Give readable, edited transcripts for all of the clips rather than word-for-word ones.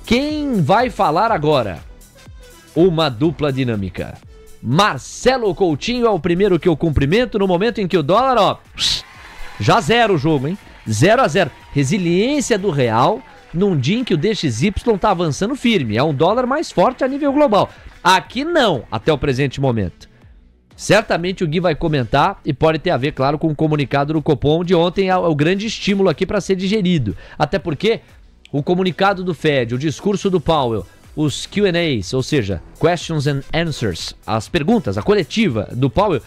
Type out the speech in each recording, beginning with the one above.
Quem vai falar agora? Uma dupla dinâmica. Marcelo Coutinho é o primeiro que eu cumprimento no momento em que o dólar, ó, já zero o jogo, hein? 0-0. Resiliência do real num dia em que o DXY tá avançando firme. É um dólar mais forte a nível global. Aqui não, até o presente momento. Certamente o Gui vai comentar e pode ter a ver, claro, com o comunicado do Copom de ontem, é o grande estímulo aqui para ser digerido. Até porque o comunicado do Fed, o discurso do Powell, os Q&As, ou seja, questions and answers, as perguntas, a coletiva do Powell,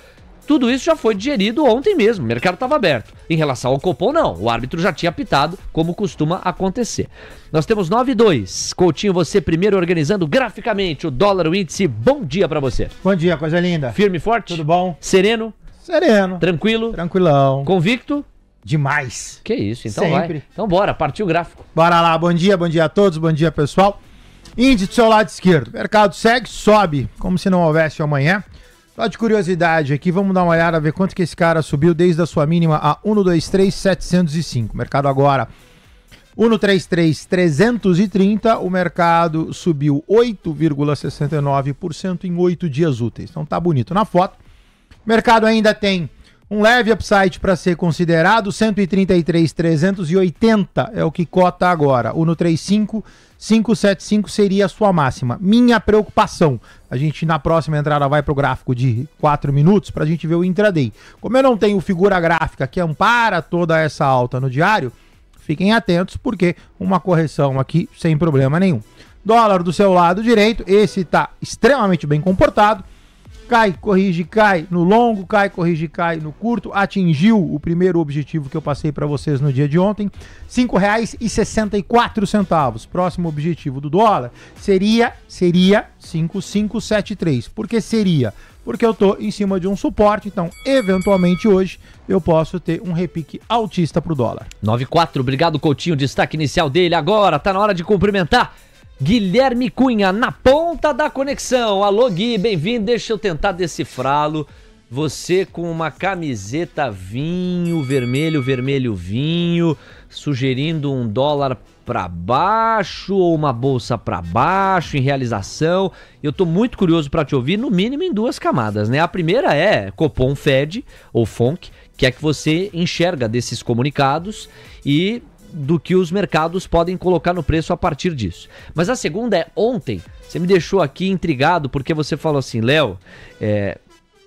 tudo isso já foi digerido ontem mesmo, o mercado estava aberto. Em relação ao Copom, não, o árbitro já tinha apitado, como costuma acontecer. Nós temos 9,2. Coutinho, você primeiro organizando graficamente o dólar, o índice. Bom dia pra você. Bom dia, coisa linda. Firme e forte? Tudo bom? Sereno? Sereno. Tranquilo? Tranquilão. Convicto? Demais. Que isso, então Sempre. vai. Então bora, partiu o gráfico. Bora lá, bom dia a todos, bom dia pessoal. Índice do seu lado esquerdo. Mercado segue, sobe, como se não houvesse amanhã. Só de curiosidade aqui, vamos dar uma olhada, ver quanto que esse cara subiu desde a sua mínima a 1,23,705. Mercado agora 1,33,330. O mercado subiu 8,69% em 8 dias úteis. Então tá bonito na foto. O mercado ainda tem um leve upside para ser considerado, 133,380 é o que cota agora. 1,35,575 seria a sua máxima. Minha preocupação, a gente na próxima entrada vai para o gráfico de 4 minutos para a gente ver o intraday. Como eu não tenho figura gráfica que ampara toda essa alta no diário, fiquem atentos porque uma correção aqui sem problema nenhum. Dólar do seu lado direito, esse está extremamente bem comportado. Cai, corrige, cai no longo, cai, corrige, cai no curto. Atingiu o primeiro objetivo que eu passei para vocês no dia de ontem, R$ 5,64. Próximo objetivo do dólar seria 5,573. Por que seria? Porque eu tô em cima de um suporte, então eventualmente hoje eu posso ter um repique altista pro dólar. 9,4, obrigado Coutinho, destaque inicial dele agora, tá na hora de cumprimentar Guilherme Cunha, na ponta da conexão. Alô Gui, bem-vindo, deixa eu tentar decifrá-lo. Você com uma camiseta vinho, vermelho, vinho, sugerindo um dólar para baixo ou uma bolsa para baixo em realização. Eu tô muito curioso para te ouvir, no mínimo em duas camadas, né? A primeira é Copom Fed, ou FONC, que é que você enxerga desses comunicados e do que os mercados podem colocar no preço a partir disso. Mas a segunda é, ontem, você me deixou aqui intrigado porque você falou assim, Léo,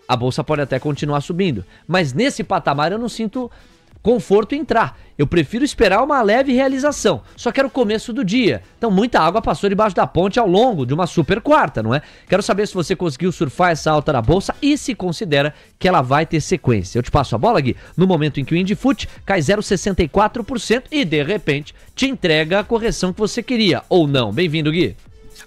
a bolsa pode até continuar subindo, mas nesse patamar eu não sinto conforto em entrar. Eu prefiro esperar uma leve realização. Só quero o começo do dia. Então muita água passou debaixo da ponte ao longo de uma super quarta, não é? Quero saber se você conseguiu surfar essa alta na bolsa e se considera que ela vai ter sequência. Eu te passo a bola, Gui, no momento em que o Indifut cai 0,64% e de repente te entrega a correção que você queria. Ou não. Bem-vindo, Gui.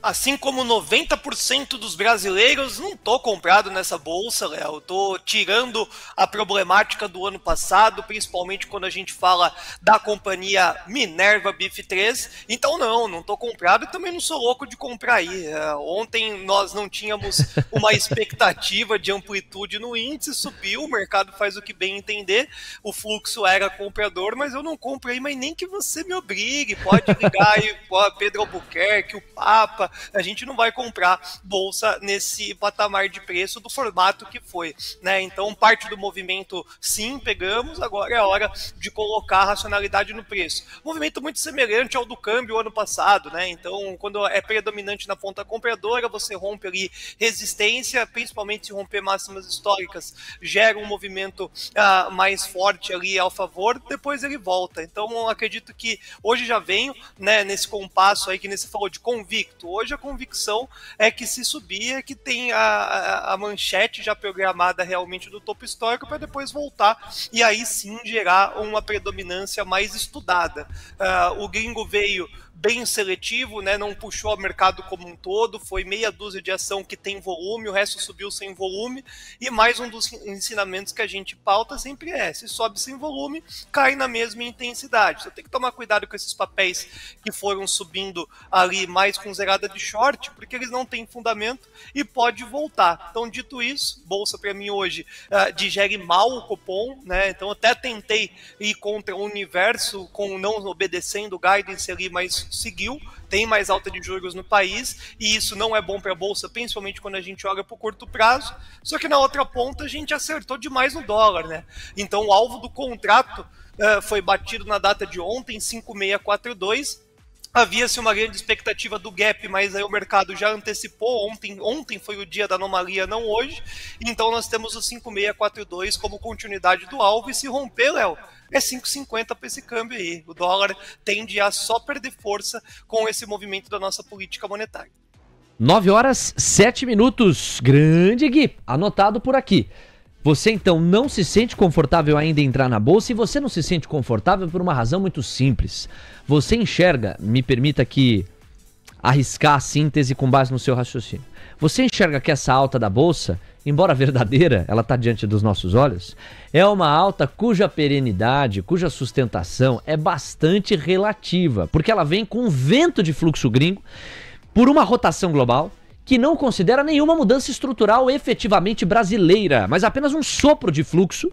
Assim como 90% dos brasileiros, não tô comprado nessa bolsa, Léo. Tô tirando a problemática do ano passado, principalmente quando a gente fala da companhia Minerva BIF3. Então não tô comprado e também não sou louco de comprar aí. Ontem nós não tínhamos uma expectativa de amplitude no índice, subiu, o mercado faz o que bem entender, o fluxo era comprador, mas eu não compro aí, mas nem que você me obrigue. Pode ligar aí o Pedro Albuquerque, o Papa. A gente não vai comprar bolsa nesse patamar de preço do formato que foi, né? Então, parte do movimento, sim, pegamos, agora é a hora de colocar a racionalidade no preço. Movimento muito semelhante ao do câmbio ano passado, né? Então, quando é predominante na ponta compradora, você rompe ali resistência, principalmente se romper máximas históricas, gera um movimento mais forte ali ao favor, depois ele volta. Então, acredito que hoje já venho, né, nesse compasso aí que você falou de convicto. Hoje a convicção é que se subir é que tem a manchete já programada realmente do topo histórico para depois voltar e aí sim gerar uma predominância mais estudada. O gringo veio bem seletivo, né? Não puxou o mercado como um todo, foi meia dúzia de ação que tem volume, o resto subiu sem volume, e mais um dos ensinamentos que a gente pauta sempre é, se sobe sem volume, cai na mesma intensidade. Você tem que tomar cuidado com esses papéis que foram subindo ali mais com zerada de short, porque eles não têm fundamento e pode voltar. Então, dito isso, bolsa para mim hoje digere mal o Copom, né? Então até tentei ir contra o universo com não obedecendo o guidance ali mais mas seguiu, tem mais alta de juros no país, e isso não é bom para a Bolsa, principalmente quando a gente olha para o curto prazo, só que na outra ponta a gente acertou demais no dólar, né? Então o alvo do contrato foi batido na data de ontem, 5,642. Havia-se uma grande expectativa do gap, mas aí o mercado já antecipou, ontem foi o dia da anomalia, não hoje, então nós temos o 5,642 como continuidade do alvo, e se romper, Léo, é 5,50 para esse câmbio aí. O dólar tende a só perder força com esse movimento da nossa política monetária. 9h07, grande Gui, anotado por aqui. Você então não se sente confortável ainda em entrar na bolsa, e você não se sente confortável por uma razão muito simples. Você enxerga, me permita aqui arriscar a síntese com base no seu raciocínio. Você enxerga que essa alta da bolsa, embora verdadeira, ela está diante dos nossos olhos, é uma alta cuja perenidade, cuja sustentação é bastante relativa, porque ela vem com um vento de fluxo gringo por uma rotação global que não considera nenhuma mudança estrutural efetivamente brasileira, mas apenas um sopro de fluxo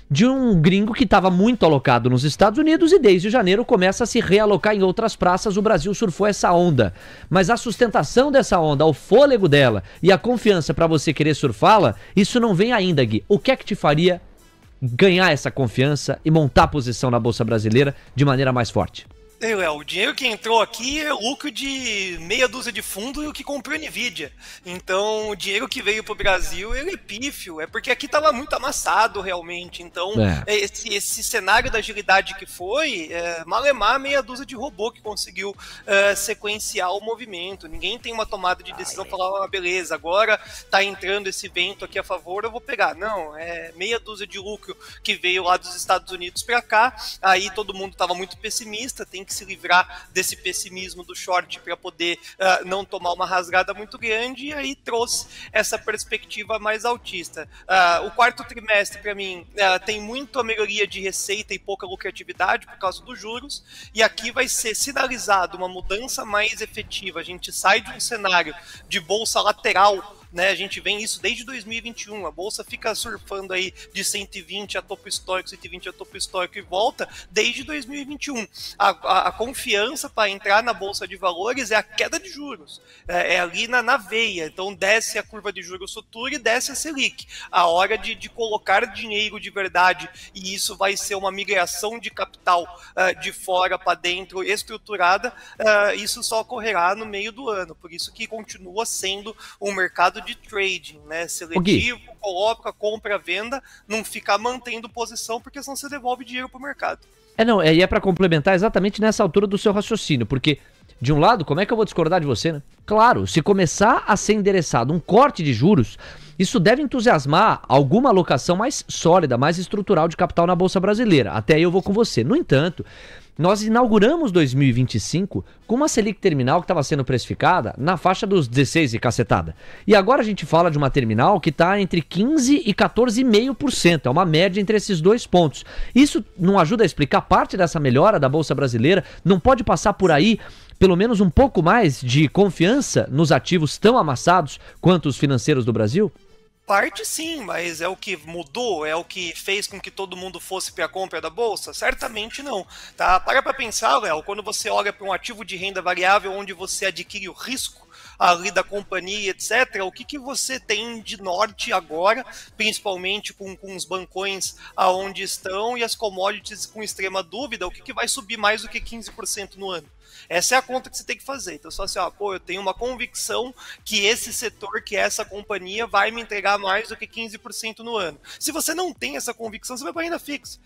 de um gringo que estava muito alocado nos Estados Unidos e desde janeiro começa a se realocar em outras praças. O Brasil surfou essa onda, mas a sustentação dessa onda, o fôlego dela e a confiança para você querer surfá-la, isso não vem ainda, Gui. O que é que te faria ganhar essa confiança e montar a posição na Bolsa Brasileira de maneira mais forte? Ei, Léo, o dinheiro que entrou aqui é lucro de meia dúzia de fundo e o que comprou Nvidia. Então, o dinheiro que veio pro Brasil, ele é pífio. É porque aqui tava muito amassado, realmente. Então, esse cenário da agilidade que foi, malemar meia dúzia de robô que conseguiu sequenciar o movimento. Ninguém tem uma tomada de decisão falar, beleza, agora tá entrando esse vento aqui a favor, eu vou pegar. Não, é meia dúzia de lucro que veio lá dos Estados Unidos para cá. Aí todo mundo tava muito pessimista, tem que se livrar desse pessimismo do short para poder não tomar uma rasgada muito grande, e aí trouxe essa perspectiva mais altista. O quarto trimestre, para mim, tem muito a melhoria de receita e pouca lucratividade por causa dos juros, e aqui vai ser sinalizado uma mudança mais efetiva. A gente sai de um cenário de bolsa lateral, né, a gente vem isso desde 2021, a bolsa fica surfando aí de 120 a topo histórico, 120 a topo histórico e volta desde 2021. A confiança para entrar na bolsa de valores é a queda de juros, é ali na veia, então desce a curva de juros futura e desce a Selic. A hora de colocar dinheiro de verdade, e isso vai ser uma migração de capital de fora para dentro estruturada, isso só ocorrerá no meio do ano, por isso que continua sendo um mercado de trading, né? Seletivo, coloca, compra, venda, não ficar mantendo posição, porque senão você devolve dinheiro pro mercado. E é para complementar exatamente nessa altura do seu raciocínio, porque de um lado, como é que eu vou discordar de você, né? Claro, se começar a ser endereçado um corte de juros, isso deve entusiasmar alguma alocação mais sólida, mais estrutural de capital na Bolsa Brasileira. Até aí eu vou com você. No entanto, nós inauguramos 2025 com uma Selic terminal que estava sendo precificada na faixa dos 16 e cacetada. E agora a gente fala de uma terminal que está entre 15% e 14,5%. É uma média entre esses dois pontos. Isso não ajuda a explicar parte dessa melhora da Bolsa Brasileira? Não pode passar por aí pelo menos um pouco mais de confiança nos ativos tão amassados quanto os financeiros do Brasil? Parte sim, mas é o que mudou? É o que fez com que todo mundo fosse para a compra da bolsa? Certamente não. Tá? Para pensar, Léo, quando você olha para um ativo de renda variável onde você adquire o risco ali da companhia, etc., o que você tem de norte agora, principalmente com os bancões aonde estão e as commodities com extrema dúvida, o que vai subir mais do que 15% no ano? Essa é a conta que você tem que fazer. Então, só assim, eu tenho uma convicção que esse setor, que essa companhia vai me entregar mais do que 15% no ano. Se você não tem essa convicção, você vai para renda fixa.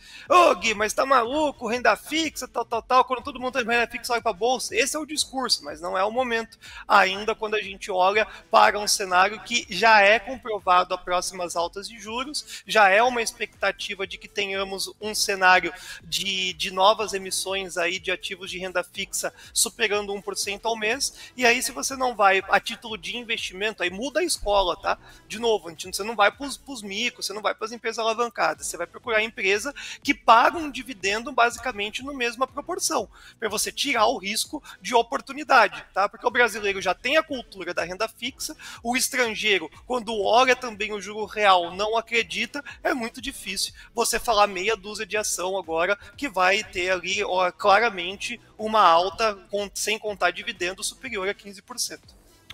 Gui, mas tá maluco, renda fixa, tal. Quando todo mundo tem renda fixa, vai para a bolsa. Esse é o discurso, mas não é o momento. Ainda quando a gente olha para um cenário que já é comprovado a próximas altas de juros, já é uma expectativa de que tenhamos um cenário de novas emissões aí de ativos de renda fixa superando 1% ao mês, e aí se você não vai a título de investimento, aí muda a escola, tá? De novo, você não vai para os micros, você não vai para as empresas alavancadas, você vai procurar empresa que paga um dividendo basicamente na mesma proporção, para você tirar o risco de oportunidade, tá? Porque o brasileiro já tem a cultura da renda fixa, o estrangeiro, quando olha também o juro real, não acredita, é muito difícil você falar meia dúzia de ação agora que vai ter ali, claramente, uma alta sem contar dividendo superior a 15%.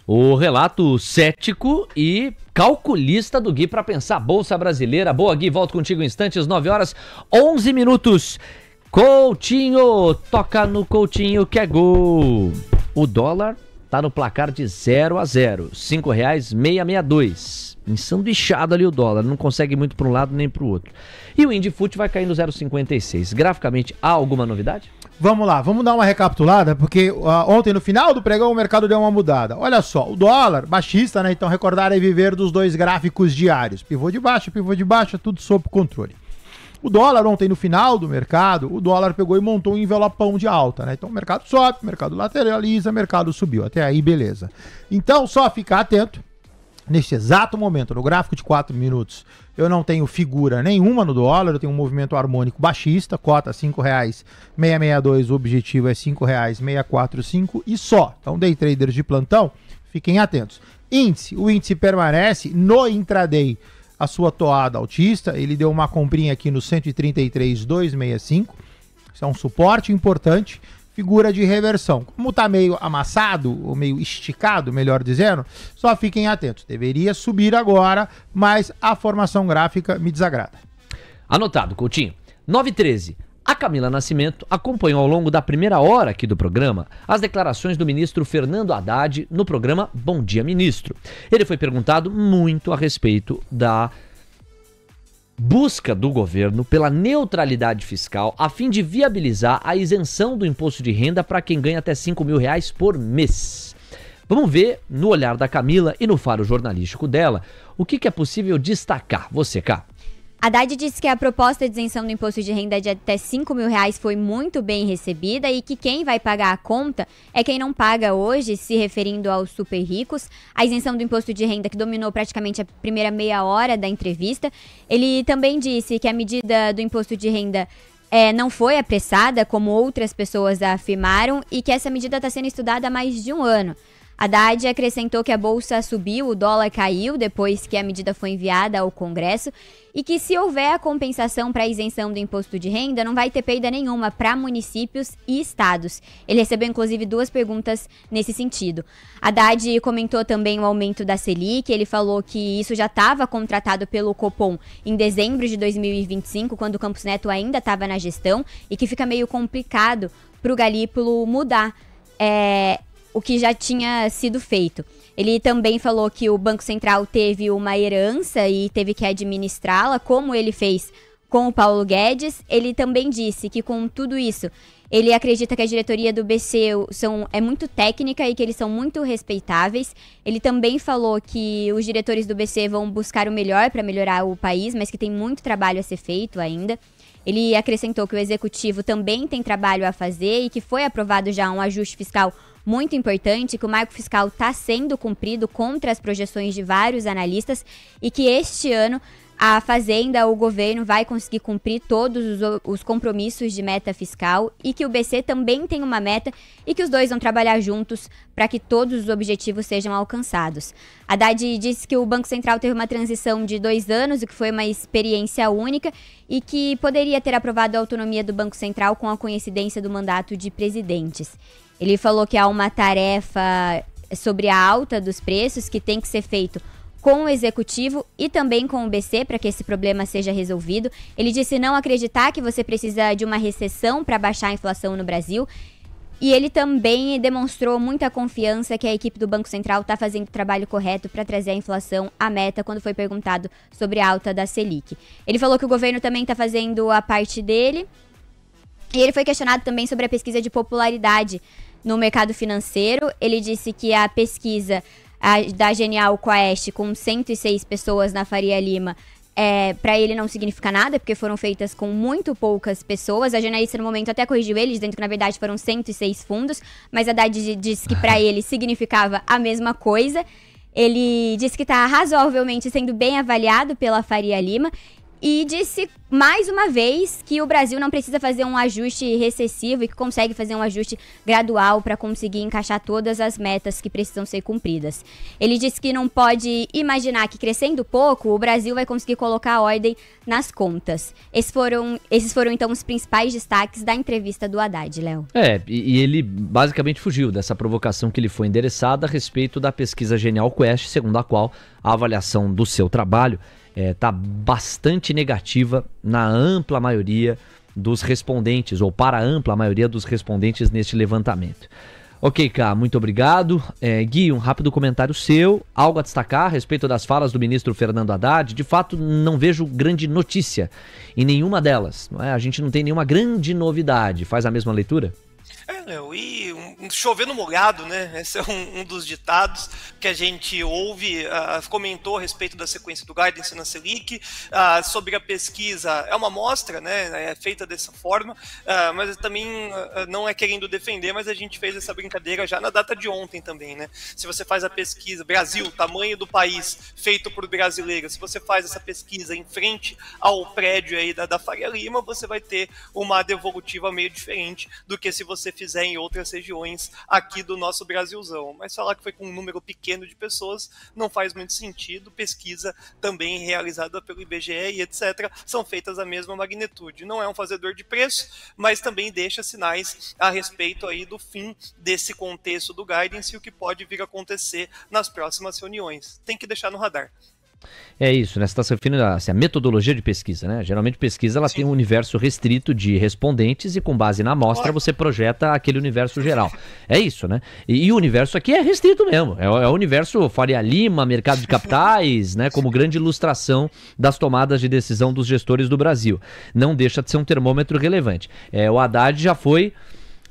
O relato cético e calculista do Gui para pensar Bolsa Brasileira. Boa, Gui, volto contigo em instantes, 9h11. Coutinho, toca no Coutinho que é gol. O dólar tá no placar de 0-0, R$ 5,662. Ensanduichado ali o dólar, não consegue muito para um lado nem para o outro. E o Indifut vai cair no 0,56. Graficamente, há alguma novidade? Vamos lá, vamos dar uma recapitulada, porque ontem no final do pregão o mercado deu uma mudada. Olha só, o dólar baixista, né? Então recordar é viver dos dois gráficos diários. Pivô de baixa, tudo sob controle. O dólar ontem no final do mercado, o dólar pegou e montou um envelopão de alta, né? Então o mercado sobe, o mercado lateraliza, o mercado subiu. Até aí, beleza. Então só ficar atento. Neste exato momento, no gráfico de 4 minutos, eu não tenho figura nenhuma no dólar, eu tenho um movimento harmônico baixista, cota R$ 5,662, o objetivo é R$ 5,645 e só. Então, day traders de plantão, fiquem atentos. Índice, o índice permanece no intraday a sua toada altista, ele deu uma comprinha aqui no 133,265, isso é um suporte importante. Figura de reversão. Como tá meio amassado, ou meio esticado, melhor dizendo, só fiquem atentos. Deveria subir agora, mas a formação gráfica me desagrada. Anotado, Coutinho. 9h13. A Camila Nascimento acompanhou ao longo da primeira hora aqui do programa as declarações do ministro Fernando Haddad no programa Bom Dia Ministro. Ele foi perguntado muito a respeito da busca do governo pela neutralidade fiscal a fim de viabilizar a isenção do imposto de renda para quem ganha até R$5.000 por mês. Vamos ver no olhar da Camila e no faro jornalístico dela o que é possível destacar. Você, Cá. Haddad disse que a proposta de isenção do imposto de renda de até R$5.000 foi muito bem recebida e que quem vai pagar a conta é quem não paga hoje, se referindo aos super ricos. A isenção do imposto de renda que dominou praticamente a primeira meia hora da entrevista. Ele também disse que a medida do imposto de renda não foi apressada, como outras pessoas afirmaram, e que essa medida está sendo estudada há mais de um ano. Haddad acrescentou que a bolsa subiu, o dólar caiu depois que a medida foi enviada ao Congresso e que se houver a compensação para a isenção do imposto de renda, não vai ter perda nenhuma para municípios e estados. Ele recebeu inclusive 2 perguntas nesse sentido. Haddad comentou também o aumento da Selic, ele falou que isso já estava contratado pelo Copom em dezembro de 2025, quando o Campos Neto ainda estava na gestão, e que fica meio complicado para o Galípolo mudar o que já tinha sido feito. Ele também falou que o Banco Central teve uma herança e teve que administrá-la, como ele fez com o Paulo Guedes. Ele também disse que com tudo isso, ele acredita que a diretoria do BC é muito técnica e que eles são muito respeitáveis. Ele também falou que os diretores do BC vão buscar o melhor para melhorar o país, mas que tem muito trabalho a ser feito ainda. Ele acrescentou que o executivo também tem trabalho a fazer e que foi aprovado já um ajuste fiscal muito importante, que o marco fiscal está sendo cumprido contra as projeções de vários analistas e que este ano a Fazenda, o governo, vai conseguir cumprir todos os compromissos de meta fiscal e que o BC também tem uma meta e que os dois vão trabalhar juntos para que todos os objetivos sejam alcançados. Haddad disse que o Banco Central teve uma transição de 2 anos, o que foi uma experiência única e que poderia ter aprovado a autonomia do Banco Central com a coincidência do mandato de presidentes. Ele falou que há uma tarefa sobre a alta dos preços que tem que ser feito com o executivo e também com o BC para que esse problema seja resolvido. Ele disse não acreditar que você precisa de uma recessão para baixar a inflação no Brasil. E ele também demonstrou muita confiança que a equipe do Banco Central está fazendo o trabalho correto para trazer a inflação à meta quando foi perguntado sobre a alta da Selic. Ele falou que o governo também está fazendo a parte dele. E ele foi questionado também sobre a pesquisa de popularidade no mercado financeiro. Ele disse que a pesquisa da Genial Quest com 106 pessoas na Faria Lima, para ele não significa nada, porque foram feitas com muito poucas pessoas. A jornalista no momento até corrigiu ele, dizendo que na verdade foram 106 fundos, mas a Haddad disse que para ele significava a mesma coisa. Ele disse que está razoavelmente sendo bem avaliado pela Faria Lima e disse mais uma vez que o Brasil não precisa fazer um ajuste recessivo e que consegue fazer um ajuste gradual para conseguir encaixar todas as metas que precisam ser cumpridas. Ele disse que não pode imaginar que crescendo pouco o Brasil vai conseguir colocar ordem nas contas. Esses foram então os principais destaques da entrevista do Haddad, Léo. E ele basicamente fugiu dessa provocação que lhe foi endereçada a respeito da pesquisa Genial Quest, segundo a qual a avaliação do seu trabalho está bastante negativa na ampla maioria dos respondentes, ou para a ampla maioria dos respondentes neste levantamento. Ok, Cá, muito obrigado. Gui, um rápido comentário seu, algo a destacar a respeito das falas do ministro Fernando Haddad. De fato, não vejo grande notícia em nenhuma delas, não é? A gente não tem nenhuma grande novidade. Faz a mesma leitura? Léo, e chover no molhado, né? Esse é um dos ditados que a gente ouve, comentou a respeito da sequência do Guidance na Selic, sobre a pesquisa, é uma amostra, né? É feita dessa forma, mas também não é querendo defender, mas a gente fez essa brincadeira já na data de ontem também, né? Se você faz a pesquisa, Brasil, tamanho do país, feito por brasileiros, se você faz essa pesquisa em frente ao prédio aí da Faria Lima, você vai ter uma devolutiva meio diferente do que se você fizer em outras regiões aqui do nosso Brasilzão. Mas falar que foi com um número pequeno de pessoas não faz muito sentido. Pesquisa também realizada pelo IBGE e etc. são feitas a mesma magnitude. Não é um fazedor de preço, mas também deixa sinais a respeito aí do fim desse contexto do guidance e o que pode vir a acontecer nas próximas reuniões. Tem que deixar no radar. É isso, né? Você está se referindo a metodologia de pesquisa, né? Geralmente pesquisa ela tem um universo restrito de respondentes e com base na amostra você projeta aquele universo geral. É isso, né? E o universo aqui é restrito mesmo. É o universo Faria Lima, mercado de capitais, né? Como grande ilustração das tomadas de decisão dos gestores do Brasil. Não deixa de ser um termômetro relevante. O Haddad já foi...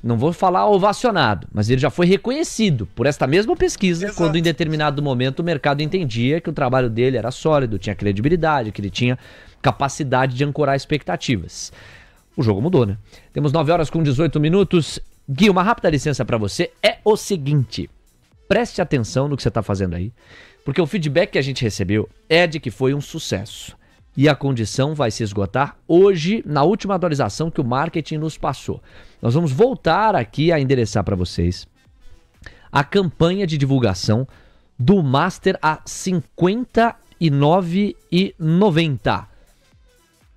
Não vou falar ovacionado, mas ele já foi reconhecido por esta mesma pesquisa. Exato. Quando em determinado momento o mercado entendia que o trabalho dele era sólido, tinha credibilidade, que ele tinha capacidade de ancorar expectativas. O jogo mudou, né? Temos 9h18. Gui, uma rápida licença para você. É o seguinte, preste atenção no que você está fazendo aí, porque o feedback que a gente recebeu é de que foi um sucesso. E a condição vai se esgotar hoje, na última atualização que o marketing nos passou. Nós vamos voltar aqui a endereçar para vocês a campanha de divulgação do Master a R$ 59,90.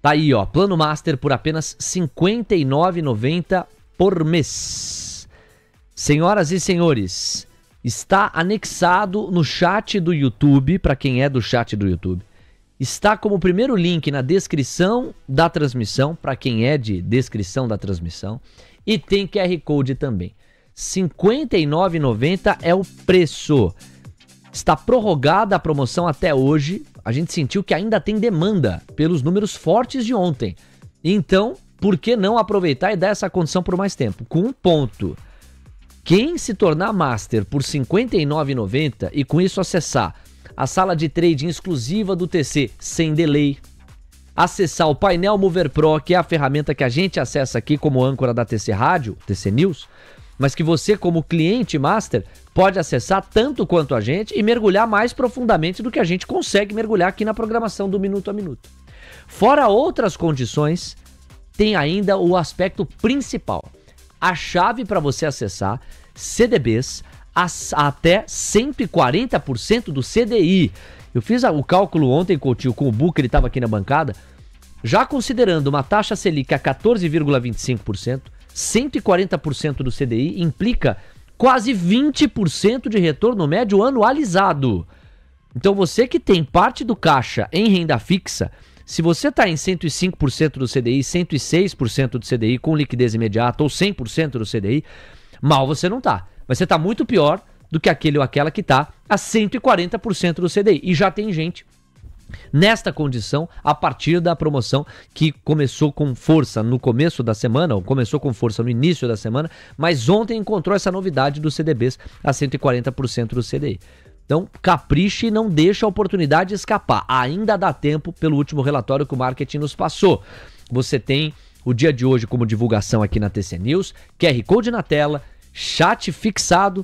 Tá aí, ó, plano Master por apenas R$ 59,90 por mês. Senhoras e senhores, está anexado no chat do YouTube, para quem é do chat do YouTube. Está como primeiro link na descrição da transmissão, para quem é de descrição da transmissão. E tem QR Code também. R$ 59,90 é o preço. Está prorrogada a promoção até hoje. A gente sentiu que ainda tem demanda pelos números fortes de ontem. Então, por que não aproveitar e dar essa condição por mais tempo? Com um ponto. Quem se tornar Master por R$ 59,90 e com isso acessar a sala de trading exclusiva do TC sem delay, acessar o painel Mover Pro, que é a ferramenta que a gente acessa aqui como âncora da TC Rádio, TC News, mas que você como cliente Master pode acessar tanto quanto a gente e mergulhar mais profundamente do que a gente consegue mergulhar aqui na programação do Minuto a Minuto. Fora outras condições, tem ainda o aspecto principal, a chave para você acessar CDBs até 140% do CDI. Eu fiz o cálculo ontem, Coutinho, com o Buca, ele estava aqui na bancada, já considerando uma taxa Selic a 14,25%, 140% do CDI implica quase 20% de retorno médio anualizado. Então você que tem parte do caixa em renda fixa, se você está em 105% do CDI, 106% do CDI com liquidez imediata ou 100% do CDI, mal você não está. Mas você está muito pior do que aquele ou aquela que está a 140% do CDI. E já tem gente nesta condição a partir da promoção que começou com força no começo da semana, ou começou com força no início da semana, mas ontem encontrou essa novidade dos CDBs a 140% do CDI. Então, capriche e não deixe a oportunidade escapar. Ainda dá tempo pelo último relatório que o marketing nos passou. Você tem o dia de hoje como divulgação aqui na TC News, QR Code na tela, chat fixado,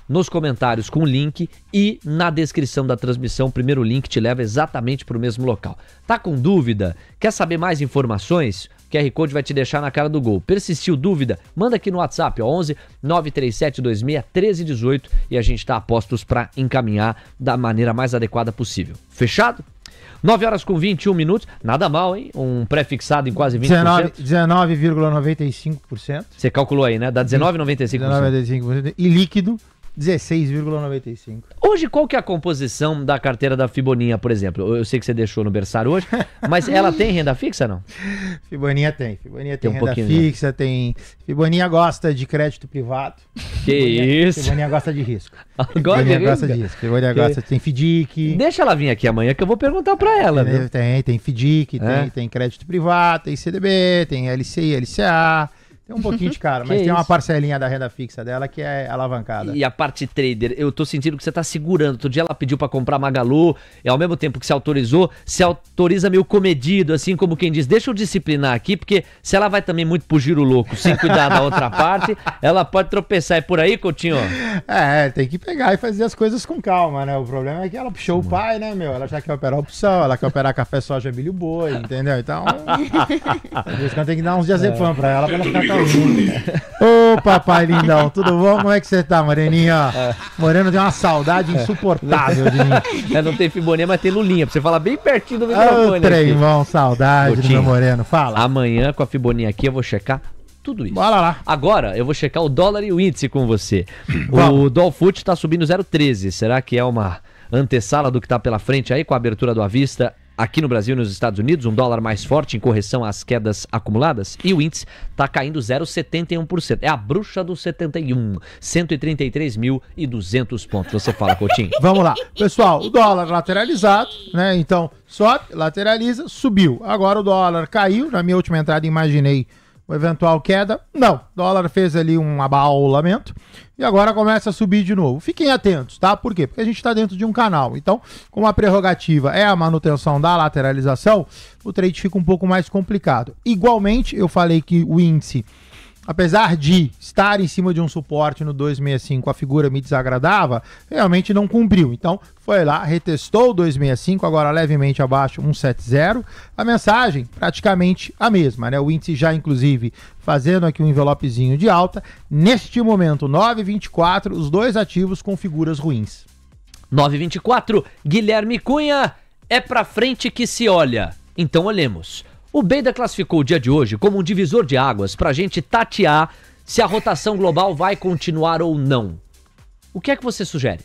nos comentários com o link e na descrição da transmissão. O primeiro link te leva exatamente para o mesmo local. Tá com dúvida? Quer saber mais informações? O QR Code vai te deixar na cara do gol. Persistiu dúvida? Manda aqui no WhatsApp, ó, 11 937 26 1318 e a gente tá a postos para encaminhar da maneira mais adequada possível. Fechado? 9 horas com 21 minutos, nada mal, hein? Um pré-fixado em quase 20%. 19,95%. Você calculou aí, né? Dá 19,95%. 19,95%. E líquido, 16,95%. Hoje, qual que é a composição da carteira da Fiboninha, por exemplo? Eu sei que você deixou no berçário hoje, mas ela tem renda fixa, não? Fiboninha tem. Fiboninha tem um renda pouquinho, fixa, tem... Fiboninha gosta de crédito privado. Isso. Fiboninha gosta de risco. Agora Fiboninha gosta de risco. Fiboninha gosta, tem FDIC. Deixa ela vir aqui amanhã que eu vou perguntar pra ela, viu? Tem FDIC, tem crédito privado, tem CDB, tem LCI, LCA... Tem um pouquinho de cara, mas tem uma parcelinha da renda fixa dela que é alavancada. E a parte trader, eu tô sentindo que você tá segurando. Outro dia ela pediu pra comprar Magalu, e ao mesmo tempo que se autoriza meio comedido, assim como quem diz, deixa eu disciplinar aqui, porque se ela vai também muito pro giro louco, sem cuidar da outra parte, ela pode tropeçar. É por aí, Coutinho? Tem que pegar e fazer as coisas com calma, né? O problema é que ela puxou o pai, né, meu? Ela já quer operar opção, ela quer operar café, soja, milho, boi, entendeu? Então, por isso que eu tenho que dar uns diazepam pra ela ficar calma. Ô, papai lindão, tudo bom? Como é que você tá, Moreninha? Moreno tem uma saudade insuportável de mim. Não tem Fiboninha, mas tem Lulinha, pra você falar bem pertinho do microfone. Tremão, saudade do meu Moreno, fala. Amanhã com a Fiboninha aqui eu vou checar tudo isso. Bora lá. Agora eu vou checar o dólar e o índice com você. O Dolfut tá subindo 0,13, será que é uma antessala do que tá pela frente aí com a abertura do à vista? Aqui no Brasil e nos Estados Unidos, um dólar mais forte em correção às quedas acumuladas. E o índice está caindo 0,71%. É a bruxa do 71. 133.200 pontos. Você fala, Coutinho. Vamos lá. Pessoal, o dólar lateralizado, né? Então, sobe, lateraliza, subiu. Agora o dólar caiu. Na minha última entrada, imaginei uma eventual queda. Não. O dólar fez ali um abaulamento. E agora começa a subir de novo. Fiquem atentos, tá? Por quê? Porque a gente está dentro de um canal. Então, como a prerrogativa é a manutenção da lateralização, o trade fica um pouco mais complicado. Igualmente, eu falei que o índice, apesar de estar em cima de um suporte no 265, a figura me desagradava, realmente não cumpriu. Então, foi lá, retestou o 265, agora levemente abaixo, 170. A mensagem, praticamente a mesma, né? O índice já, inclusive, fazendo aqui um envelopezinho de alta. Neste momento, 9,24, os dois ativos com figuras ruins. 9,24, Guilherme Cunha, é pra frente que se olha. Então, olhemos. O Beida classificou o dia de hoje como um divisor de águas para a gente tatear se a rotação global vai continuar ou não. O que é que você sugere?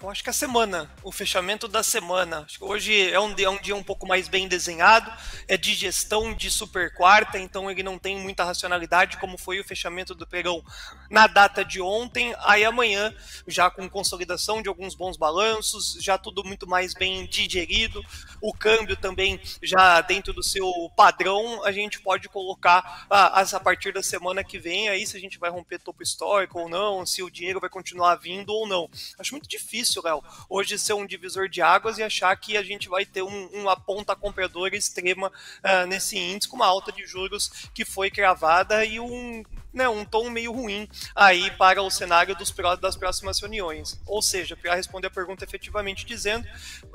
Eu acho que a semana, o fechamento da semana. Acho que hoje é um dia um pouco mais bem desenhado, é de gestão de super quarta, então ele não tem muita racionalidade, como foi o fechamento do pregão na data de ontem. Aí amanhã, já com consolidação de alguns bons balanços, já tudo muito mais bem digerido, o câmbio também já dentro do seu padrão, a gente pode colocar a partir da semana que vem, aí se a gente vai romper topo histórico ou não, se o dinheiro vai continuar vindo ou não. Acho muito difícil, Léo, hoje ser um divisor de águas e achar que a gente vai ter uma ponta compradora extrema nesse índice, com uma alta de juros que foi cravada e um tom meio ruim aí para o cenário das próximas reuniões. Ou seja, para responder a pergunta efetivamente dizendo,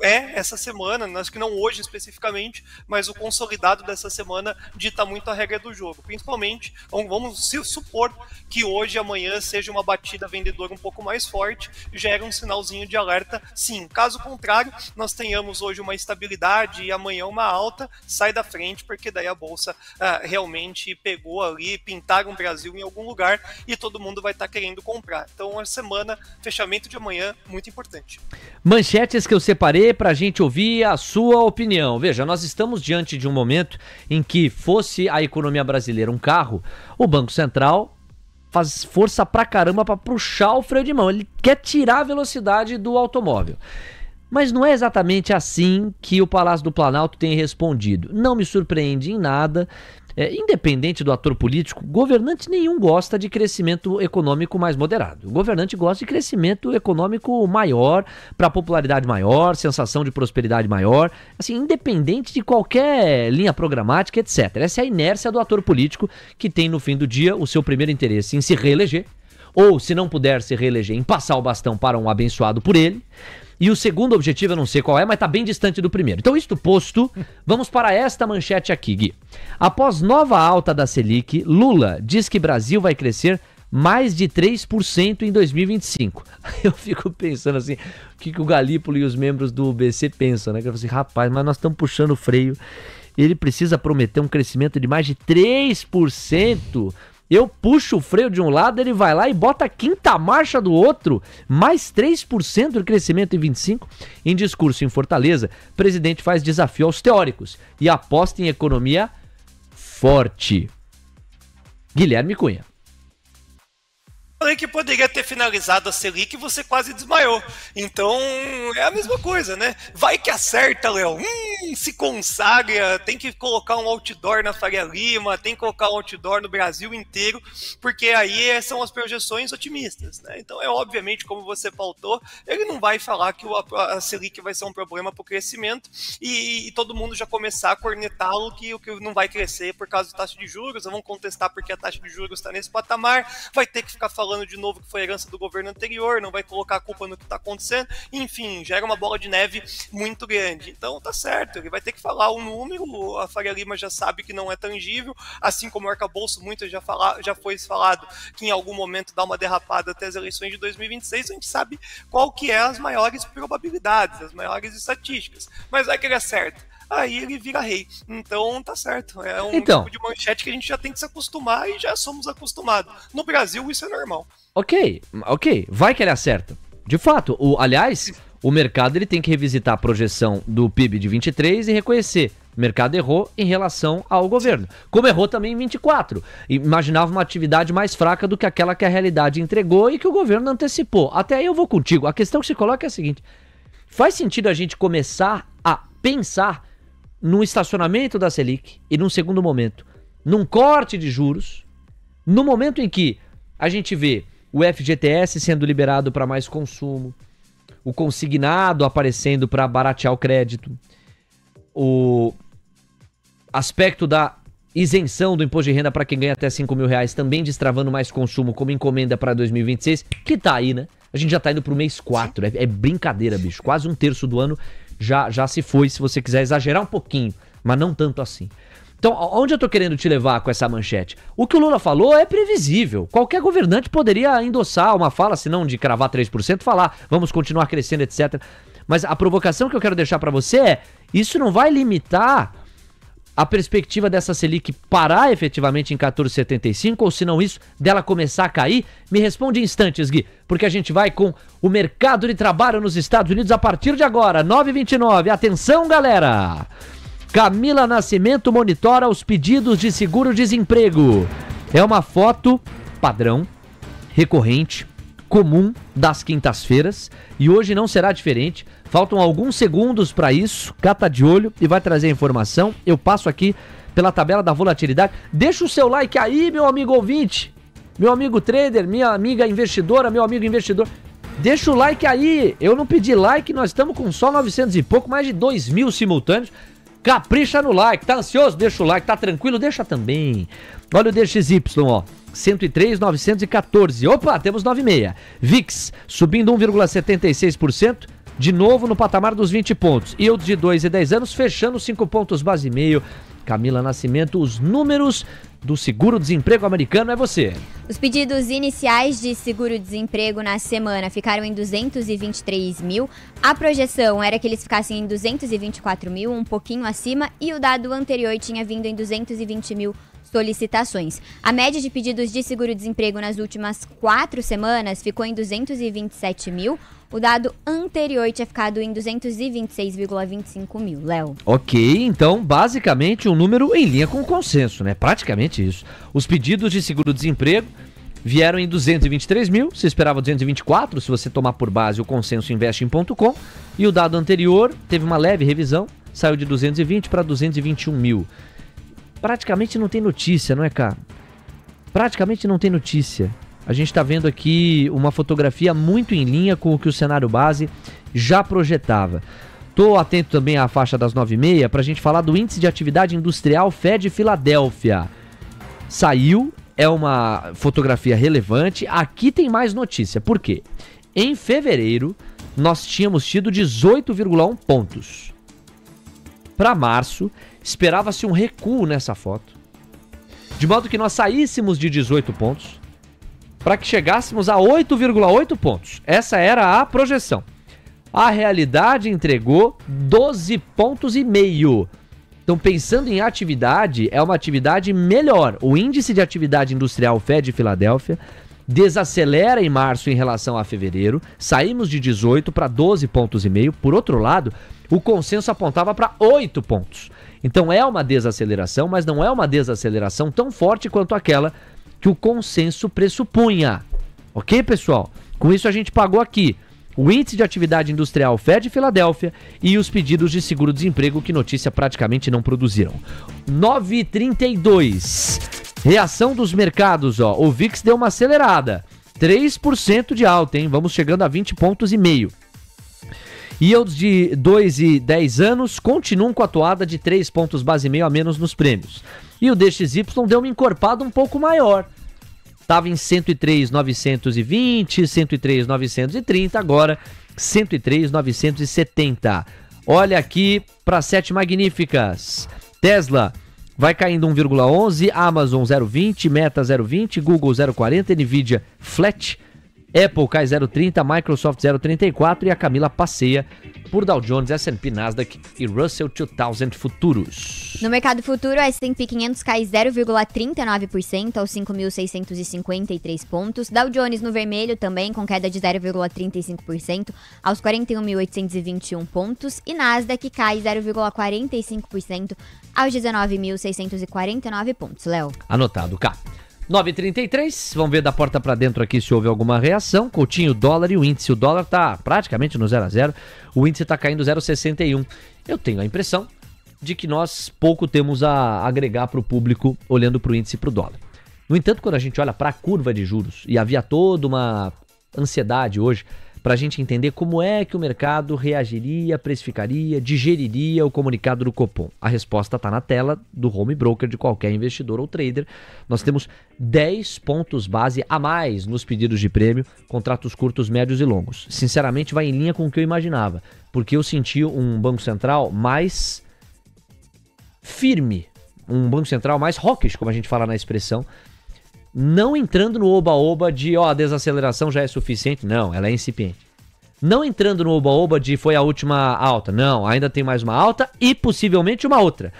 essa semana, acho que não hoje especificamente, mas o consolidado dessa semana dita muito a regra do jogo. Principalmente, vamos supor que hoje e amanhã seja uma batida vendedora um pouco mais forte, gera um sinalzinho de alerta, sim. Caso contrário, nós tenhamos hoje uma estabilidade e amanhã uma alta, sai da frente, porque daí a Bolsa realmente pegou ali, pintaram o Brasil em algum lugar e todo mundo vai estar querendo comprar. Então, a semana, fechamento de amanhã, muito importante. Manchetes que eu separei para a gente ouvir a sua opinião. Veja, nós estamos diante de um momento em que, fosse a economia brasileira um carro, o Banco Central faz força pra caramba pra puxar o freio de mão. Ele quer tirar a velocidade do automóvel. Mas não é exatamente assim que o Palácio do Planalto tem respondido. Não me surpreende em nada. Independente do ator político, governante nenhum gosta de crescimento econômico mais moderado. O governante gosta de crescimento econômico maior, para popularidade maior, sensação de prosperidade maior, assim, independente de qualquer linha programática, etc. Essa é a inércia do ator político que tem, no fim do dia, o seu primeiro interesse em se reeleger ou, se não puder se reeleger, em passar o bastão para um abençoado por ele. E o segundo objetivo, eu não sei qual é, mas está bem distante do primeiro. Então, isto posto, vamos para esta manchete aqui, Gui. Após nova alta da Selic, Lula diz que Brasil vai crescer mais de 3% em 2025. Eu fico pensando assim, o que o Galípolo e os membros do BC pensam, né? Que eu falo assim, rapaz, mas nós estamos puxando o freio. Ele precisa prometer um crescimento de mais de 3%. Eu puxo o freio de um lado, ele vai lá e bota a quinta marcha do outro. Mais 3% de crescimento em 25. Em discurso em Fortaleza, o presidente faz desafio aos teóricos e aposta em economia forte. Guilherme Cunha. Falei que poderia ter finalizado a Selic e você quase desmaiou. Então, é a mesma coisa, né? Vai que acerta, Léo. Se consagra, tem que colocar um outdoor na Faria Lima, tem que colocar um outdoor no Brasil inteiro, porque aí são as projeções otimistas, né? Então, obviamente, como você pautou, ele não vai falar que a Selic vai ser um problema para o crescimento e todo mundo já começar a cornetá-lo que o que não vai crescer por causa da taxa de juros, vão contestar porque a taxa de juros está nesse patamar, vai ter que ficar falando de novo que foi herança do governo anterior, não vai colocar a culpa no que está acontecendo, enfim, gera uma bola de neve muito grande. Então tá certo, ele vai ter que falar um número, a Faria Lima já sabe que não é tangível, assim como o arcabouço, muito já foi falado que em algum momento dá uma derrapada até as eleições de 2026, a gente sabe qual que é as maiores probabilidades, as maiores estatísticas, mas vai que ele acerta. Aí ele vira rei. Então tá certo. É um tipo de manchete que a gente já tem que se acostumar e já somos acostumados. No Brasil isso é normal. Ok. Vai que ele acerta. De fato, aliás, o mercado ele tem que revisitar a projeção do PIB de 23 e reconhecer. O mercado errou em relação ao governo. Como errou também em 24. Imaginava uma atividade mais fraca do que aquela que a realidade entregou e que o governo antecipou. Até aí eu vou contigo. A questão que se coloca é a seguinte. Faz sentido a gente começar a pensar no estacionamento da Selic e num segundo momento, num corte de juros, no momento em que a gente vê o FGTS sendo liberado para mais consumo, o consignado aparecendo para baratear o crédito, o aspecto da isenção do imposto de renda para quem ganha até R$5.000 também destravando mais consumo como encomenda para 2026, que tá aí, né? A gente já tá indo pro mês 4, é brincadeira, bicho, quase um terço do ano já se foi, se você quiser exagerar um pouquinho, mas não tanto assim. Então, onde eu tô querendo te levar com essa manchete? O que o Lula falou é previsível. Qualquer governante poderia endossar uma fala, se não de cravar 3%, falar, vamos continuar crescendo, etc. Mas a provocação que eu quero deixar pra você é, isso não vai limitar a perspectiva dessa Selic parar efetivamente em 14,75, ou se não isso, dela começar a cair? Me responde em instantes, Gui, porque a gente vai com o mercado de trabalho nos Estados Unidos a partir de agora, 9h29. Atenção, galera! Camila Nascimento monitora os pedidos de seguro-desemprego. É uma foto padrão, recorrente, comum das quintas-feiras, e hoje não será diferente. Faltam alguns segundos para isso, cata de olho e vai trazer a informação. Eu passo aqui pela tabela da volatilidade. Deixa o seu like aí, meu amigo ouvinte, meu amigo trader, minha amiga investidora, meu amigo investidor. Deixa o like aí. Eu não pedi like, nós estamos com só 900 e pouco, mais de 2.000 simultâneos. Capricha no like, tá ansioso? Deixa o like, tá tranquilo? Deixa também. Olha o DXY, ó. 103,914. Opa, temos 9,6. VIX subindo 1,76%. De novo no patamar dos 20 pontos. Yield de 2 e 10 anos fechando 5 pontos base e meio. Camila Nascimento, os números do seguro-desemprego americano é você. Os pedidos iniciais de seguro-desemprego na semana ficaram em 223 mil. A projeção era que eles ficassem em 224 mil, um pouquinho acima. E o dado anterior tinha vindo em 220 mil solicitações. A média de pedidos de seguro-desemprego nas últimas 4 semanas ficou em 227 mil. O dado anterior tinha ficado em 226,25 mil, Léo. Ok, então basicamente um número em linha com o consenso, né? Praticamente isso. Os pedidos de seguro-desemprego vieram em 223 mil, se esperava 224, se você tomar por base o consenso investing.com, e o dado anterior teve uma leve revisão, saiu de 220 para 221 mil. Praticamente não tem notícia, não é, cara? Praticamente não tem notícia. A gente está vendo aqui uma fotografia muito em linha com o que o cenário base já projetava. Estou atento também à faixa das 9h30 para a gente falar do Índice de Atividade Industrial Fed Filadélfia. Saiu, é uma fotografia relevante. Aqui tem mais notícia. Por quê? Em fevereiro, nós tínhamos tido 18,1 pontos. Para março, esperava-se um recuo nessa foto, de modo que nós saíssemos de 18 pontos para que chegássemos a 8,8 pontos. Essa era a projeção. A realidade entregou 12,5 pontos. Então, pensando em atividade, é uma atividade melhor. O índice de atividade industrial Fed Filadélfia desacelera em março em relação a fevereiro. Saímos de 18 para 12,5 pontos. Por outro lado, o consenso apontava para 8 pontos. Então é uma desaceleração, mas não é uma desaceleração tão forte quanto aquela que o consenso pressupunha. Ok, pessoal? Com isso a gente pagou aqui o índice de atividade industrial Fed Filadélfia e os pedidos de seguro-desemprego, que notícia praticamente não produziram. 9h32. Reação dos mercados, ó. O VIX deu uma acelerada. 3% de alta, hein? Vamos chegando a 20,5 pontos. Yields de 2 e 10 anos continuam com a toada de 3 pontos base e meio a menos nos prêmios. E o DXY deu uma encorpada um pouco maior. Estava em 103,920, 103,930, agora 103,970. Olha aqui para 7 magníficas. Tesla vai caindo 1,11, Amazon 0,20, Meta 0,20, Google 0,40, Nvidia flat, Apple cai 0,30, Microsoft 0,34 e a Camila passeia por Dow Jones, S&P, Nasdaq e Russell 2000 futuros. No mercado futuro, a S&P 500 cai 0,39% aos 5.653 pontos. Dow Jones no vermelho também, com queda de 0,35% aos 41.821 pontos. E Nasdaq cai 0,45% aos 19.649 pontos. Léo. Anotado, cá. 9h33, vamos ver da porta para dentro aqui se houve alguma reação. Coutinho, dólar e o índice. O dólar tá praticamente no 0 a 0, o índice tá caindo 0,61. Eu tenho a impressão de que nós pouco temos a agregar para o público olhando para o índice e para o dólar. No entanto, quando a gente olha para a curva de juros, e havia toda uma ansiedade hoje para a gente entender como é que o mercado reagiria, precificaria, digeriria o comunicado do Copom. A resposta está na tela do home broker de qualquer investidor ou trader. Nós temos 10 pontos base a mais nos pedidos de prêmio, contratos curtos, médios e longos. Sinceramente, vai em linha com o que eu imaginava, porque eu senti um Banco Central mais firme, um Banco Central mais hawkish, como a gente fala na expressão, não entrando no oba-oba de, a desaceleração já é suficiente. Não, ela é incipiente. Não entrando no oba-oba de foi a última alta. Não, ainda tem mais uma alta e possivelmente uma outra.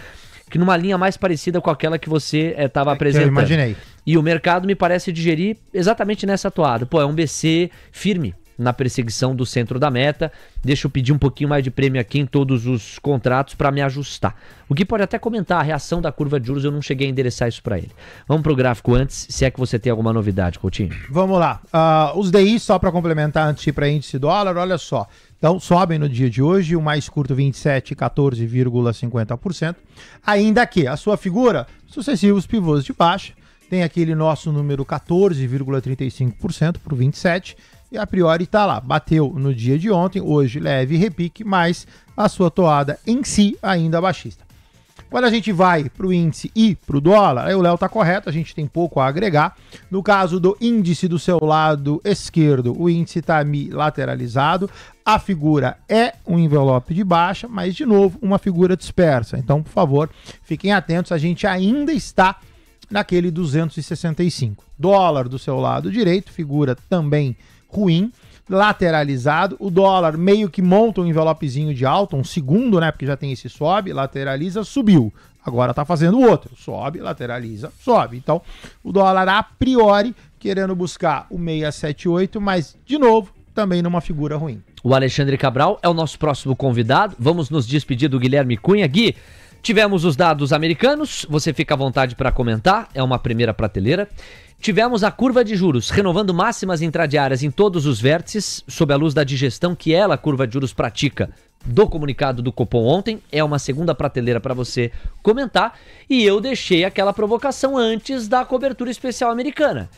Que numa linha mais parecida com aquela que você estava apresentando. Eu imaginei. E o mercado me parece digerir exatamente nessa toada. É um BC firme na perseguição do centro da meta. Deixa eu pedir um pouquinho mais de prêmio aqui em todos os contratos para me ajustar. O Gui pode até comentar a reação da curva de juros, eu não cheguei a endereçar isso para ele. Vamos pro gráfico antes, se é que você tem alguma novidade, Coutinho. Vamos lá. Os DI, só para complementar antes de ir para índice dólar, olha só. Então, sobem no dia de hoje, o mais curto 27, 14,50%. Ainda que a sua figura, sucessivos pivôs de baixa, tem aquele nosso número 14,35% para o 27%. E a priori tá lá, bateu no dia de ontem, hoje leve repique, mas a sua toada em si ainda baixista. Quando a gente vai para o índice e para o dólar, aí o Léo tá correto, a gente tem pouco a agregar. No caso do índice do seu lado esquerdo, o índice está lateralizado, a figura é um envelope de baixa, mas de novo uma figura dispersa. Então, por favor, fiquem atentos, a gente ainda está naquele 265. Dólar do seu lado direito, figura também ruim, lateralizado, o dólar meio que monta um envelopezinho de alta, um segundo, né, porque já tem esse sobe, lateraliza, subiu, agora tá fazendo outro, sobe, lateraliza, sobe, então o dólar a priori querendo buscar o 678, mas de novo, também numa figura ruim. O Alexandre Cabral é o nosso próximo convidado, vamos nos despedir do Guilherme Cunha. Gui, tivemos os dados americanos, você fica à vontade para comentar, é uma primeira prateleira. Tivemos a curva de juros renovando máximas intradiárias em todos os vértices, sob a luz da digestão que ela, a curva de juros, pratica do comunicado do Copom ontem. É uma segunda prateleira para você comentar. E eu deixei aquela provocação antes da cobertura especial americana.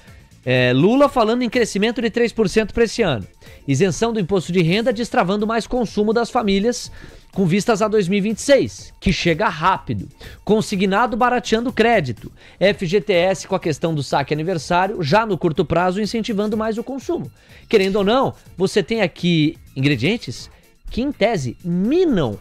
Lula falando em crescimento de 3% para esse ano. Isenção do imposto de renda destravando mais consumo das famílias com vistas a 2026, que chega rápido. Consignado barateando crédito. FGTS com a questão do saque aniversário, já no curto prazo incentivando mais o consumo. Querendo ou não, você tem aqui ingredientes que, em tese, minam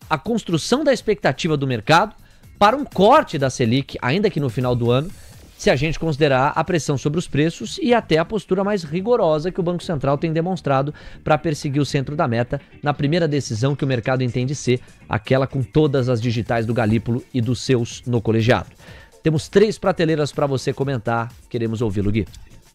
a construção da expectativa do mercado para um corte da Selic, ainda que no final do ano, se a gente considerar a pressão sobre os preços e até a postura mais rigorosa que o Banco Central tem demonstrado para perseguir o centro da meta na primeira decisão que o mercado entende ser aquela com todas as digitais do Galípolo e dos seus no colegiado. Temos 3 prateleiras para você comentar, queremos ouvi-lo, Gui.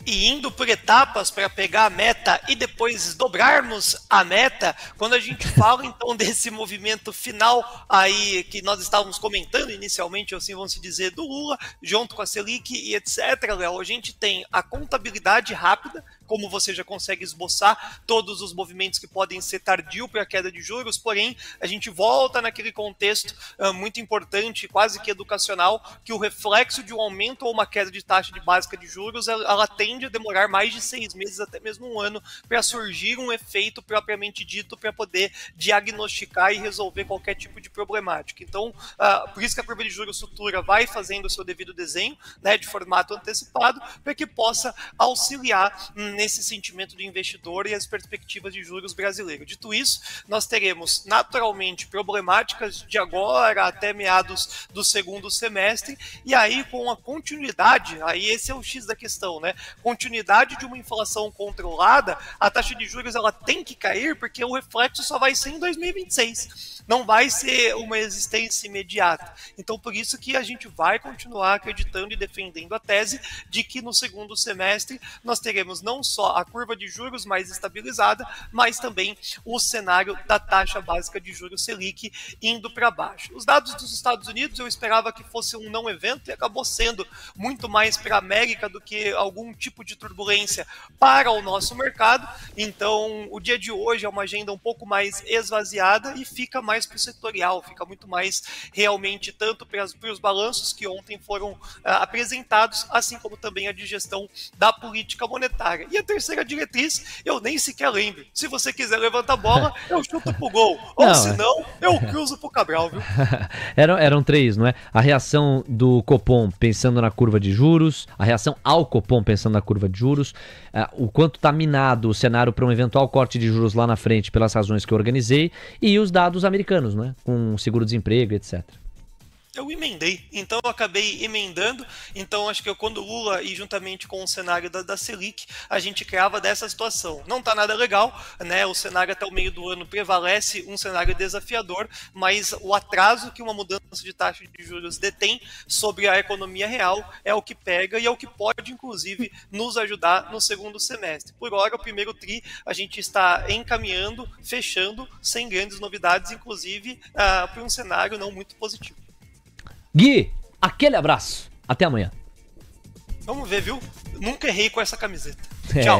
E indo por etapas para pegar a meta e depois dobrarmos a meta, quando a gente fala então desse movimento final aí que nós estávamos comentando inicialmente, assim vamos se dizer, do Lula, junto com a Selic e etc, Léo, a gente tem a contabilidade rápida, como você já consegue esboçar todos os movimentos que podem ser tardio para a queda de juros, porém a gente volta naquele contexto muito importante, quase que educacional, que o reflexo de um aumento ou uma queda de taxa de básica de juros, ela tende a demorar mais de 6 meses, até mesmo um ano, para surgir um efeito propriamente dito para poder diagnosticar e resolver qualquer tipo de problemática. Então, por isso que a curva de juros futura vai fazendo o seu devido desenho, né, de formato antecipado, para que possa auxiliar nesse sentimento do investidor e as perspectivas de juros brasileiro. Dito isso, nós teremos naturalmente problemáticas de agora até meados do segundo semestre, e aí com a continuidade, aí esse é o X da questão, né? Continuidade de uma inflação controlada, a taxa de juros ela tem que cair, porque o reflexo só vai ser em 2026. Não vai ser uma existência imediata. Então, por isso que a gente vai continuar acreditando e defendendo a tese de que no segundo semestre nós teremos não só a curva de juros mais estabilizada, mas também o cenário da taxa básica de juros Selic indo para baixo. Os dados dos Estados Unidos eu esperava que fosse um não evento e acabou sendo muito mais para a América do que algum tipo de turbulência para o nosso mercado. Então, o dia de hoje é uma agenda um pouco mais esvaziada e fica mais para o setorial, fica muito mais realmente tanto para os balanços que ontem foram apresentados, assim como também a digestão da política monetária. E a terceira diretriz, eu nem sequer lembro. Se você quiser levantar a bola, eu chuto pro gol. Ou se não, eu cruzo pro Cabral, viu? Eram 3, não é? A reação do Copom pensando na curva de juros, a reação ao Copom pensando na curva de juros, o quanto está minado o cenário para um eventual corte de juros lá na frente pelas razões que eu organizei, e os dados americanos, né? Com seguro-desemprego, etc. Eu emendei, então eu acabei emendando, então acho que quando o Lula e juntamente com o cenário da Selic, a gente criava dessa situação. Não tá nada legal, né? O cenário até o meio do ano prevalece um cenário desafiador, mas o atraso que uma mudança de taxa de juros detém sobre a economia real é o que pega e é o que pode, inclusive, nos ajudar no segundo semestre. Por hora, o primeiro tri a gente está encaminhando, fechando, sem grandes novidades, inclusive para um cenário não muito positivo. Gui, aquele abraço. Até amanhã. Vamos ver, viu? Nunca errei com essa camiseta. Tchau.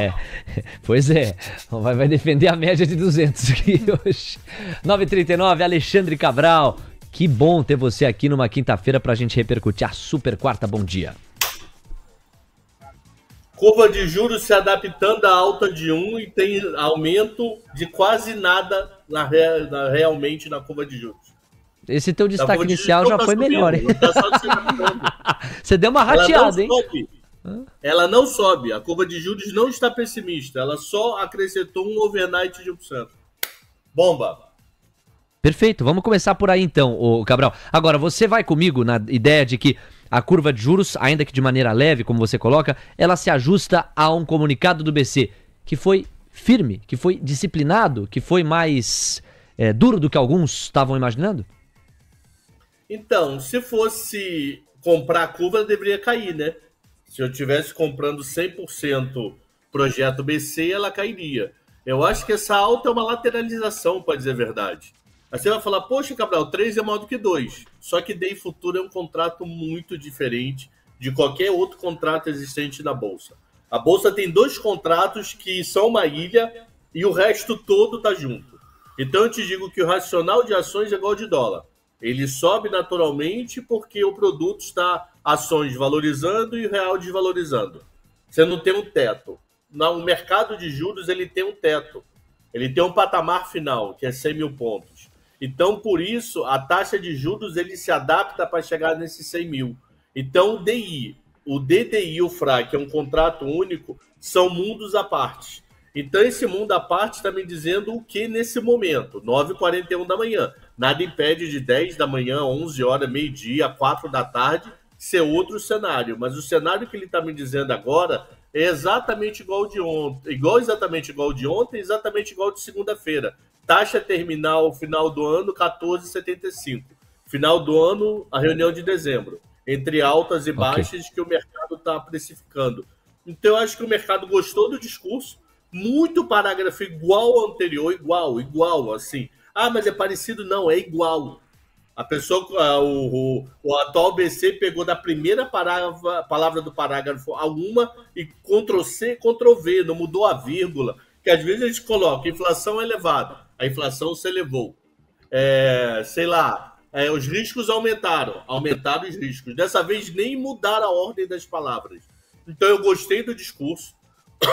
Pois é. Vai defender a média de 200 aqui hoje. 9h39, Alexandre Cabral. Que bom ter você aqui numa quinta-feira pra gente repercutir a super quarta. Bom dia. Curva de juros se adaptando à alta de 1 e tem aumento de quase nada realmente na curva de juros. Esse teu destaque inicial já foi melhor, hein? Você deu uma rateada, hein? Ela não sobe. A curva de juros não está pessimista. Ela só acrescentou um overnight de 1%. Bomba. Perfeito. Vamos começar por aí então, ô Cabral. Agora, você vai comigo na ideia de que a curva de juros, ainda que de maneira leve, como você coloca, ela se ajusta a um comunicado do BC que foi firme, que foi disciplinado, que foi mais duro do que alguns estavam imaginando? Então, se fosse comprar a curva, ela deveria cair, né? Se eu estivesse comprando 100% projeto BC, ela cairia. Eu acho que essa alta é uma lateralização, para dizer a verdade. Aí você vai falar, poxa, Cabral, 3 é maior do que 2. Só que DI Futuro é um contrato muito diferente de qualquer outro contrato existente na Bolsa. A Bolsa tem 2 contratos que são uma ilha e o resto todo está junto. Então eu te digo que o racional de ações é igual de dólar. Ele sobe naturalmente porque o produto está ações valorizando e o real desvalorizando. Você não tem um teto. No mercado de juros, ele tem um teto. Ele tem um patamar final, que é 100 mil pontos. Então, por isso, a taxa de juros ele se adapta para chegar nesses 100 mil. Então, o DI, o DDI e o FRA, que é um contrato único, são mundos à parte. Então, esse mundo à parte está me dizendo o que nesse momento? 9h41 da manhã. Nada impede de 10 da manhã, 11 horas, meio-dia, 4 da tarde, ser outro cenário. Mas o cenário que ele está me dizendo agora é exatamente igual ao de ontem, exatamente igual ao de segunda-feira. Taxa terminal, final do ano, 14,75. Final do ano, a reunião de dezembro. Entre altas e baixas que o mercado está precificando. Então, eu acho que o mercado gostou do discurso. Muito parágrafo igual ao anterior, igual, assim. Ah, mas é parecido? Não, é igual. A pessoa, o atual BC pegou da primeira palavra do parágrafo a uma e Ctrl+C, Ctrl+V, não mudou a vírgula. Que às vezes a gente coloca, inflação elevada, a inflação se elevou. Os riscos aumentaram os riscos. Dessa vez nem mudaram a ordem das palavras. Então eu gostei do discurso.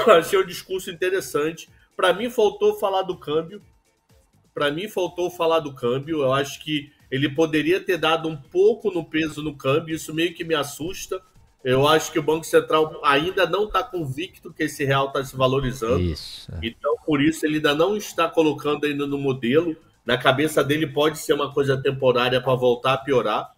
Achei o discurso interessante. Para mim, faltou falar do câmbio. Eu acho que ele poderia ter dado um pouco no peso no câmbio. Isso meio que me assusta. Eu acho que o Banco Central ainda não está convicto que esse real está se valorizando. Isso. Então, por isso, ele ainda não está colocando ainda no modelo. Na cabeça dele pode ser uma coisa temporária para voltar a piorar.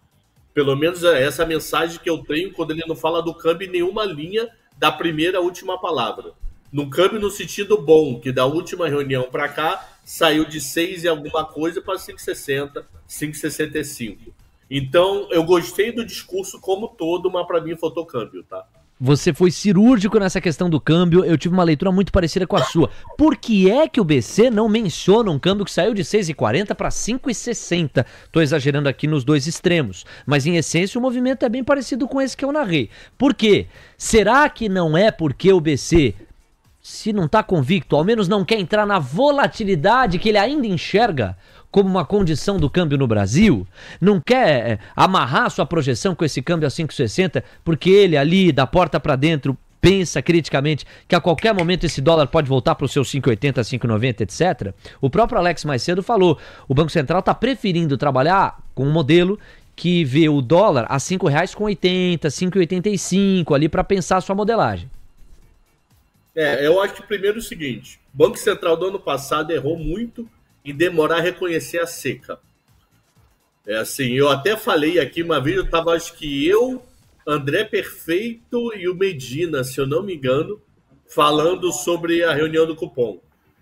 Pelo menos é essa mensagem que eu tenho quando ele não fala do câmbio em nenhuma linha da primeira à última palavra. No câmbio no sentido bom, que da última reunião para cá saiu de 6 e alguma coisa para 5,60, 5,65. Então, eu gostei do discurso como todo, mas para mim faltou câmbio, tá? Você foi cirúrgico nessa questão do câmbio, eu tive uma leitura muito parecida com a sua. Por que é que o BC não menciona um câmbio que saiu de 6,40 para 5,60? Estou exagerando aqui nos dois extremos, mas em essência o movimento é bem parecido com esse que eu narrei. Por quê? Será que não é porque o BC, se não está convicto, ao menos não quer entrar na volatilidade que ele ainda enxerga como uma condição do câmbio no Brasil, não quer amarrar sua projeção com esse câmbio a 5,60, porque ele ali, da porta para dentro, pensa criticamente que a qualquer momento esse dólar pode voltar para os seus 5,80, 5,90, etc. O próprio Alex mais cedo falou, o Banco Central está preferindo trabalhar com um modelo que vê o dólar a R$ 5,80, 5,85 ali para pensar a sua modelagem. Eu acho que primeiro é o seguinte, o Banco Central do ano passado errou muito e demorar a reconhecer a seca. Eu até falei aqui uma vez, acho que André Perfeito e o Medina, se eu não me engano, falando sobre a reunião do cupom.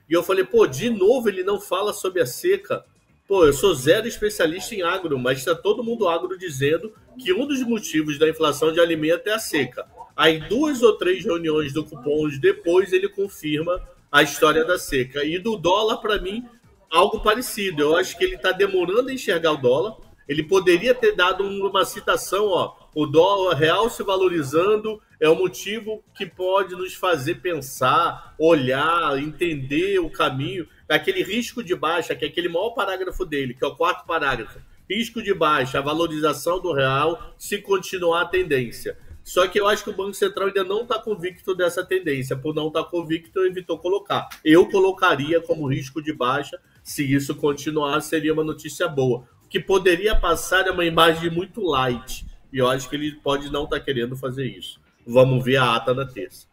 E eu falei, de novo ele não fala sobre a seca. Eu sou zero especialista em agro, mas está todo mundo agro dizendo que um dos motivos da inflação de alimento é a seca. Aí 2 ou 3 reuniões do cupom depois ele confirma a história da seca. E do dólar, para mim, algo parecido. Eu acho que ele está demorando a enxergar o dólar. Ele poderia ter dado uma citação, o dólar real se valorizando é um motivo que pode nos fazer pensar, olhar, entender o caminho daquele risco de baixa, que é aquele maior parágrafo dele, que é o 4º parágrafo. Risco de baixa, a valorização do real se continuar a tendência. Só que eu acho que o Banco Central ainda não está convicto dessa tendência. Por não estar convicto, evitou colocar. Eu colocaria como risco de baixa. Se isso continuar, seria uma notícia boa. O que poderia passar é uma imagem muito light. E eu acho que ele pode não estar querendo fazer isso. Vamos ver a ata na terça.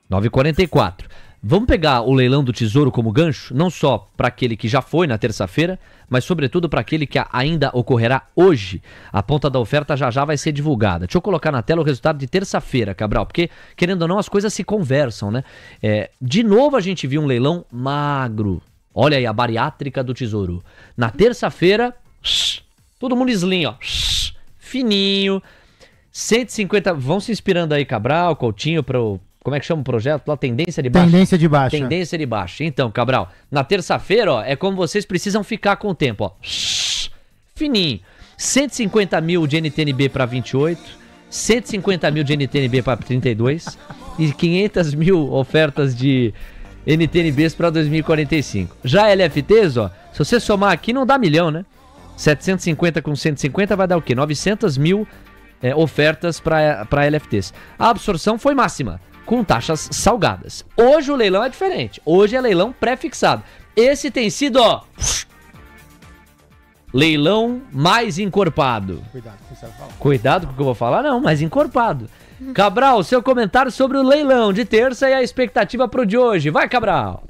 9h44. Vamos pegar o leilão do Tesouro como gancho, não só para aquele que já foi na terça-feira, mas sobretudo para aquele que ainda ocorrerá hoje. A ponta da oferta já vai ser divulgada. Deixa eu colocar na tela o resultado de terça-feira, Cabral, porque, querendo ou não, as coisas se conversam, né? De novo a gente viu um leilão magro. Olha aí a bariátrica do Tesouro. Na terça-feira, todo mundo slim, fininho. 150, vão se inspirando aí, Cabral, Coutinho, para o... Como é que chama o projeto? Lá, tendência de baixa. Tendência de baixa. Tendência de baixa. Então, Cabral, na terça-feira, é como vocês precisam ficar com o tempo, fininho. 150 mil de NTNB para 28, 150 mil de NTNB para 32 e 500 mil ofertas de NTNBs para 2045. Já LFTs, se você somar aqui, não dá milhão, né? 750 com 150 vai dar o quê? 900 mil ofertas para LFTs. A absorção foi máxima. com taxas salgadas. Hoje o leilão é diferente. Hoje é leilão pré-fixado. Esse tem sido, ó, leilão mais encorpado. Cuidado com o que você vai falar. Cuidado com o que eu vou falar, não, mais encorpado. Cabral, seu comentário sobre o leilão de terça e a expectativa pro de hoje. Vai, Cabral.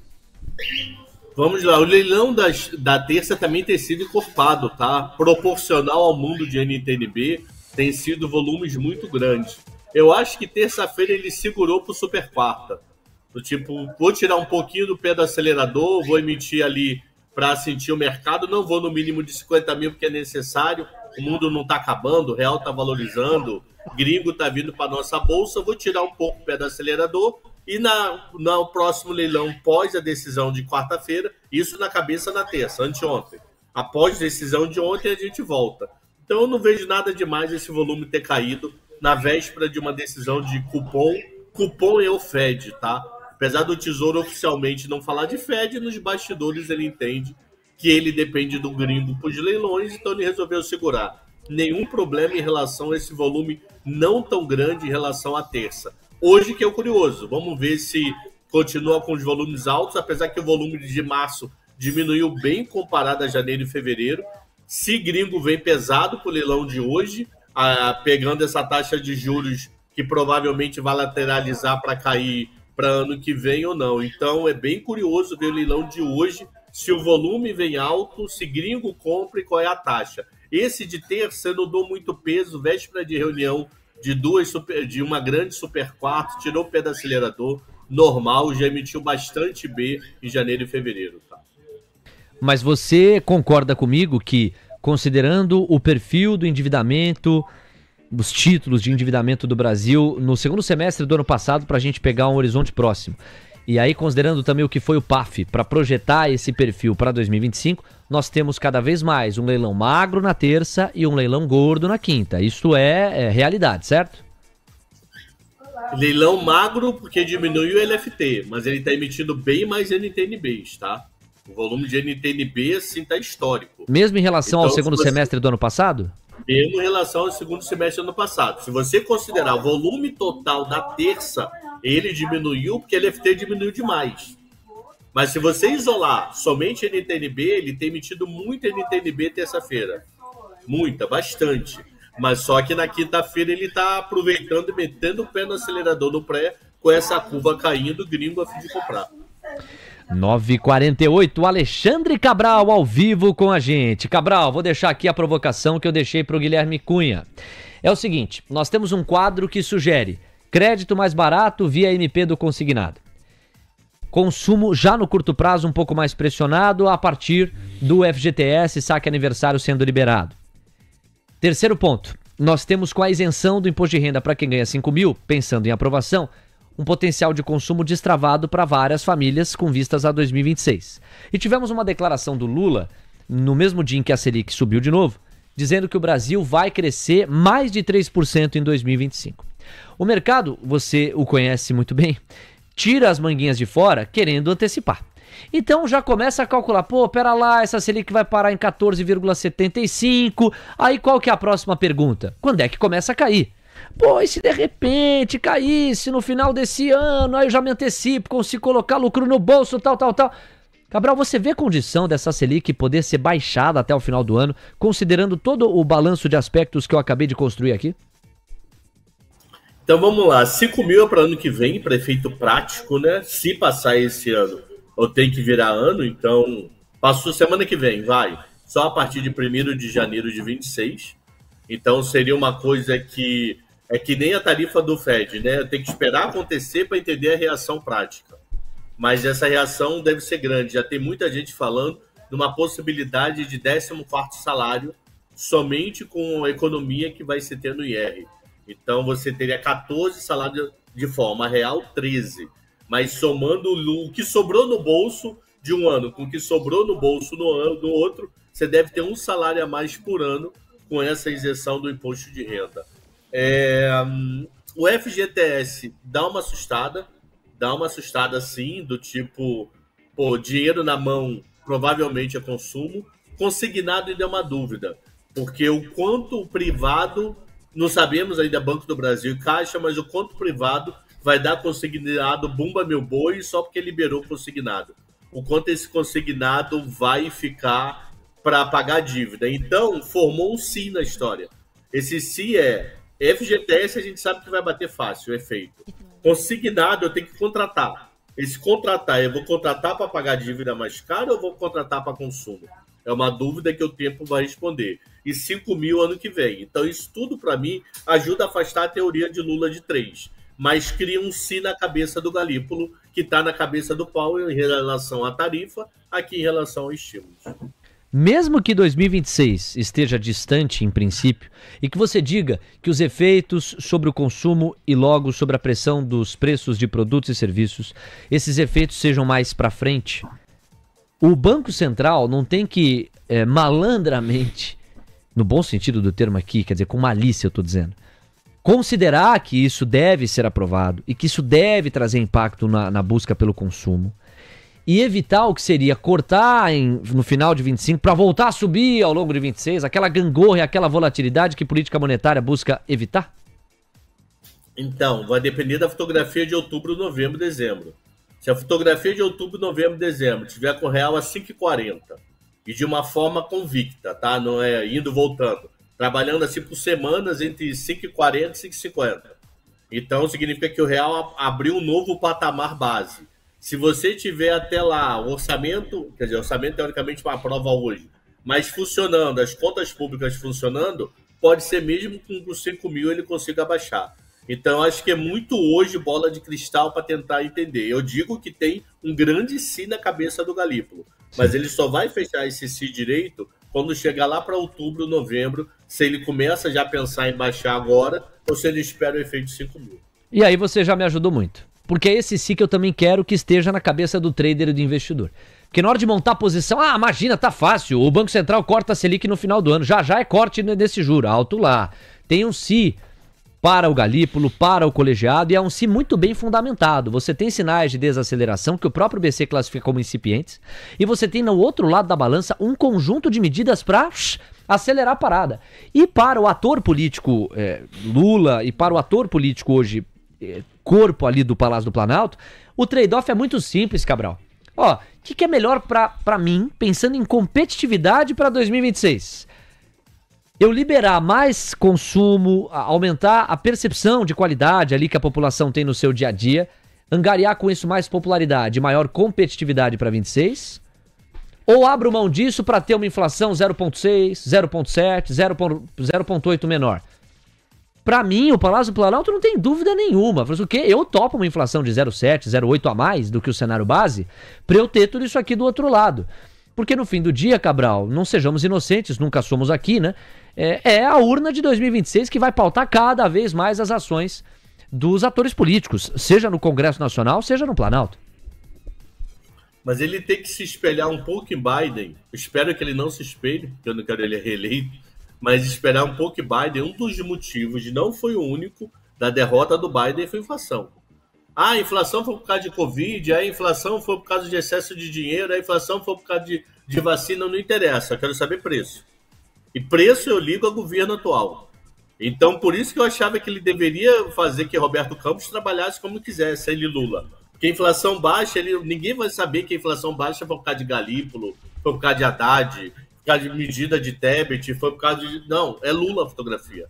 Vamos lá, o leilão da terça também tem sido encorpado, tá? Proporcional ao mundo de NTNB, tem sido volumes muito grandes. Eu acho que terça-feira ele segurou pro super quarta. Do tipo, vou tirar um pouquinho do pé do acelerador, vou emitir ali para sentir o mercado, não vou no mínimo de 50 mil porque é necessário, o mundo não está acabando, o real está valorizando, gringo está vindo para nossa bolsa, vou tirar um pouco o pé do acelerador e no próximo leilão, pós a decisão de quarta-feira, isso na cabeça na terça, anteontem. Após a decisão de ontem, a gente volta. Então eu não vejo nada demais esse volume ter caído na véspera de uma decisão de cupom. Cupom é o Fed, tá? Apesar do Tesouro oficialmente não falar de Fed, nos bastidores ele entende que ele depende do gringo para os leilões, então ele resolveu segurar. Nenhum problema em relação a esse volume não tão grande em relação à terça. Hoje que é o curioso, vamos ver se continua com os volumes altos, apesar que o volume de março diminuiu bem comparado a janeiro e fevereiro. Se gringo vem pesado para o leilão de hoje, pegando essa taxa de juros que provavelmente vai lateralizar para cair para ano que vem ou não. Então é bem curioso ver o leilão de hoje, se o volume vem alto, se gringo compra e qual é a taxa. Esse de terça eu não dou muito peso, véspera de reunião de uma grande super quarto, tirou o pé do acelerador, normal, já emitiu bastante B em janeiro e fevereiro. Tá? Mas você concorda comigo que, considerando o perfil do endividamento, os títulos de endividamento do Brasil no segundo semestre do ano passado, para a gente pegar um horizonte próximo, e aí considerando também o que foi o PAF, para projetar esse perfil para 2025, nós temos cada vez mais um leilão magro na terça e um leilão gordo na quinta. Isso é realidade, certo? Leilão magro porque diminuiu o LFT, mas ele está emitindo bem mais NTNBs, tá? O volume de NTNB, assim, está histórico. Mesmo em relação ao segundo semestre do ano passado? Mesmo em relação ao segundo semestre do ano passado. Se você considerar o volume total da terça, ele diminuiu porque o LFT diminuiu demais. Mas se você isolar somente NTNB, ele tem emitido muito NTNB terça-feira. Muita, bastante. Mas só que na quinta-feira ele está aproveitando e metendo o pé no acelerador no pré, com essa curva caindo, gringo a fim de comprar. 9h48, Alexandre Cabral ao vivo com a gente. Cabral, vou deixar aqui a provocação que eu deixei para o Guilherme Cunha. É o seguinte, nós temos um quadro que sugere crédito mais barato via MP do consignado. Consumo já no curto prazo um pouco mais pressionado a partir do FGTS, saque aniversário sendo liberado. Terceiro ponto, nós temos com a isenção do imposto de renda para quem ganha 5 mil, pensando em aprovação, um potencial de consumo destravado para várias famílias com vistas a 2026. E tivemos uma declaração do Lula, no mesmo dia em que a Selic subiu de novo, dizendo que o Brasil vai crescer mais de 3% em 2025. O mercado, você o conhece muito bem, tira as manguinhas de fora querendo antecipar. Então já começa a calcular, pô, pera lá, essa Selic vai parar em 14,75, aí qual que é a próxima pergunta? Quando é que começa a cair? Pô, e se de repente caísse no final desse ano, aí eu já me antecipo, consigo colocar lucro no bolso, tal. Cabral, você vê condição dessa Selic poder ser baixada até o final do ano, considerando todo o balanço de aspectos que eu acabei de construir aqui? Então vamos lá, 5 mil é para ano que vem, para efeito prático, né? Se passar esse ano, eu tenho que virar ano, então passou semana que vem, vai. Só a partir de 1º de janeiro de 26. Então seria uma coisa que é que nem a tarifa do Fed, né? Tem que esperar acontecer para entender a reação prática. Mas essa reação deve ser grande. Já tem muita gente falando de uma possibilidade de 14º salário somente com a economia que vai se ter no IR. Então você teria 14 salários de forma real, 13. Mas somando o que sobrou no bolso de um ano com o que sobrou no bolso no ano do outro, você deve ter um salário a mais por ano com essa isenção do imposto de renda. O FGTS dá uma assustada sim, do tipo, pô, dinheiro na mão provavelmente é consumo, consignado ainda é uma dúvida, porque o quanto o privado, não sabemos ainda Banco do Brasil e Caixa, mas o quanto o privado vai dar consignado Bumba Meu Boi só porque liberou consignado. O quanto esse consignado vai ficar para pagar a dívida. Então, formou um si na história. Esse si é FGTS, a gente sabe que vai bater fácil, é feito. Consignado, eu tenho que contratar. Esse contratar, eu vou contratar para pagar a dívida mais cara ou vou contratar para consumo? É uma dúvida que o tempo vai responder. E 5 mil ano que vem. Então, isso tudo, para mim, ajuda a afastar a teoria de Lula de 3. Mas cria um si na cabeça do Galípolo, que está na cabeça do Paulo em relação à tarifa, aqui em relação aos estímulos. Mesmo que 2026 esteja distante, em princípio, e que você diga que os efeitos sobre o consumo e logo sobre a pressão dos preços de produtos e serviços, esses efeitos sejam mais para frente, o Banco Central não tem que malandramente, no bom sentido do termo aqui, quer dizer, com malícia eu estou dizendo, considerar que isso deve ser aprovado e que isso deve trazer impacto na busca pelo consumo e evitar o que seria cortar no final de 25 para voltar a subir ao longo de 26, aquela gangorra e aquela volatilidade que política monetária busca evitar? Então, vai depender da fotografia de outubro, novembro, dezembro. Se a fotografia de outubro, novembro, dezembro tiver com o real a 5,40 e de uma forma convicta, tá? Não é indo voltando, trabalhando assim por semanas entre 5,40 e 5,50. Então, significa que o real abriu um novo patamar base. Se você tiver até lá o orçamento, quer dizer, o orçamento teoricamente para a prova hoje, mas funcionando, as contas públicas funcionando, pode ser mesmo que com 5 mil ele consiga abaixar. Então, acho que é muito hoje bola de cristal para tentar entender. Eu digo que tem um grande si na cabeça do Galípolo, mas ele só vai fechar esse si direito quando chegar lá para outubro, novembro, se ele começa já a pensar em baixar agora ou se ele espera o efeito de 5 mil. E aí você já me ajudou muito. Porque é esse si que eu também quero que esteja na cabeça do trader e do investidor. Porque na hora de montar a posição, imagina, tá fácil, o Banco Central corta a Selic no final do ano, já é corte nesse juro, alto lá. Tem um si para o Galípolo, para o colegiado, e é um si muito bem fundamentado. Você tem sinais de desaceleração que o próprio BC classifica como incipientes, e você tem no outro lado da balança um conjunto de medidas para acelerar a parada. E para o ator político Lula, e para o ator político hoje corpo ali do Palácio do Planalto, o trade-off é muito simples, Cabral. O que é melhor pra mim, pensando em competitividade para 2026? Eu liberar mais consumo, aumentar a percepção de qualidade ali que a população tem no seu dia a dia, angariar com isso mais popularidade, maior competitividade para 26? Ou abro mão disso para ter uma inflação 0,6, 0,7, 0,8 menor? Pra mim, o Palácio do Planalto não tem dúvida nenhuma. O quê? Eu topo uma inflação de 0,7, 0,8 a mais do que o cenário base pra eu ter tudo isso aqui do outro lado. Porque no fim do dia, Cabral, não sejamos inocentes, nunca somos aqui, né? É a urna de 2026 que vai pautar cada vez mais as ações dos atores políticos, seja no Congresso Nacional, seja no Planalto. Mas ele tem que se espelhar um pouco em Biden. Eu espero que ele não se espelhe, porque eu não quero ele reeleito. Mas esperar um pouco em Biden, um dos motivos, não foi o único, da derrota do Biden foi a inflação. A inflação foi por causa de Covid, a inflação foi por causa de excesso de dinheiro, a inflação foi por causa de vacina, não interessa, eu quero saber preço. E preço eu ligo ao governo atual. Então, por isso que eu achava que ele deveria fazer que Roberto Campos trabalhasse como quisesse, ele Lula. Porque a inflação baixa, ninguém vai saber que a inflação baixa foi por causa de Galípolo, foi por causa de Haddad, por causa de medida de Tebet, foi por causa de... Não, é Lula a fotografia.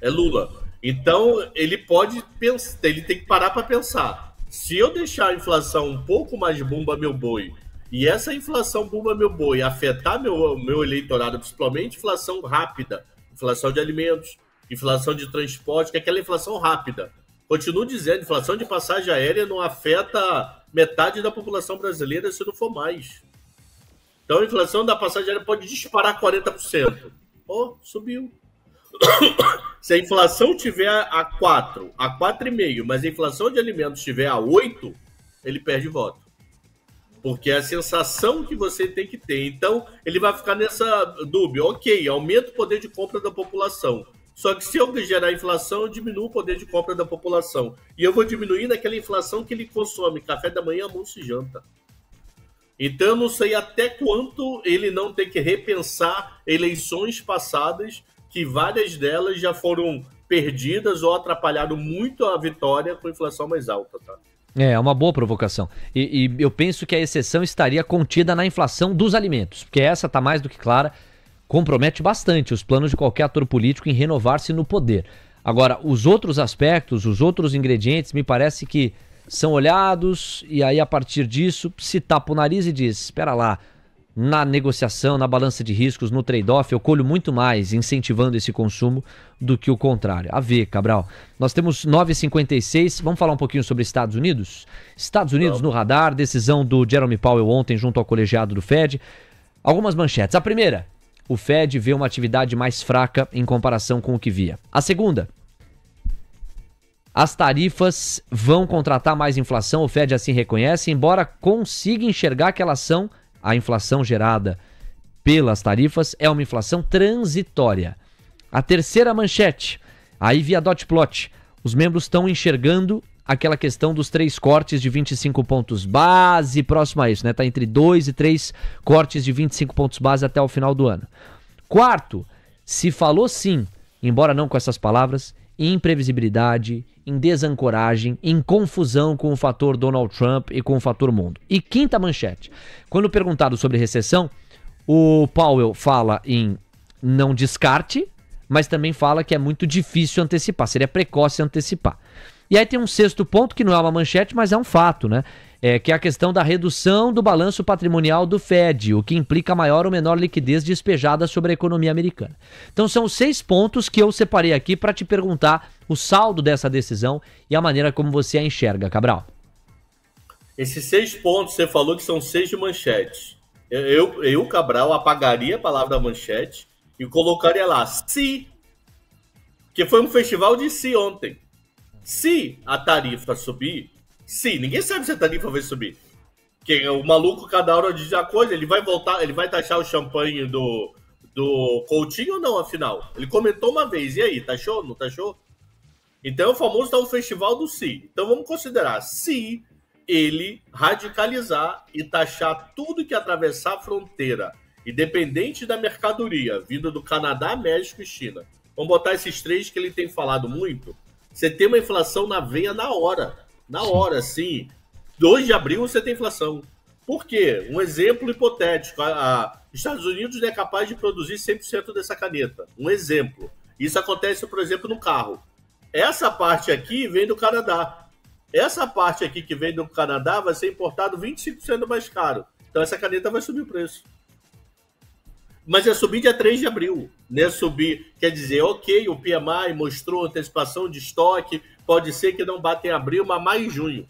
É Lula. Então, ele pode pensar, ele tem que parar para pensar. Se eu deixar a inflação um pouco mais Bumba Meu Boi, e essa inflação Bumba Meu Boi afetar meu eleitorado, principalmente inflação rápida, inflação de alimentos, inflação de transporte, que é aquela inflação rápida. Continuo dizendo, inflação de passagem aérea não afeta metade da população brasileira, se não for mais. Então, a inflação da passagem aérea pode disparar 40%. Subiu. Se a inflação tiver a 4, a 4,5, mas a inflação de alimentos estiver a 8, ele perde voto. Porque é a sensação que você tem que ter. Então, ele vai ficar nessa dúvida. Ok, aumenta o poder de compra da população. Só que se eu gerar inflação, eu diminuo o poder de compra da população. E eu vou diminuir naquela inflação que ele consome. Café da manhã, almoço e janta. Então, eu não sei até quanto ele não tem que repensar eleições passadas, que várias delas já foram perdidas ou atrapalhado muito a vitória com inflação mais alta, tá? É uma boa provocação. E eu penso que a exceção estaria contida na inflação dos alimentos, porque essa está mais do que clara, compromete bastante os planos de qualquer ator político em renovar-se no poder. Agora, os outros aspectos, os outros ingredientes, me parece que são olhados e aí a partir disso se tapa o nariz e diz, espera lá, na negociação, na balança de riscos, no trade-off, eu colho muito mais incentivando esse consumo do que o contrário. A ver, Cabral. Nós temos 9h56, vamos falar um pouquinho sobre Estados Unidos? Estados Unidos no radar, decisão do Jerome Powell ontem junto ao colegiado do Fed. Algumas manchetes. A primeira, o Fed vê uma atividade mais fraca em comparação com o que via. A segunda, as tarifas vão contratar mais inflação, o Fed assim reconhece, embora consiga enxergar que elas são a inflação gerada pelas tarifas é uma inflação transitória. A terceira manchete, aí via dot plot, os membros estão enxergando aquela questão dos 3 cortes de 25 pontos base, próximo a isso, né? Está entre 2 e 3 cortes de 25 pontos base até o final do ano. Quarto, se falou sim, embora não com essas palavras, em imprevisibilidade, em desancoragem, em confusão com o fator Donald Trump e com o fator mundo. E quinta manchete, quando perguntado sobre recessão, o Powell fala em não descarte, mas também fala que é muito difícil antecipar, seria precoce antecipar. E aí tem um sexto ponto que não é uma manchete, mas é um fato, né? Que é a questão da redução do balanço patrimonial do Fed, o que implica maior ou menor liquidez despejada sobre a economia americana. Então são 6 pontos que eu separei aqui para te perguntar o saldo dessa decisão e a maneira como você a enxerga, Cabral. Esses 6 pontos, você falou que são 6 de manchetes. Eu, Cabral, apagaria a palavra manchete e colocaria lá, se, que foi um festival de se ontem. Se a tarifa subir, se, ninguém sabe se a tarifa vai subir. Porque o maluco, cada hora diz a coisa, ele vai voltar, ele vai taxar o champanhe do Coutinho ou não, afinal? Ele comentou uma vez, e aí, taxou, não taxou? Então, o famoso tá um festival do se. Então, vamos considerar, se ele radicalizar e taxar tudo que atravessar a fronteira, independente da mercadoria, vindo do Canadá, México e China. Vamos botar esses 3 que ele tem falado muito. Você tem uma inflação na veia na hora. Na hora, sim. 2 de abril você tem inflação. Por quê? Um exemplo hipotético. Estados Unidos não é capaz de produzir 100% dessa caneta. Um exemplo. Isso acontece, por exemplo, no carro. Essa parte aqui vem do Canadá. Essa parte aqui que vem do Canadá vai ser importado 25% mais caro. Então essa caneta vai subir o preço. Mas é subir dia 3 de abril. Né? Subir, quer dizer, ok, o PMI mostrou antecipação de estoque, pode ser que não bata em abril, mas maio e junho.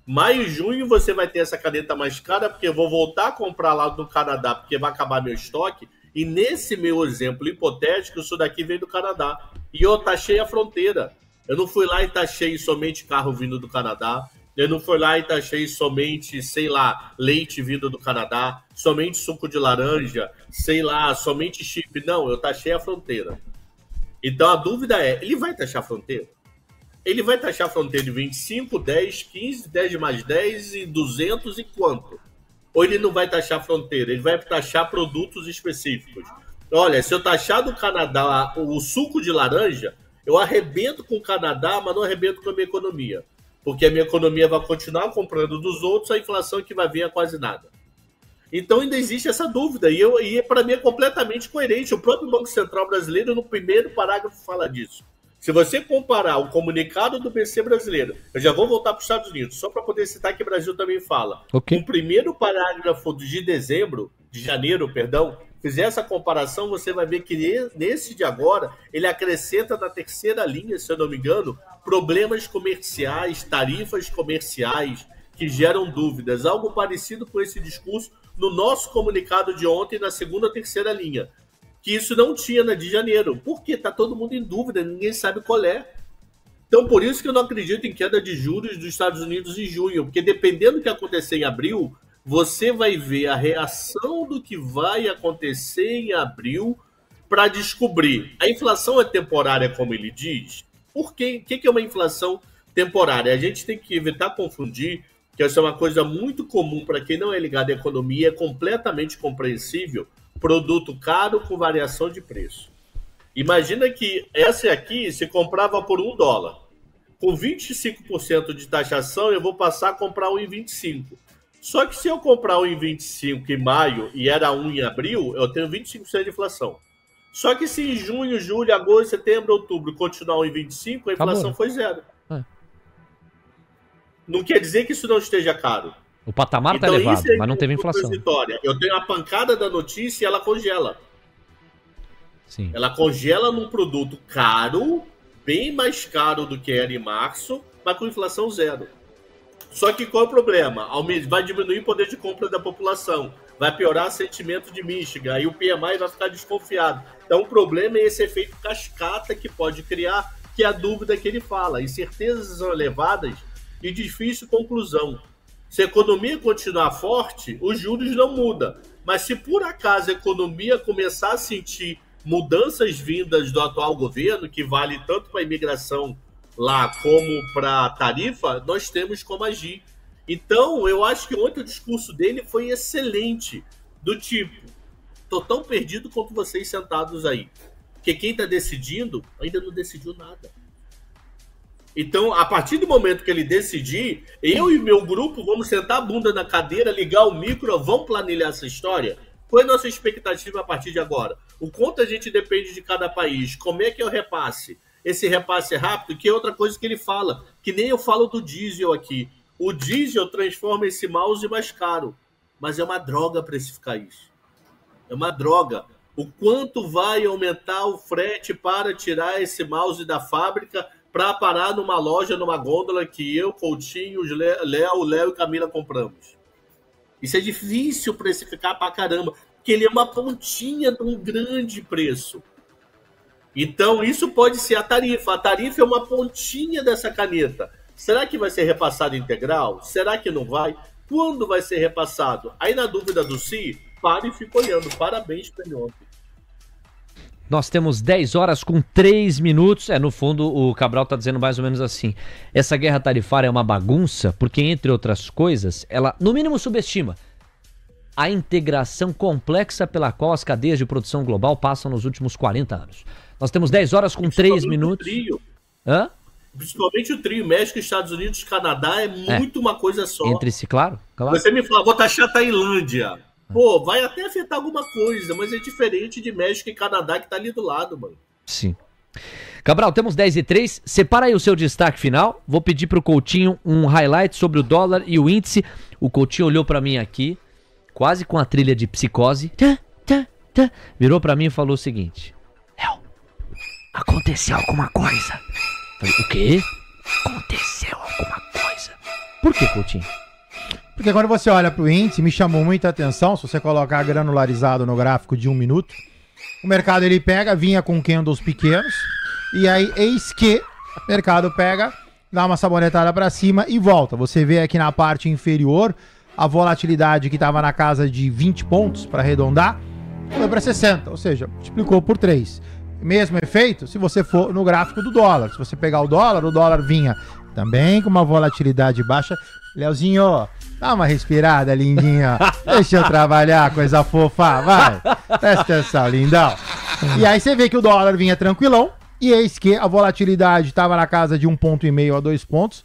Maio e junho você vai ter essa caneta mais cara, porque eu vou voltar a comprar lá do Canadá, porque vai acabar meu estoque. E nesse meu exemplo hipotético, isso daqui vem do Canadá. E eu taxei a fronteira. Eu não fui lá e taxei somente carro vindo do Canadá. Eu não fui lá e taxei somente, sei lá, leite vindo do Canadá, somente suco de laranja, sei lá, somente chip. Não, eu taxei a fronteira. Então a dúvida é, ele vai taxar a fronteira? Ele vai taxar a fronteira de 25, 10, 15, 10 mais 10 e 200 e quanto? Ou ele não vai taxar a fronteira? Ele vai taxar produtos específicos. Olha, se eu taxar do Canadá o suco de laranja, eu arrebento com o Canadá, mas não arrebento com a minha economia. Porque a minha economia vai continuar comprando dos outros, a inflação que vai vir é quase nada. Então ainda existe essa dúvida, e para mim é completamente coerente. O próprio Banco Central brasileiro, no primeiro parágrafo, fala disso. Se você comparar o comunicado do BC brasileiro, eu já vou voltar para os Estados Unidos, só para poder citar que o Brasil também fala. Okay. O primeiro parágrafo de janeiro, fizer essa comparação, você vai ver que nesse de agora, ele acrescenta na terceira linha, se eu não me engano, problemas comerciais, tarifas comerciais que geram dúvidas. Algo parecido com esse discurso no nosso comunicado de ontem, na segunda ou terceira linha. Que isso não tinha na de janeiro. Porque está todo mundo em dúvida, ninguém sabe qual é. Então, por isso que eu não acredito em queda de juros dos Estados Unidos em junho. Porque dependendo do que acontecer em abril, você vai ver a reação do que vai acontecer em abril para descobrir. A inflação é temporária, como ele diz? Por quê? O que é uma inflação temporária? A gente tem que evitar confundir, que essa é uma coisa muito comum para quem não é ligado à economia, é completamente compreensível, produto caro com variação de preço. Imagina que essa aqui se comprava por $1. Com 25% de taxação, eu vou passar a comprar 1,25. Só que se eu comprar 1,25 em maio e era 1 em abril, eu tenho 25% de inflação. Só que se em junho, julho, agosto, setembro, outubro continuar 1,25, a inflação foi zero. Não quer dizer que isso não esteja caro. O patamar está elevado, mas não teve inflação. Eu tenho a pancada da notícia e ela congela. Sim. Ela congela num produto caro, bem mais caro do que era em março, mas com inflação zero. Só que qual é o problema? Vai diminuir o poder de compra da população, vai piorar o sentimento de mística, aí o PMI vai ficar desconfiado. Então o problema é esse efeito cascata que pode criar, que é a dúvida que ele fala. Incertezas são elevadas e difícil conclusão. Se a economia continuar forte, os juros não mudam. Mas se por acaso a economia começar a sentir mudanças vindas do atual governo, que vale tanto para a imigração lá como para a tarifa, nós temos como agir. Então, eu acho que ontem o discurso dele foi excelente, do tipo, tô tão perdido quanto vocês sentados aí. Porque quem está decidindo ainda não decidiu nada. Então, a partir do momento que ele decidir, eu e meu grupo vamos sentar a bunda na cadeira, ligar o micro, vamos planilhar essa história? Qual é a nossa expectativa a partir de agora? O quanto a gente depende de cada país? Como é que é o repasse? Esse repasse é rápido? Que é outra coisa que ele fala, que nem eu falo do diesel aqui. O diesel transforma esse mouse mais caro, mas é uma droga precificar isso. É uma droga. O quanto vai aumentar o frete para tirar esse mouse da fábrica para parar numa loja, numa gôndola que eu, Coutinho, Léo e Camila compramos? Isso é difícil precificar pra caramba, porque ele é uma pontinha de um grande preço. Então, isso pode ser a tarifa. A tarifa é uma pontinha dessa caneta. Será que vai ser repassado integral? Será que não vai? Quando vai ser repassado? Aí, na dúvida do si, para e fica olhando. Parabéns para ele ontem. Nós temos 10 horas com 3 minutos. No fundo, o Cabral está dizendo mais ou menos assim. Essa guerra tarifária é uma bagunça, porque, entre outras coisas, ela, no mínimo, subestima a integração complexa pela qual as cadeias de produção global passam nos últimos 40 anos. Nós temos 10 horas com 3 minutos. Hã? Principalmente o trio México, Estados Unidos, Canadá, é muito uma coisa só. Entre si, claro. Você me fala, vou taxar a Tailândia. Pô, vai até afetar alguma coisa, mas é diferente de México e Canadá que tá ali do lado, mano. Sim. Cabral, temos 10:03. Separa aí o seu destaque final. Vou pedir pro Coutinho um highlight sobre o dólar e o índice. O Coutinho olhou pra mim aqui, quase com a trilha de Psicose. Virou pra mim e falou o seguinte: Léo, aconteceu alguma coisa. Falei, o quê? Aconteceu alguma coisa. Por que, Coutinho? Porque quando você olha para o índice, me chamou muita atenção, se você colocar granularizado no gráfico de 1 minuto, o mercado ele pega, vinha com candles pequenos, e aí eis que o mercado pega, dá uma sabonetada para cima e volta. Você vê aqui na parte inferior, a volatilidade que estava na casa de 20 pontos, para arredondar, foi para 60, ou seja, multiplicou por 3. Mesmo efeito se você for no gráfico do dólar. Se você pegar o dólar vinha também com uma volatilidade baixa. Leozinho, dá uma respirada, lindinha. Deixa eu trabalhar, coisa fofa. Vai, presta atenção, lindão. E aí você vê que o dólar vinha tranquilão. E eis que a volatilidade estava na casa de 1,5 a 2 pontos.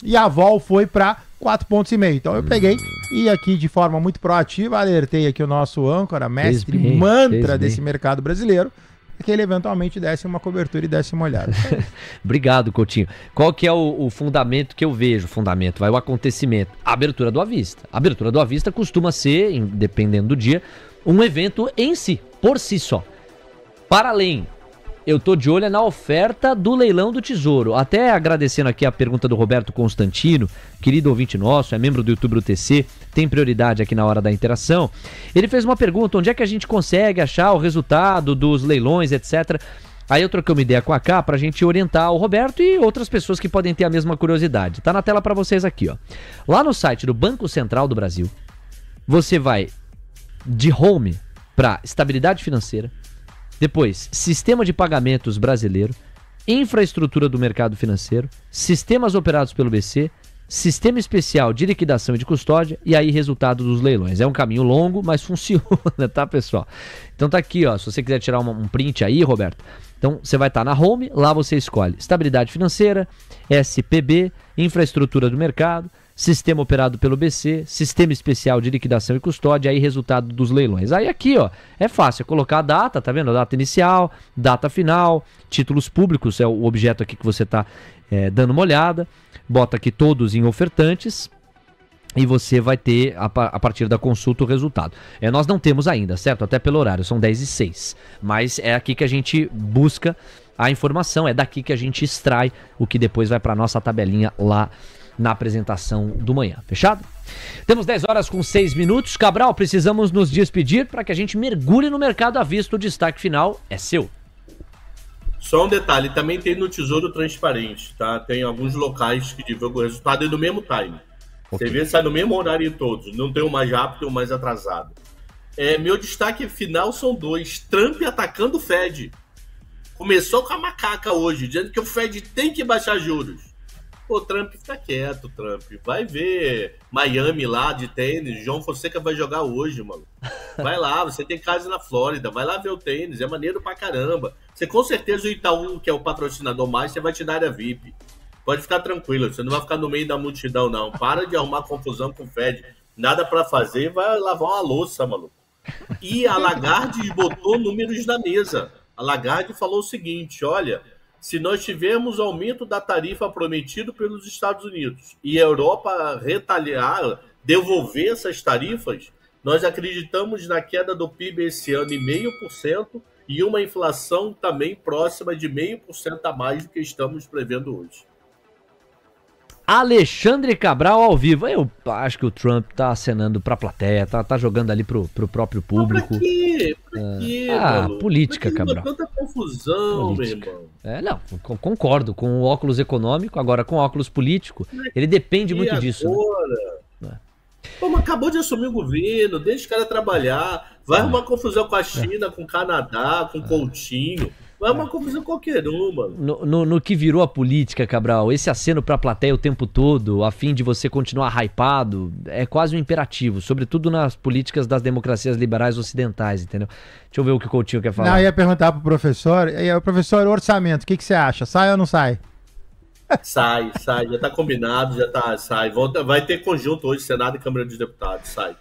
E a vol foi para 4,5 pontos. Então eu peguei e aqui de forma muito proativa alertei aqui o nosso âncora, mestre mantra desse mercado brasileiro, que ele eventualmente desse uma cobertura e desse uma olhada. Obrigado, Coutinho. Qual que é o fundamento que eu vejo? O acontecimento. A abertura do à vista. A abertura do à vista costuma ser, dependendo do dia, um evento em si, por si só. Para além, eu tô de olho na oferta do leilão do Tesouro. Até agradecendo aqui a pergunta do Roberto Constantino, querido ouvinte nosso, é membro do YouTube do TC, tem prioridade aqui na hora da interação. Ele fez uma pergunta, onde é que a gente consegue achar o resultado dos leilões, etc. Aí eu troquei uma ideia com a Cá pra gente orientar o Roberto e outras pessoas que podem ter a mesma curiosidade. Tá na tela pra vocês aqui, ó. Lá no site do Banco Central do Brasil, você vai de home pra estabilidade financeira, depois, sistema de pagamentos brasileiro, infraestrutura do mercado financeiro, sistemas operados pelo BC, sistema especial de liquidação e de custódia, e aí resultado dos leilões. É um caminho longo, mas funciona, tá, pessoal? Então tá aqui, ó, se você quiser tirar um print aí, Roberto, Então, você vai estar na home, lá você escolhe estabilidade financeira, SPB, infraestrutura do mercado, sistema operado pelo BC, sistema especial de liquidação e custódia, aí resultado dos leilões. Aí aqui, ó, é fácil, é colocar a data, tá vendo? A data inicial, data final, títulos públicos, é o objeto aqui que você tá dando uma olhada, bota aqui todos em ofertantes, e você vai ter, a partir da consulta, o resultado. Nós não temos ainda, certo? Até pelo horário, são 10h06. Mas é aqui que a gente busca a informação, é daqui que a gente extrai o que depois vai para nossa tabelinha lá na apresentação do manhã. Fechado? Temos 10h06. Cabral, precisamos nos despedir para que a gente mergulhe no mercado à vista. O destaque final é seu. Só um detalhe, também tem no Tesouro Transparente, tá? Tem alguns locais que divulgam o resultado e no mesmo time. Você vê, sai no mesmo horário em todos. Não tem um mais rápido e um mais atrasado. Meu destaque final são 2. Trump atacando o Fed. Começou com a macaca hoje, dizendo que o Fed tem que baixar juros. Pô, Trump, fica quieto, Trump. Vai ver Miami lá de tênis. João Fonseca vai jogar hoje, mano. Vai lá, você tem casa na Flórida. Vai lá ver o tênis. É maneiro pra caramba. Você com certeza o Itaú, que é o patrocinador mais, você vai te dar área VIP. Pode ficar tranquilo, você não vai ficar no meio da multidão, não. Para de arrumar confusão com o Fed. Nada pra fazer, vai lavar uma louça, maluco. E a Lagarde botou números na mesa. A Lagarde falou o seguinte, olha, se nós tivermos aumento da tarifa prometido pelos Estados Unidos e a Europa retaliar, devolver essas tarifas, nós acreditamos na queda do PIB esse ano em 0,5% e uma inflação também próxima de 0,5% a mais do que estamos prevendo hoje. Alexandre Cabral ao vivo. Eu acho que o Trump tá acenando pra plateia, tá jogando ali pro próprio público. Pra quê? Pra quê, mano? Política, pra que Cabral. tanta confusão, Política. meu irmão. Não, concordo com o óculos econômico, agora com o óculos político, ele depende muito disso. Né? Pô, mas acabou de assumir o governo, deixa os caras trabalhar, vai arrumar confusão com a China, com o Canadá, com o Coutinho. Vai uma confusão qualquer mano. No que virou a política, Cabral, esse aceno pra plateia o tempo todo, a fim de você continuar hypado, é quase um imperativo, sobretudo nas políticas das democracias liberais ocidentais, entendeu? Deixa eu ver o que o Coutinho quer falar. Não, eu ia perguntar pro professor, professor, orçamento, o que você acha? Sai ou não sai? Sai, já tá combinado, sai. Vai ter conjunto hoje, Senado e Câmara dos Deputados, sai.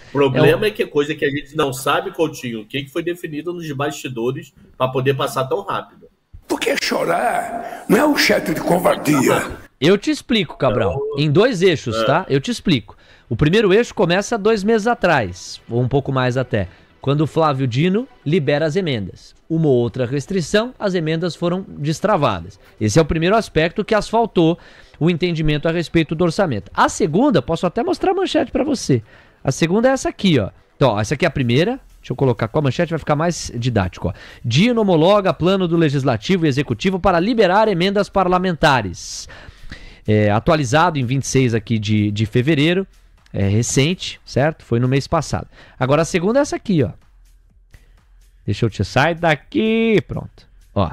O problema é que é coisa que a gente não sabe, Coutinho, o que foi definido nos bastidores para poder passar tão rápido. Porque chorar não é um gesto de covardia. Eu te explico, Cabral, em 2 eixos, tá? Eu te explico. O primeiro eixo começa 2 meses atrás, ou um pouco mais até, quando o Flávio Dino libera as emendas. Uma ou outra restrição, as emendas foram destravadas. Esse é o primeiro aspecto que asfaltou o entendimento a respeito do orçamento. A segunda, posso até mostrar a manchete para você. A segunda é essa aqui, ó. Então, essa aqui é a primeira. Deixa eu colocar com a manchete, vai ficar mais didático, ó. Dino homologa plano do Legislativo e Executivo para liberar emendas parlamentares. Atualizado em 26 aqui de fevereiro. É recente, certo? Foi no mês passado. Agora a segunda é essa aqui, ó. Deixa eu te sair daqui. Pronto. Ó.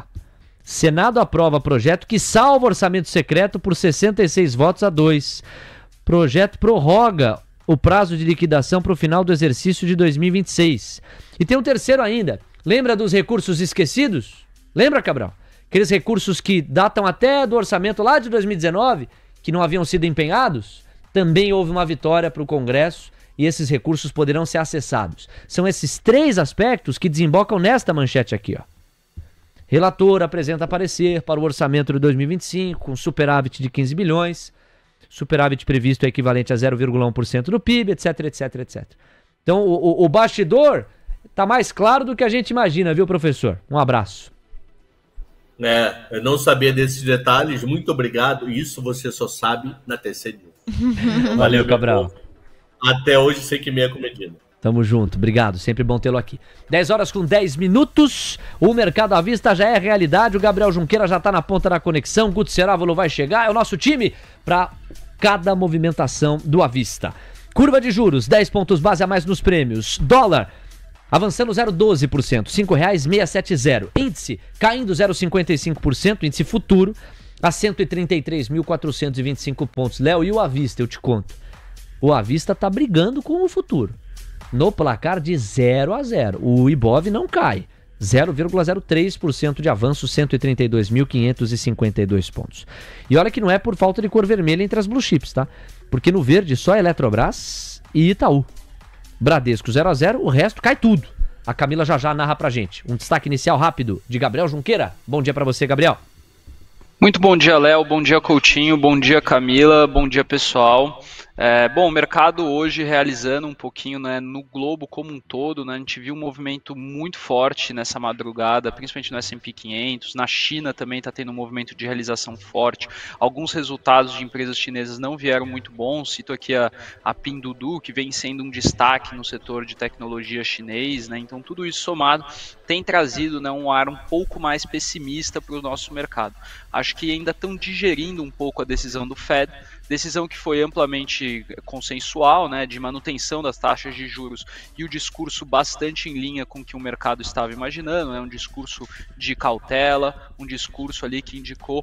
Senado aprova projeto que salva orçamento secreto por 66 votos a 2. Projeto prorroga o prazo de liquidação para o final do exercício de 2026. E tem um terceiro ainda. Lembra dos recursos esquecidos? Lembra, Cabral? Aqueles recursos que datam até do orçamento lá de 2019, que não haviam sido empenhados? Também houve uma vitória para o Congresso e esses recursos poderão ser acessados. São esses 3 aspectos que desembocam nesta manchete aqui, ó. Relator apresenta parecer para o orçamento de 2025 com superávit de 15 bilhões. Superávit previsto é equivalente a 0,1% do PIB, etc, etc, etc. Então, o bastidor tá mais claro do que a gente imagina, viu, professor? Um abraço. Eu não sabia desses detalhes, muito obrigado. Isso você só sabe na TC News. Valeu, Cabral. Até hoje, 5h30 com Medina. Tamo junto, obrigado, sempre bom tê-lo aqui. 10h10, o Mercado à Vista já é realidade, o Gabriel Junqueira já tá na ponta da conexão, Guto Cerávulo vai chegar, é o nosso time para cada movimentação do à vista. Curva de juros, 10 pontos base a mais nos prêmios. Dólar avançando 0,12%, R$5,670. Índice caindo 0,55%, índice futuro a 133.425 pontos. Léo, e o à vista, eu te conto. O à vista tá brigando com o futuro. No placar de 0-0. O Ibov não cai, 0,03% de avanço, 132.552 pontos. E olha que não é por falta de cor vermelha entre as blue chips, tá? Porque no verde só Eletrobras e Itaú. Bradesco 0-0, o resto cai tudo. A Camila já narra pra gente. Um destaque inicial rápido de Gabriel Junqueira. Bom dia pra você, Gabriel. Muito bom dia, Léo, bom dia, Coutinho, bom dia, Camila, bom dia, pessoal. Bom, o mercado hoje realizando um pouquinho, né, no globo como um todo, né, a gente viu um movimento muito forte nessa madrugada, principalmente no S&P 500, na China também está tendo um movimento de realização forte, alguns resultados de empresas chinesas não vieram muito bons, cito aqui a Pinduoduo, que vem sendo um destaque no setor de tecnologia chinês, né, então tudo isso somado tem trazido, né, um ar um pouco mais pessimista para o nosso mercado. Acho que ainda estão digerindo um pouco a decisão do Fed, decisão que foi amplamente consensual, né, de manutenção das taxas de juros e o discurso bastante em linha com o que o mercado estava imaginando, né, um discurso de cautela, um discurso ali que indicou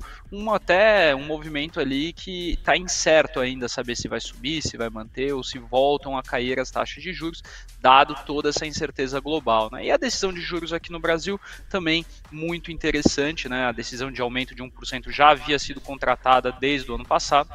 até um movimento ali que está incerto ainda, saber se vai subir, se vai manter ou se voltam a cair as taxas de juros, dado toda essa incerteza global, né. E a decisão de juros aqui no Brasil também muito interessante, né, a decisão de aumento de 1% já havia sido contratada desde o ano passado.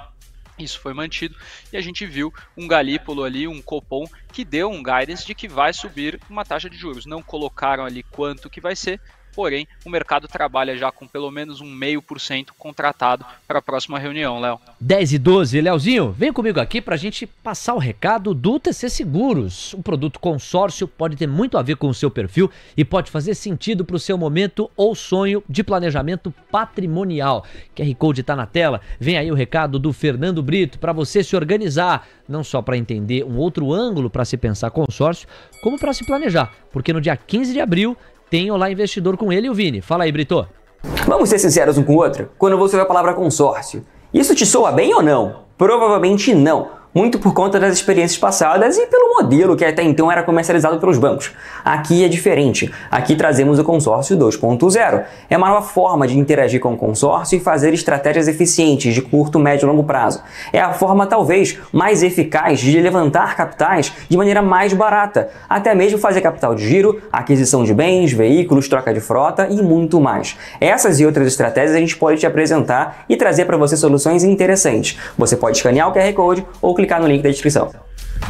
Isso foi mantido e a gente viu um Galípolo ali, um Copom, que deu um guidance de que vai subir uma taxa de juros. Não colocaram ali quanto que vai ser, porém o mercado trabalha já com pelo menos 0,5% contratado para a próxima reunião, Léo. 10:12, Leozinho, vem comigo aqui para a gente passar o recado do TC Seguros. O produto consórcio pode ter muito a ver com o seu perfil e pode fazer sentido para o seu momento ou sonho de planejamento patrimonial. QR Code está na tela, vem aí o recado do Fernando Brito para você se organizar, não só para entender um outro ângulo para se pensar consórcio, como para se planejar, porque no dia 15 de abril tem Olá Investidor com ele e o Vini. Fala aí, Brito. Vamos ser sinceros um com o outro? Quando você vê a palavra consórcio, isso te soa bem ou não? Provavelmente não. Muito por conta das experiências passadas e pelo modelo que até então era comercializado pelos bancos. Aqui é diferente. Aqui trazemos o consórcio 2.0. É uma nova forma de interagir com o consórcio e fazer estratégias eficientes de curto, médio e longo prazo. É a forma talvez mais eficaz de levantar capitais de maneira mais barata, até mesmo fazer capital de giro, aquisição de bens, veículos, troca de frota e muito mais. Essas e outras estratégias a gente pode te apresentar e trazer para você soluções interessantes. Você pode escanear o QR Code ou clicar no link da descrição.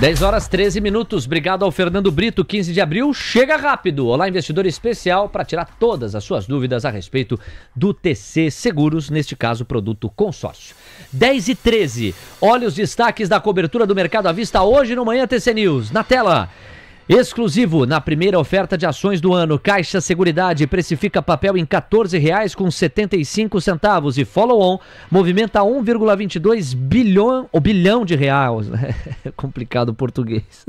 10h13. Obrigado ao Fernando Brito. 15 de abril chega rápido. Olá, investidor especial para tirar todas as suas dúvidas a respeito do TC Seguros, neste caso, produto consórcio. 10h13. Olha os destaques da cobertura do mercado à vista hoje no Manhã TC News. Na tela. Exclusivo, na primeira oferta de ações do ano, Caixa Seguridade precifica papel em R$ 14,75 e follow-on movimenta 1,22 bilhão de reais. É complicado o português.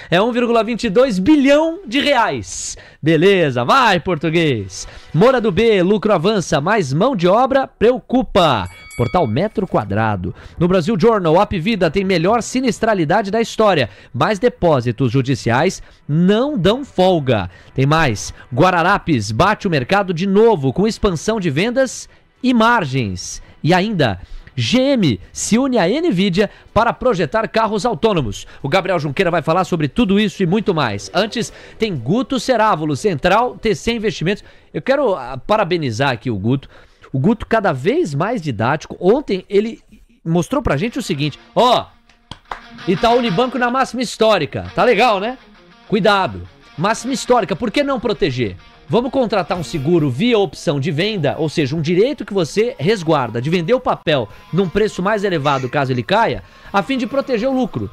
É 1,22 bilhão de reais. Beleza, vai português. Moura do B, lucro avança, mas mão de obra preocupa. Portal Metro Quadrado. No Brasil Journal, Apvida tem melhor sinistralidade da história, mas depósitos judiciais não dão folga. Tem mais. Guararapes bate o mercado de novo com expansão de vendas e margens. E ainda, GM se une à Nvidia para projetar carros autônomos. O Gabriel Junqueira vai falar sobre tudo isso e muito mais. Antes, tem Guto Cerávulo, Central TC Investimentos. Eu quero parabenizar aqui o Guto. O Guto cada vez mais didático. Ontem ele mostrou pra gente o seguinte. Itaú Unibanco na máxima histórica. Tá legal, né? Cuidado. Máxima histórica. Por que não proteger? Vamos contratar um seguro via opção de venda, ou seja, um direito que você resguarda de vender o papel num preço mais elevado caso ele caia, a fim de proteger o lucro.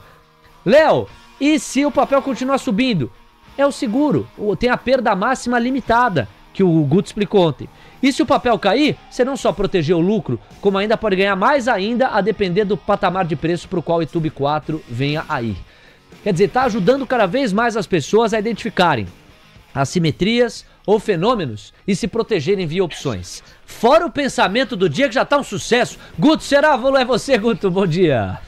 Léo, e se o papel continuar subindo? É o seguro. Tem a perda máxima limitada, que o Guto explicou ontem. E se o papel cair, você não só protegeu o lucro, como ainda pode ganhar mais ainda a depender do patamar de preço para o qual o YouTube 4 venha aí. Quer dizer, está ajudando cada vez mais as pessoas a identificarem assimetrias ou fenômenos e se protegerem via opções. Fora o pensamento do dia que já está um sucesso. Guto Cerávulo, é você, Guto, bom dia.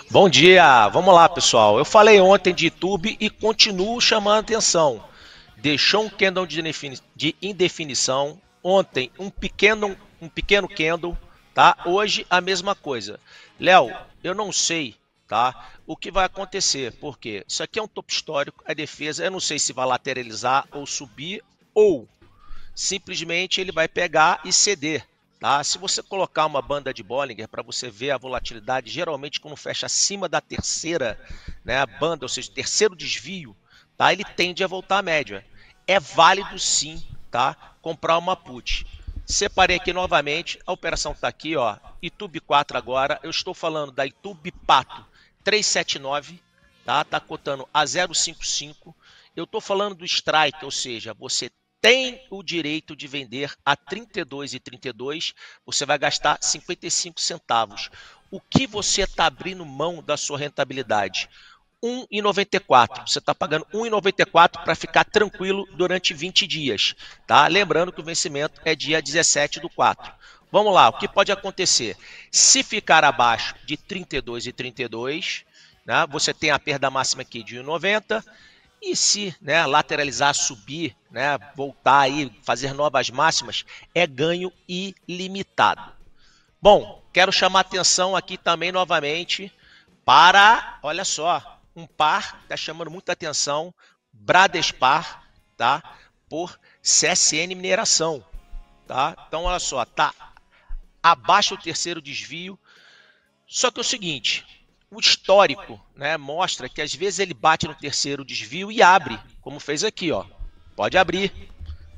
Bom dia, vamos lá, pessoal. Eu falei ontem de YouTube e continuo chamando atenção. Deixou um candle de indefinição. Ontem, um pequeno candle, tá? Hoje, a mesma coisa. Léo, eu não sei tá? O que vai acontecer? Porque isso aqui é um topo histórico, a defesa, eu não sei se vai lateralizar ou subir, ou simplesmente ele vai pegar e ceder, tá? Se você colocar uma banda de Bollinger para você ver a volatilidade, geralmente quando fecha acima da terceira, né, banda, ou seja, terceiro desvio, tá? Ele tende a voltar à média. É válido sim, tá? Comprar uma put. Separei aqui novamente, a operação está aqui, ó, Itube 4 agora, eu estou falando da Itube Pato 379, tá? Tá cotando a 0,55. Eu estou falando do strike, ou seja, você tem o direito de vender a 32,32, você vai gastar 55 centavos. O que você está abrindo mão da sua rentabilidade? 1,94. Você está pagando 1,94 para ficar tranquilo durante 20 dias. Tá? Lembrando que o vencimento é dia 17/4. Vamos lá, o que pode acontecer? Se ficar abaixo de 32,32, né, você tem a perda máxima aqui de 1,90. E se, né, lateralizar, subir, né, voltar aí, fazer novas máximas, é ganho ilimitado. Bom, quero chamar atenção aqui também novamente para, olha só, um par está chamando muita atenção, Bradespar, tá? Por CSN Mineração, tá? Então, olha só, tá abaixo do terceiro desvio. Só que é o seguinte, o histórico, né, mostra que às vezes ele bate no terceiro desvio e abre, como fez aqui, ó. Pode abrir,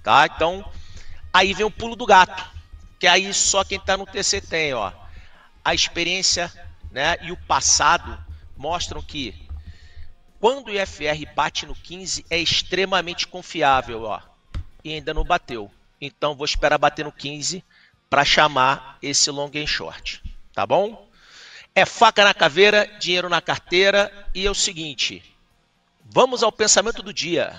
tá? Então, aí vem o pulo do gato, que aí só quem está no TC tem, ó. A experiência, né, e o passado mostram que quando o IFR bate no 15 é extremamente confiável, ó. E ainda não bateu. Então, vou esperar bater no 15 para chamar esse long and short, tá bom? É faca na caveira, dinheiro na carteira e é o seguinte, vamos ao pensamento do dia.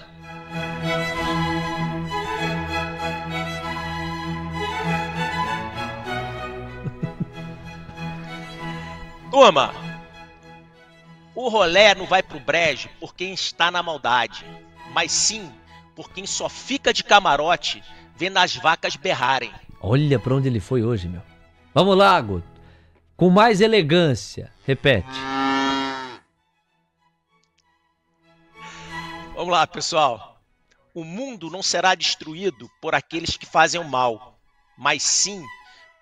Turma, o rolê não vai pro brejo por quem está na maldade, mas sim por quem só fica de camarote vendo as vacas berrarem. Olha pra onde ele foi hoje, meu. Vamos lá, Guto. Com mais elegância. Repete. Vamos lá, pessoal. O mundo não será destruído por aqueles que fazem o mal, mas sim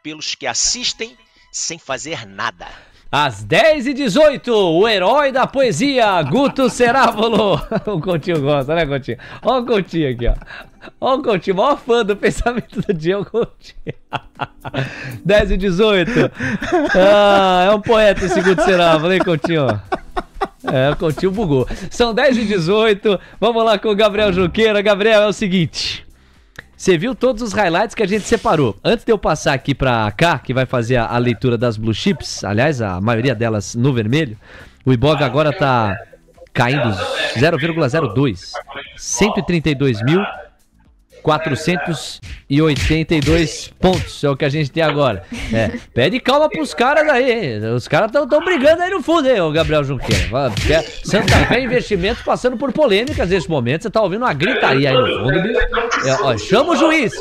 pelos que assistem sem fazer nada. Às 10h18, o herói da poesia, Guto Cerávulo. O Coutinho gosta, né, Coutinho? Olha o Coutinho aqui, ó. Olha o Coutinho, o maior fã do pensamento do dia, o Coutinho. 10h18. Ah, é um poeta esse Guto Cerávulo, hein, Coutinho? É, o Coutinho bugou. São 10h18, vamos lá com o Gabriel Junqueira. Gabriel, é o seguinte... Você viu todos os highlights que a gente separou. Antes de eu passar aqui pra cá, que vai fazer a leitura das Blue Chips, aliás, a maioria delas no vermelho, o Ibov agora tá caindo 0,02. 132.482 pontos, é o que a gente tem agora. É, pede calma pros caras aí, os caras estão brigando aí no fundo, hein, o Gabriel Junqueira. Santa Fé Investimentos passando por polêmicas nesse momento, você tá ouvindo uma gritaria aí no fundo, bicho. Ó, chama o juiz,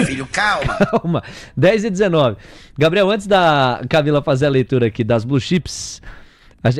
filho, calma. 10h19. Gabriel, antes da Camila fazer a leitura aqui das Blue Chips,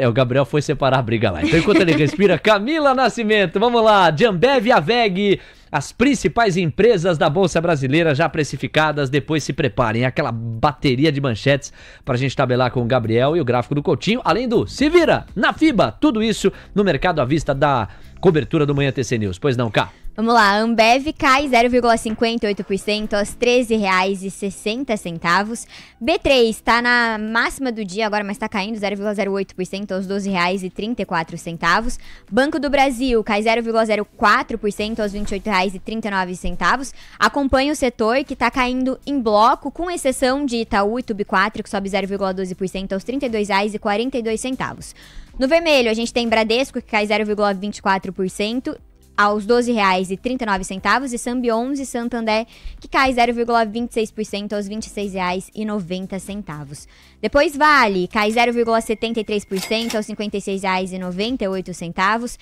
o Gabriel foi separar a briga lá. Então, enquanto ele respira, Camila Nascimento, vamos lá. Ambev e AWEG, as principais empresas da Bolsa Brasileira já precificadas. Depois se preparem, aquela bateria de manchetes pra gente tabelar com o Gabriel e o gráfico do Coutinho. Além do Se Vira, na FIBA, tudo isso no mercado à vista da cobertura do Manhã TC News. Pois não, Cá? Vamos lá, Ambev cai 0,58% aos R$ 13,60. B3 está na máxima do dia agora, mas está caindo 0,08% aos R$ 12,34. Banco do Brasil cai 0,04% aos R$ 28,39. Acompanha o setor que está caindo em bloco, com exceção de Itaú e Tube 4, que sobe 0,12% aos R$ 32,42. No vermelho, a gente tem Bradesco, que cai 0,24%. aos R$ 12,39 e Sambionze Santander, que cai 0,26% aos R$ 26,90. Depois Vale, cai 0,73% aos R$ 56,98.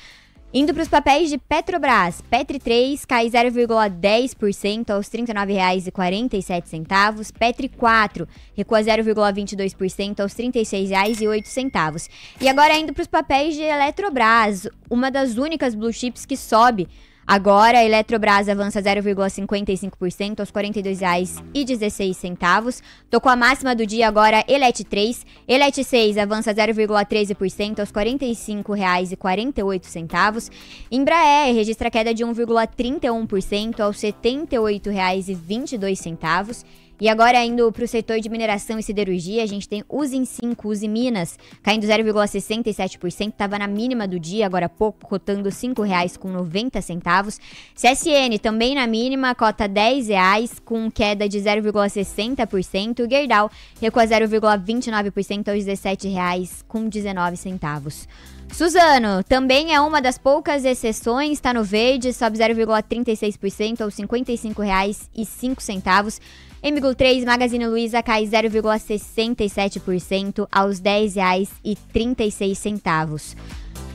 Indo para os papéis de Petrobras, Petri 3 cai 0,10% aos R$ 39,47. Petri 4 recua 0,22% aos R$ 36,08. E agora indo para os papéis de Eletrobras, uma das únicas blue chips que sobe. Agora, a Eletrobras avança 0,55% aos R$ 42,16. Tocou a máxima do dia agora, Elet 3. Elet 6 avança 0,13% aos R$ 45,48. Embraer registra queda de 1,31% aos R$ 78,22. E agora, indo para o setor de mineração e siderurgia, a gente tem Usim 5, Uzi Minas, caindo 0,67%, estava na mínima do dia, agora há pouco, cotando R$ 5,90. CSN, também na mínima, cota R$ 10, com queda de 0,60%. Gerdau recua 0,29% aos R$ 17,19. Suzano, também é uma das poucas exceções, está no verde, sobe 0,36% aos R$ 55,05. MGU 3, Magazine Luiza cai 0,67% aos R$ 10,36.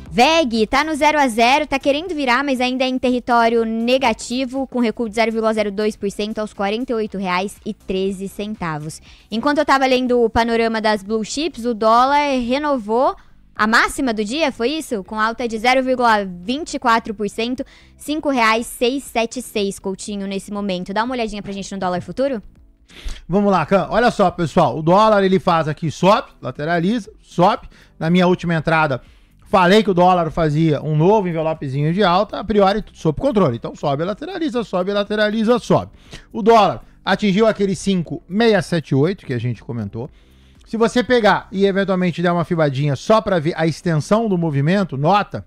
VEG tá no 0 a 0, tá querendo virar, mas ainda é em território negativo, com recuo de 0,02% aos R$ 48,13. Enquanto eu tava lendo o panorama das blue chips, o dólar renovou a máxima do dia, foi isso? Com alta de 0,24%, R$ 5,676, Coutinho, nesse momento. Dá uma olhadinha pra gente no dólar futuro? Vamos lá, Can. Olha só, pessoal. O dólar, ele faz aqui, sobe, lateraliza, sobe. Na minha última entrada, falei que o dólar fazia um novo envelopezinho de alta, a priori, tudo sob controle. Então, sobe, lateraliza, sobe, lateraliza, sobe. O dólar atingiu aquele 5,678 que a gente comentou. Se você pegar e eventualmente der uma fibadinha só para ver a extensão do movimento, nota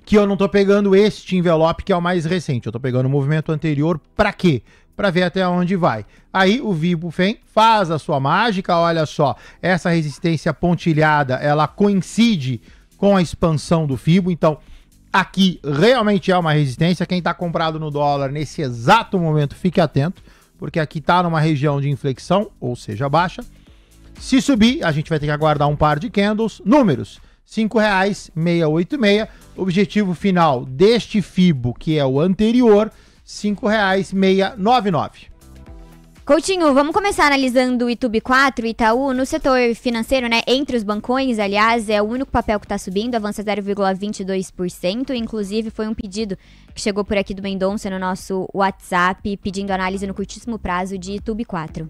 que eu não tô pegando este envelope que é o mais recente. Eu tô pegando o movimento anterior para quê? Para ver até onde vai. Aí o Vibufem faz a sua mágica, olha só, essa resistência pontilhada, ela coincide com a expansão do Fibo, então aqui realmente é uma resistência. Quem está comprado no dólar nesse exato momento, fique atento, porque aqui está numa região de inflexão, ou seja, baixa. Se subir, a gente vai ter que aguardar um par de candles. Números, R$ 5,686. Objetivo final deste Fibo, que é o anterior, R$ 5,699. Coutinho, vamos começar analisando o Itube 4, Itaú, no setor financeiro, né? Entre os bancões, aliás, é o único papel que está subindo, avança 0,22%. Inclusive, foi um pedido que chegou por aqui do Mendonça no nosso WhatsApp, pedindo análise no curtíssimo prazo de Itube 4.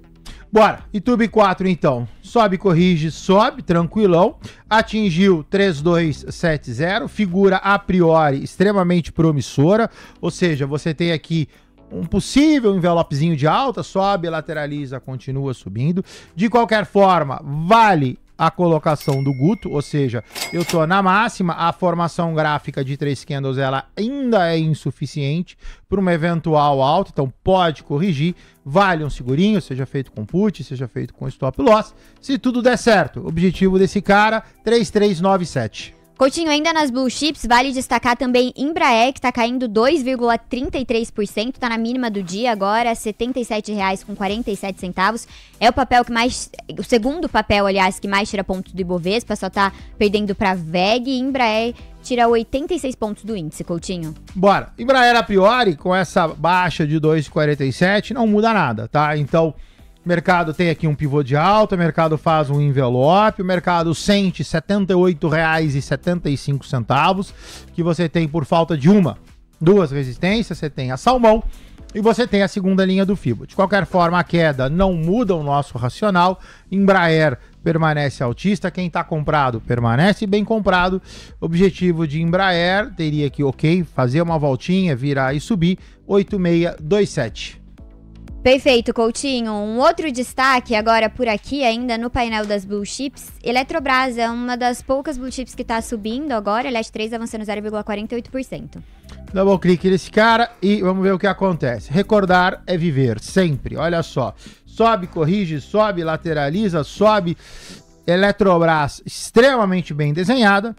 Bora, Itube 4 então, sobe, corrige, sobe, tranquilão, atingiu 3270, figura a priori extremamente promissora, ou seja, você tem aqui um possível envelopezinho de alta, sobe, lateraliza, continua subindo. De qualquer forma, vale a colocação do Guto, ou seja, eu tô na máxima, a formação gráfica de 3 candles ela ainda é insuficiente para uma eventual alta, então pode corrigir, vale um segurinho, seja feito com put, seja feito com stop loss, se tudo der certo. Objetivo desse cara, 3397. Coutinho, ainda nas blue chips, vale destacar também Embraer, que está caindo 2,33%, está na mínima do dia agora, R$ 77,47. É o papel que mais, o segundo papel, aliás, que mais tira pontos do Ibovespa, só está perdendo para VEG, e Embraer tira 86 pontos do índice, Coutinho. Bora. Embraer a priori, com essa baixa de 2,47, não muda nada, tá? Então, o mercado tem aqui um pivô de alta, o mercado faz um envelope, o mercado sente R$ 78,75, que você tem por falta de duas resistências, você tem a Salmão e você tem a segunda linha do Fibo. De qualquer forma, a queda não muda o nosso racional, Embraer permanece altista, quem está comprado permanece bem comprado, objetivo de Embraer teria que, fazer uma voltinha, virar e subir, 8627. Perfeito, Coutinho. Um outro destaque agora por aqui, ainda no painel das blue chips, Eletrobras é uma das poucas blue chips que está subindo agora, Elet 3 avançando 0,48%. Double clique nesse cara e vamos ver o que acontece. Recordar é viver, sempre. Olha só, sobe, corrige, sobe, lateraliza, sobe. Eletrobras extremamente bem desenhada.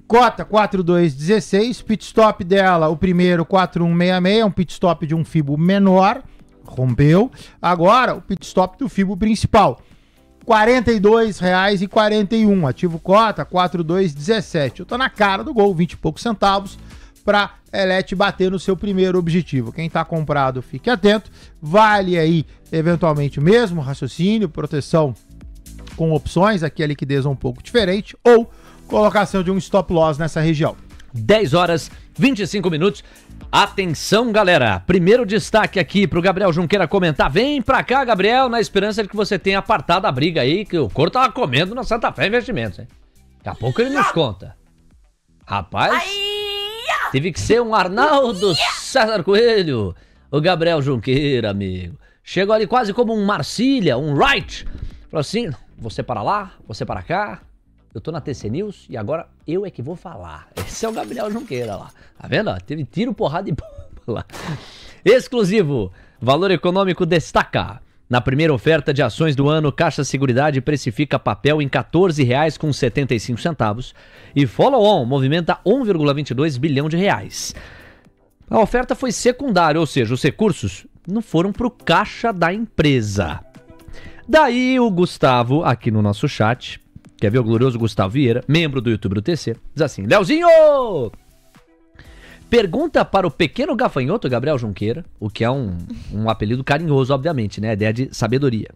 Cota 4216, pit stop dela, o primeiro 4166, um pit stop de um Fibo menor. Rompeu. Agora, o pit stop do Fibo principal. R$42,41. Ativo cota, 4,217. Eu tô na cara do gol, 20 e poucos centavos, para Elete bater no seu primeiro objetivo. Quem tá comprado, fique atento. Vale aí, eventualmente, o mesmo raciocínio, proteção com opções, aqui a liquidez é um pouco diferente, ou colocação de um stop loss nessa região. 10 horas, 25 minutos. Atenção, galera. Primeiro destaque aqui pro Gabriel Junqueira comentar. Vem pra cá, Gabriel, na esperança de que você tenha apartado a briga aí, que o couro tava comendo na Santa Fé Investimentos, hein? Daqui a pouco ele nos conta. Rapaz, teve que ser um Arnaldo César Coelho. O Gabriel Junqueira, amigo. Chegou ali quase como um Marcília, um Wright. Falou assim, você para lá, você para cá. Eu tô na TC News e agora eu é que vou falar. Esse é o Gabriel Junqueira lá. Tá vendo? Teve tiro, porrada e bomba lá. Exclusivo. Valor Econômico destaca. Na primeira oferta de ações do ano, Caixa Seguridade precifica papel em R$ 14,75 e follow-on movimenta 1,22 bilhão de reais. A oferta foi secundária, ou seja, os recursos não foram para o caixa da empresa. Daí o Gustavo, aqui no nosso chat, quer ver o glorioso Gustavo Vieira, membro do YouTube do TC, diz assim, Leozinho! Pergunta para o pequeno gafanhoto Gabriel Junqueira, o que é um apelido carinhoso, obviamente, né? Ideia de sabedoria.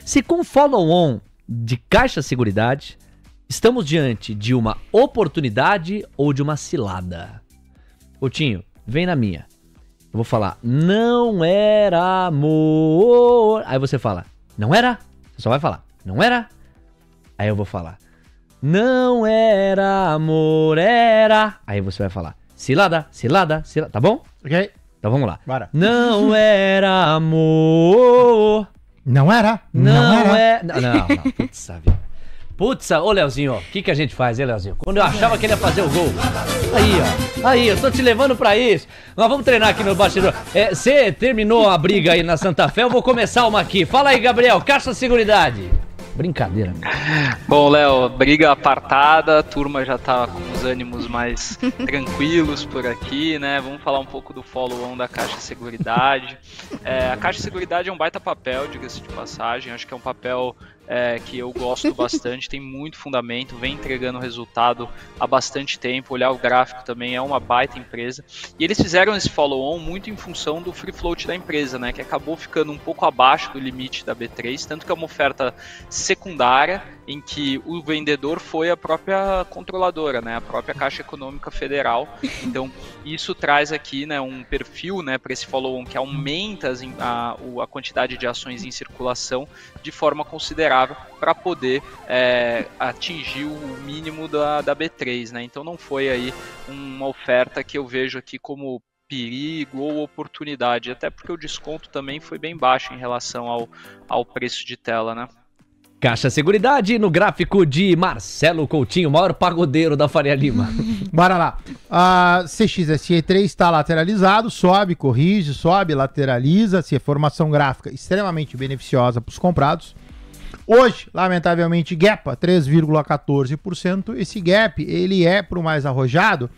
Se com follow-on de Caixa Seguridade, estamos diante de uma oportunidade ou de uma cilada? Coutinho, vem na minha. Eu vou falar, não era amor. Aí você fala, não era? Você só vai falar, não era? Aí eu vou falar, não era amor, era. Aí você vai falar, cilada, cilada, cilada. Tá bom? Ok. Então vamos lá. Bora. Não era amor. Não era? Não é. Não. Putz, sabe? Putz, ô Leozinho, o que a gente faz, hein, Leozinho? Quando eu achava que ele ia fazer o gol. Aí, ó. Aí, eu tô te levando pra isso. Nós vamos treinar aqui no bastidor. Você terminou a briga aí na Santa Fé, eu vou começar uma aqui. Fala aí, Gabriel. Caixa Seguridade. Brincadeira, meu. Bom, Léo, briga apartada, a turma já tá com os ânimos mais tranquilos por aqui, né? Vamos falar um pouco do follow-on da Caixa Seguridade. A Caixa Seguridade é um baita papel, diga-se de passagem, acho que é um papel que eu gosto bastante, tem muito fundamento, vem entregando resultado há bastante tempo, olhar o gráfico também, é uma baita empresa. E eles fizeram esse follow-on muito em função do free float da empresa, né, que acabou ficando um pouco abaixo do limite da B3, tanto que é uma oferta secundária, em que o vendedor foi a própria controladora, né, a própria Caixa Econômica Federal. Então, isso traz aqui, né, um perfil, né, para esse follow-on que aumenta a quantidade de ações em circulação de forma considerável para poder atingir o mínimo da B3, né? Então não foi aí uma oferta que eu vejo aqui como perigo ou oportunidade, até porque o desconto também foi bem baixo em relação ao preço de tela, né? Caixa Seguridade no gráfico de Marcelo Coutinho, o maior pagodeiro da Faria Lima. Bora lá. A CXSE3 está lateralizado, sobe, corrige, sobe, lateraliza. Se é formação gráfica extremamente beneficiosa para os comprados. Hoje, lamentavelmente, gapa 3,14%. Esse gap, ele é para o mais arrojado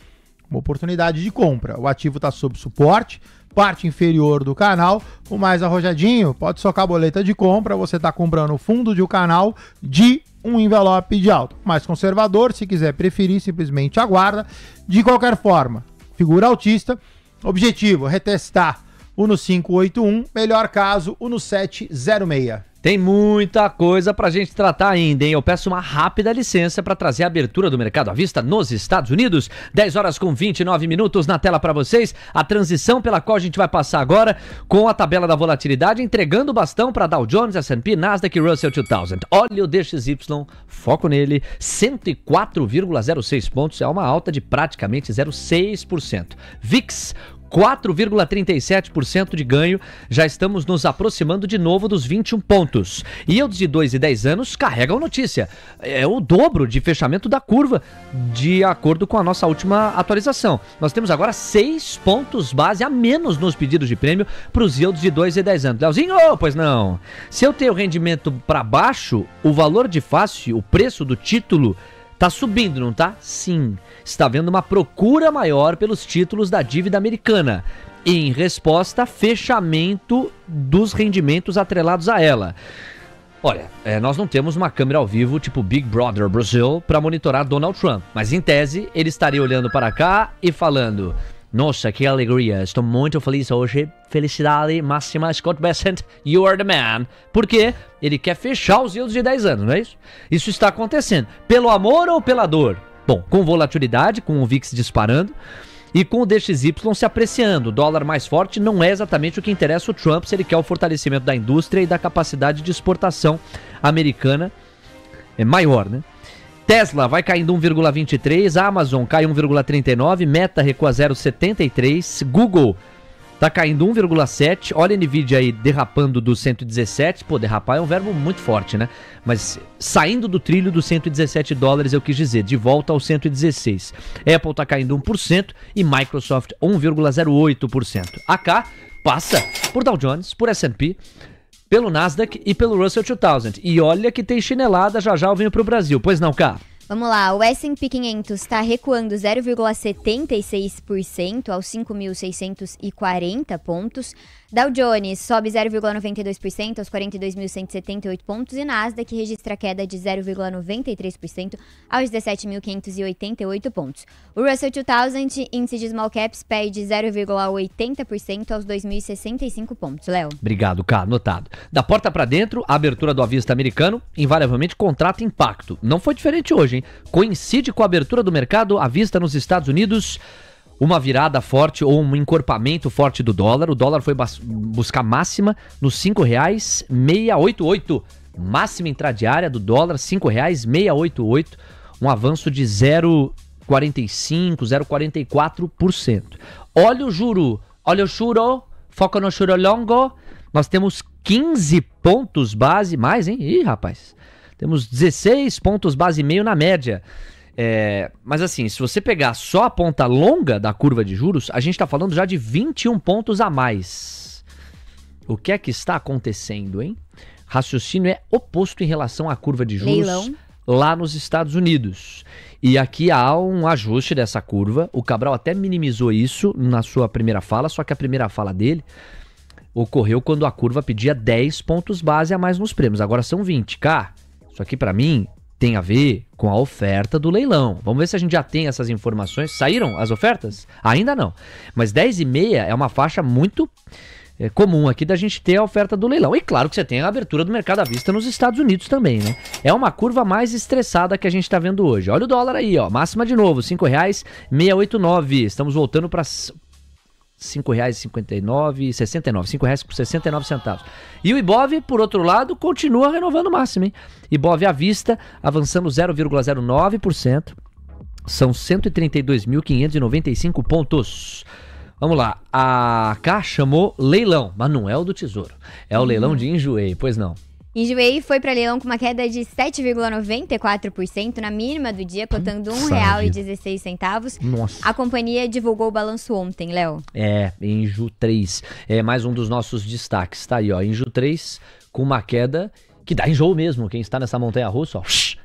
uma oportunidade de compra. O ativo está sob suporte, parte inferior do canal. O mais arrojadinho pode socar a boleta de compra. Você está comprando o fundo de um canal de um envelope de alta. Mais conservador, se quiser preferir, simplesmente aguarda. De qualquer forma, figura altista. Objetivo, retestar o no 581. Melhor caso, o no 706. Tem muita coisa pra gente tratar ainda, hein? Eu peço uma rápida licença para trazer a abertura do mercado à vista nos Estados Unidos. 10 horas com 29 minutos na tela para vocês. A transição pela qual a gente vai passar agora com a tabela da volatilidade, entregando o bastão para Dow Jones, S&P, Nasdaq e Russell 2000. Olha o DXY, foco nele, 104,06 pontos, é uma alta de praticamente 0,6%. VIX, 4,37% de ganho, já estamos nos aproximando de novo dos 21 pontos. Yields de 2 e 10 anos carregam notícia. É o dobro de fechamento da curva, de acordo com a nossa última atualização. Nós temos agora 6 pontos base a menos nos pedidos de prêmio para os yields de 2 e 10 anos. Leozinho, pois não. Se eu tenho rendimento para baixo, o valor de face, o preço do título, tá subindo, não tá? Sim. Está havendo uma procura maior pelos títulos da dívida americana. Em resposta, fechamento dos rendimentos atrelados a ela. Olha, nós não temos uma câmera ao vivo tipo Big Brother Brasil para monitorar Donald Trump, mas em tese ele estaria olhando para cá e falando: nossa, que alegria, estou muito feliz hoje, felicidade máxima, Scott Bessent, you are the man. Porque ele quer fechar os yields de 10 anos, não é isso? Isso está acontecendo, pelo amor ou pela dor? Bom, com volatilidade, com o VIX disparando e com o DXY se apreciando. O dólar mais forte não é exatamente o que interessa o Trump se ele quer o fortalecimento da indústria e da capacidade de exportação americana maior, né? Tesla vai caindo 1,23, Amazon cai 1,39, Meta recua 0,73, Google tá caindo 1,7, olha a Nvidia aí derrapando do 117, pô, derrapar é um verbo muito forte, né? Mas saindo do trilho dos 117 dólares, eu quis dizer, de volta aos 116. Apple tá caindo 1% e Microsoft 1,08%. AK passa por Dow Jones, por S&P, pelo Nasdaq e pelo Russell 2000. E olha que tem chinelada, já já eu venho pro Brasil. Pois não, Cá? Vamos lá, o S&P 500 está recuando 0,76% aos 5.640 pontos. Dow Jones sobe 0,92% aos 42.178 pontos e Nasdaq registra queda de 0,93% aos 17.588 pontos. O Russell 2000, índice de small caps, perde 0,80% aos 2.065 pontos. Léo. Obrigado, Cá, anotado. Da porta para dentro, a abertura do à vista americano, invariavelmente contrata impacto. Não foi diferente hoje, hein? Coincide com a abertura do mercado à vista nos Estados Unidos, uma virada forte ou um encorpamento forte do dólar. O dólar foi buscar máxima nos R$ 5,688. Máxima intradiária do dólar, R$ 5,688. Um avanço de 0,45%, 0,44%. Olha o juro, foca no juro longo. Nós temos 15 pontos base, mais, hein? Ih, rapaz. Temos 16 pontos base e meio na média. Mas assim, se você pegar só a ponta longa da curva de juros, a gente está falando já de 21 pontos a mais. O que é que está acontecendo, hein? Raciocínio é oposto em relação à curva de juros Leilão. Lá nos Estados Unidos. E aqui há um ajuste dessa curva. O Cabral até minimizou isso na sua primeira fala, só que a primeira fala dele ocorreu quando a curva pedia 10 pontos base a mais nos prêmios. Agora são 20, Cá. Isso aqui para mim tem a ver com a oferta do leilão. Vamos ver se a gente já tem essas informações. Saíram as ofertas? Ainda não. Mas 10,5 é uma faixa muito comum aqui da gente ter a oferta do leilão. E claro que você tem a abertura do mercado à vista nos Estados Unidos também, né? É uma curva mais estressada que a gente tá vendo hoje. Olha o dólar aí, ó. Máxima de novo, R$ 5,689. Estamos voltando para R$ 5,59,69, R$ 5,69. E o Ibov, por outro lado, continua renovando o máximo, hein? Ibov à vista, avançando 0,09%, são 132.595 pontos. Vamos lá, a Cá chamou leilão, mas não é o do Tesouro, é o leilão de Enjoei, pois não. Enjoei foi para leilão com uma queda de 7,94% na mínima do dia, cotando R$ 1,16. Nossa. A companhia divulgou o balanço ontem, Léo. Enjo 3. É mais um dos nossos destaques. Tá aí, ó. Enjo 3 com uma queda que dá enjoo mesmo. Quem está nessa montanha-russa, ó.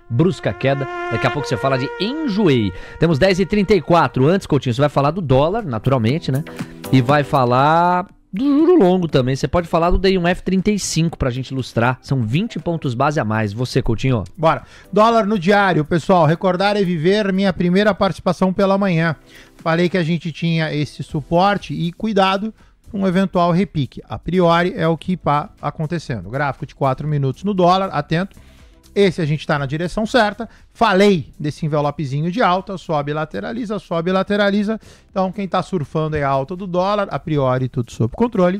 Brusca queda. Daqui a pouco você fala de Enjoei. Temos 10h34. Antes, Coutinho, você vai falar do dólar, naturalmente, né? E vai falar do juro longo também. Você pode falar do DI1 F35 pra gente ilustrar. São 20 pontos base a mais. Você, Coutinho? Bora. Dólar no diário, pessoal. Recordar é viver, minha primeira participação pela manhã. Falei que a gente tinha esse suporte e cuidado com um eventual repique. A priori é o que está acontecendo. Gráfico de 4 minutos no dólar, atento. Esse a gente está na direção certa. Falei desse envelopezinho de alta, sobe e lateraliza, sobe e lateraliza. Então quem está surfando é a alta do dólar, a priori tudo sob controle.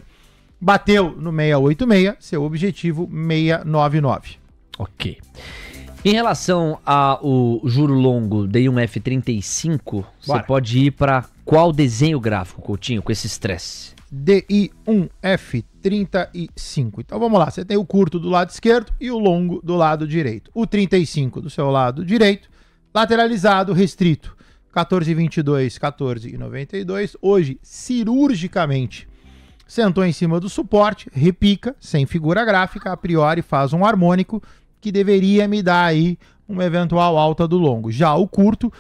Bateu no 686, seu objetivo 699. Ok. Em relação ao juro longo DI1 F35, você pode ir para qual desenho gráfico, Coutinho, com esse estresse? DI1 F35. Então vamos lá, você tem o curto do lado esquerdo e o longo do lado direito. O 35 do seu lado direito, lateralizado, restrito, 14,22, 14,92. Hoje, cirurgicamente, sentou em cima do suporte, repica, sem figura gráfica, a priori faz um harmônico que deveria me dar aí uma eventual alta do longo. Já o curto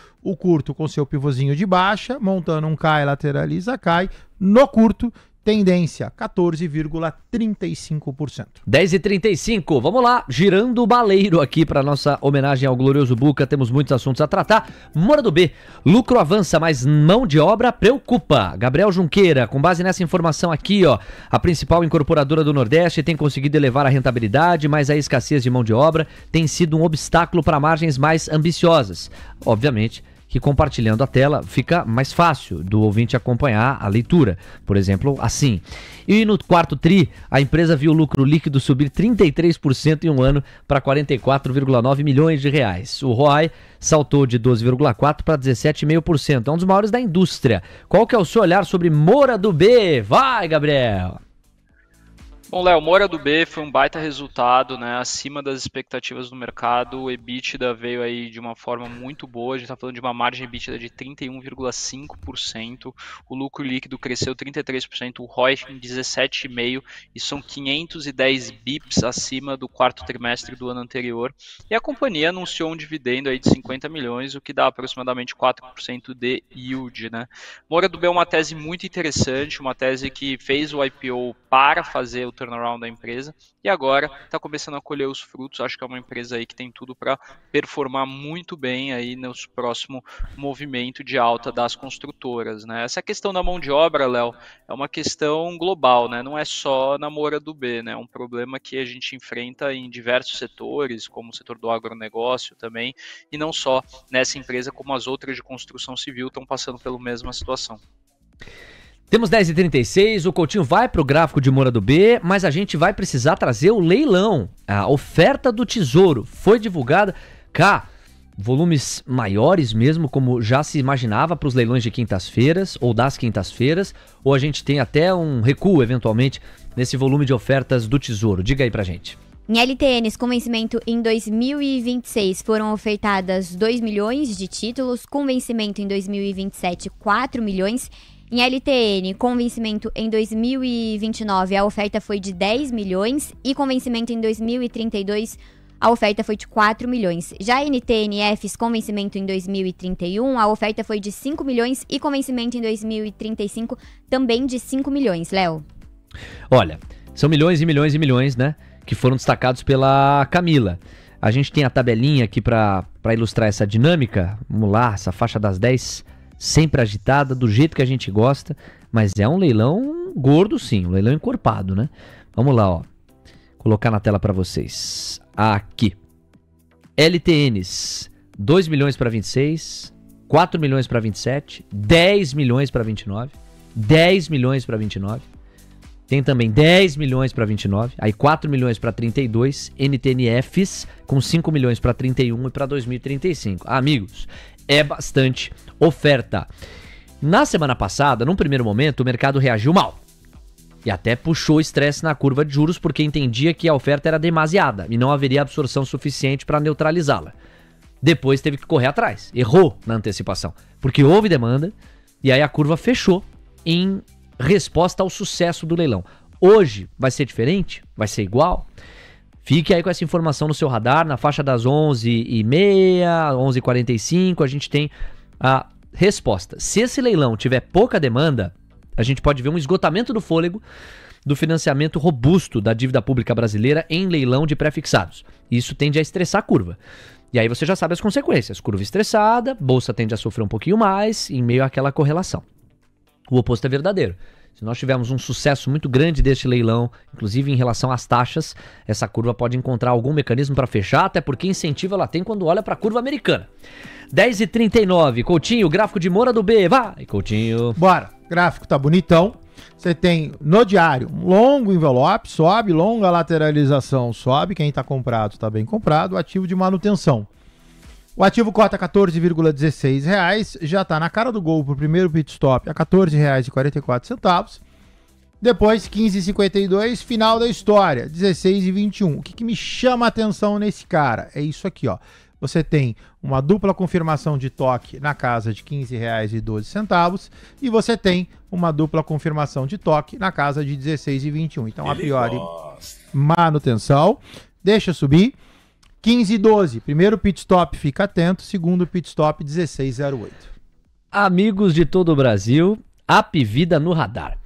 com seu pivôzinho de baixa, montando um cai, lateraliza, cai. No curto, tendência 14,35%. 10h35, vamos lá, girando o baleiro aqui para nossa homenagem ao glorioso Buca, temos muitos assuntos a tratar. Moura do B, lucro avança, mas mão de obra preocupa. Gabriel Junqueira, com base nessa informação aqui, ó, a principal incorporadora do Nordeste tem conseguido elevar a rentabilidade, mas a escassez de mão de obra tem sido um obstáculo para margens mais ambiciosas. Obviamente que compartilhando a tela fica mais fácil do ouvinte acompanhar a leitura, por exemplo, assim. E no quarto tri, a empresa viu o lucro líquido subir 33% em um ano para 44,9 milhões de reais. O ROI saltou de 12,4% para 17,5%, é um dos maiores da indústria. Qual que é o seu olhar sobre Moura do B? Vai, Gabriel! Bom, Léo, Moura do B foi um baita resultado, né, acima das expectativas do mercado. O EBITDA veio aí de uma forma muito boa, a gente está falando de uma margem EBITDA de 31,5%, o lucro líquido cresceu 33%, o ROI em 17,5% e são 510 bips acima do quarto trimestre do ano anterior. E a companhia anunciou um dividendo aí de 50 milhões, o que dá aproximadamente 4% de yield, né. Moura do B é uma tese muito interessante, uma tese que fez o IPO para fazer o turnaround da empresa e agora está começando a colher os frutos. Acho que é uma empresa aí que tem tudo para performar muito bem aí no próximo movimento de alta das construtoras, né? Essa questão da mão de obra, Léo, é uma questão global, né? Não é só na Moura do B, né? É um problema que a gente enfrenta em diversos setores, como o setor do agronegócio também, e não só nessa empresa, como as outras de construção civil estão passando pela mesma situação. Temos 10h36, o Coutinho vai para o gráfico de Moura do B, mas a gente vai precisar trazer o leilão. A oferta do Tesouro foi divulgada. Volumes maiores mesmo, como já se imaginava para os leilões de quintas-feiras ou das quintas-feiras, ou a gente tem até um recuo, eventualmente, nesse volume de ofertas do Tesouro. Diga aí pra gente. Em LTNs com vencimento em 2026 foram ofertadas 2 milhões de títulos, com vencimento em 2027 4 milhões. Em LTN, com vencimento em 2029, a oferta foi de 10 milhões e com vencimento em 2032, a oferta foi de 4 milhões. Já NTNFs com vencimento em 2031, a oferta foi de 5 milhões e com vencimento em 2035, também de 5 milhões. Léo? Olha, são milhões e milhões e milhões, né, que foram destacados pela Camila. A gente tem a tabelinha aqui para ilustrar essa dinâmica. Vamos lá, essa faixa das 10... sempre agitada, do jeito que a gente gosta, mas é um leilão gordo sim, um leilão encorpado, né? Vamos lá, ó. Colocar na tela para vocês. Aqui. LTNs, 2 milhões para 26, 4 milhões para 27, 10 milhões para 29, 10 milhões para 29. Tem também 10 milhões para 29, aí 4 milhões para 32, NTNFs com 5 milhões para 31 e para 2035. Amigos, é bastante oferta. Na semana passada, num primeiro momento, o mercado reagiu mal. E até puxou estresse na curva de juros porque entendia que a oferta era demasiada e não haveria absorção suficiente para neutralizá-la. Depois teve que correr atrás. Errou na antecipação. Porque houve demanda e aí a curva fechou em resposta ao sucesso do leilão. Hoje vai ser diferente? Vai ser igual? Fique aí com essa informação no seu radar, na faixa das 11h30, 11h45, a gente tem a resposta. Se esse leilão tiver pouca demanda, a gente pode ver um esgotamento do fôlego do financiamento robusto da dívida pública brasileira em leilão de pré-fixados. Isso tende a estressar a curva. E aí você já sabe as consequências. Curva estressada, bolsa tende a sofrer um pouquinho mais em meio àquela correlação. O oposto é verdadeiro. Se nós tivermos um sucesso muito grande deste leilão, inclusive em relação às taxas, essa curva pode encontrar algum mecanismo para fechar, até porque incentivo ela tem quando olha para a curva americana. 10h39, Coutinho, gráfico de Moura do B, vai, Coutinho. Bora, gráfico tá bonitão. Você tem no diário um longo envelope, sobe, longa lateralização, sobe. Quem está comprado está bem comprado. Ativo de manutenção. O ativo cota R$ 14,16, já está na cara do gol para o primeiro pit stop a R$ 14,44. Depois, 15,52, final da história, 16,21. O que me chama a atenção nesse cara? É isso aqui, ó. Você tem uma dupla confirmação de toque na casa de R$ 15,12 e você tem uma dupla confirmação de toque na casa de 16,21. Então, a priori, manutenção. Deixa subir. 15,12. Primeiro pit stop, fica atento. Segundo pit stop, 16,08. Amigos de todo o Brasil, Apvida no radar.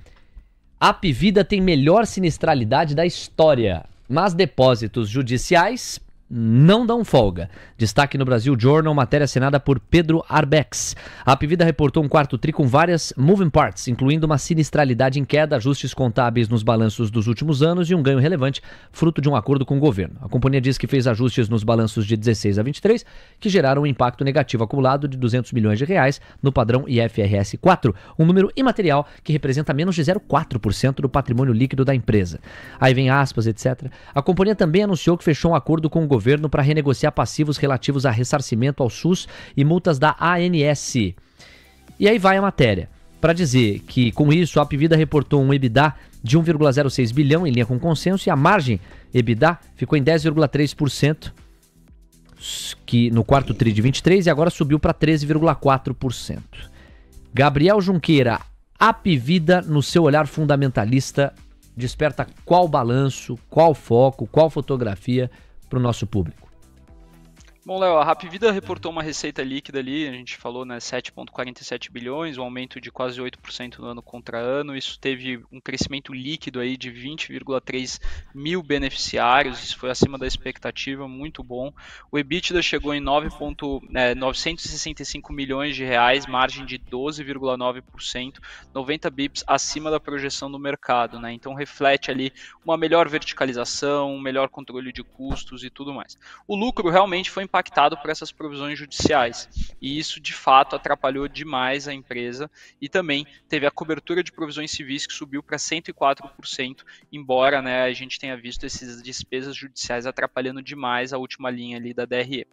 Hapvida tem melhor sinistralidade da história, mas depósitos judiciais não dão folga. Destaque no Brasil Journal, matéria assinada por Pedro Arbex. A Hapvida reportou um quarto tri com várias moving parts, incluindo uma sinistralidade em queda, ajustes contábeis nos balanços dos últimos anos e um ganho relevante, fruto de um acordo com o governo. A companhia diz que fez ajustes nos balanços de 16 a 23, que geraram um impacto negativo acumulado de 200 milhões de reais no padrão IFRS 4, um número imaterial que representa menos de 0,4% do patrimônio líquido da empresa. Aí vem aspas, etc. A companhia também anunciou que fechou um acordo com o governo para renegociar passivos relativos a ressarcimento ao SUS e multas da ANS. E aí vai a matéria, para dizer que com isso a Hapvida reportou um EBITDA de 1,06 bilhão em linha com consenso e a margem EBITDA ficou em 10,3% que no quarto tri de 23 e agora subiu para 13,4%. Gabriel Junqueira, Hapvida no seu olhar fundamentalista desperta qual balanço, qual foco, qual fotografia para o nosso público? Bom, Léo, a Hapvida reportou uma receita líquida ali, a gente falou, né, 7,47 bilhões, um aumento de quase 8% no ano contra ano. Isso teve um crescimento líquido aí de 20,3 mil beneficiários, isso foi acima da expectativa, muito bom. O EBITDA chegou em 965 milhões de reais, margem de 12,9%, 90 bips acima da projeção do mercado, né? Então reflete ali uma melhor verticalização, um melhor controle de custos e tudo mais. O lucro realmente foi impactado por essas provisões judiciais e isso de fato atrapalhou demais a empresa e também teve a cobertura de provisões civis que subiu para 104%, embora, né, a gente tenha visto essas despesas judiciais atrapalhando demais a última linha ali da DRE.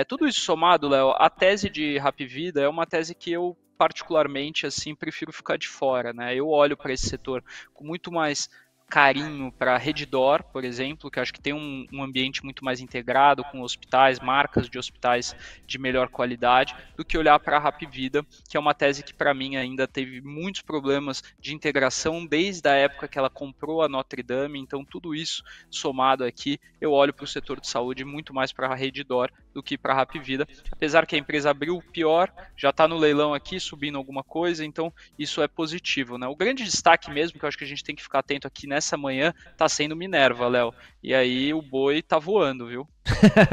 Tudo isso somado, Léo, a tese de Hapvida é uma tese que eu particularmente assim prefiro ficar de fora, né? Eu olho para esse setor com muito mais carinho para Redditor, por exemplo, que acho que tem um ambiente muito mais integrado com hospitais, marcas de hospitais de melhor qualidade, do que olhar para a Hapvida, que é uma tese que para mim ainda teve muitos problemas de integração desde a época que ela comprou a Notre Dame. Então tudo isso somado aqui, eu olho para o setor de saúde muito mais para a Redditor do que para a Hapvida, apesar que a empresa abriu pior, já está no leilão aqui, subindo alguma coisa, então isso é positivo, né? O grande destaque mesmo, que eu acho que a gente tem que ficar atento aqui nessa manhã, está sendo Minerva, Léo, e aí o boi tá voando, viu?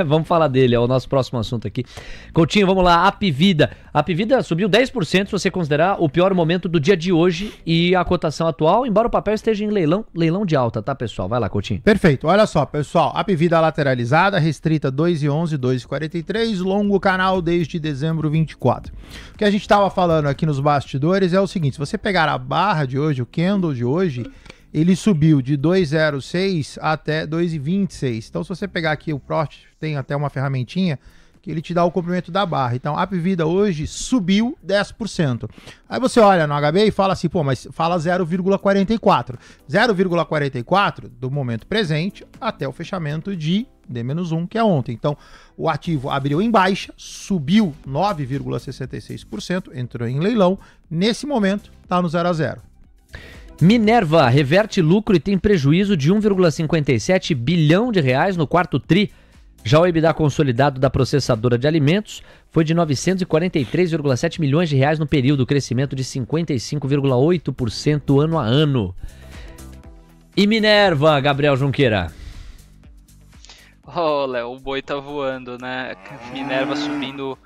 Vamos falar dele, é o nosso próximo assunto aqui. Coutinho, vamos lá, Hapvida. A Hapvida subiu 10% se você considerar o pior momento do dia de hoje e a cotação atual, embora o papel esteja em leilão de alta, tá, pessoal? Vai lá, Coutinho. Perfeito, olha só, pessoal, Hapvida lateralizada, restrita 2,11, 2,43, longo canal desde dezembro 24. O que a gente estava falando aqui nos bastidores é o seguinte, se você pegar a barra de hoje, o candle de hoje, ele subiu de 2,06 até 2,26. Então, se você pegar aqui o Prost, tem até uma ferramentinha que ele te dá o comprimento da barra. Então, a Hapvida hoje subiu 10%. Aí você olha no HB e fala assim, pô, mas fala 0,44. 0,44 do momento presente até o fechamento de D-1, que é ontem. Então, o ativo abriu em baixa, subiu 9,66%, entrou em leilão. Nesse momento, está no 0 a 0. Minerva reverte lucro e tem prejuízo de 1,57 bilhão de reais no quarto tri. Já o EBITDA consolidado da processadora de alimentos foi de 943,7 milhões de reais no período, crescimento de 55,8% ano a ano. E Minerva, Gabriel Junqueira? Oh, Léo, o boi tá voando, né? Minerva subindo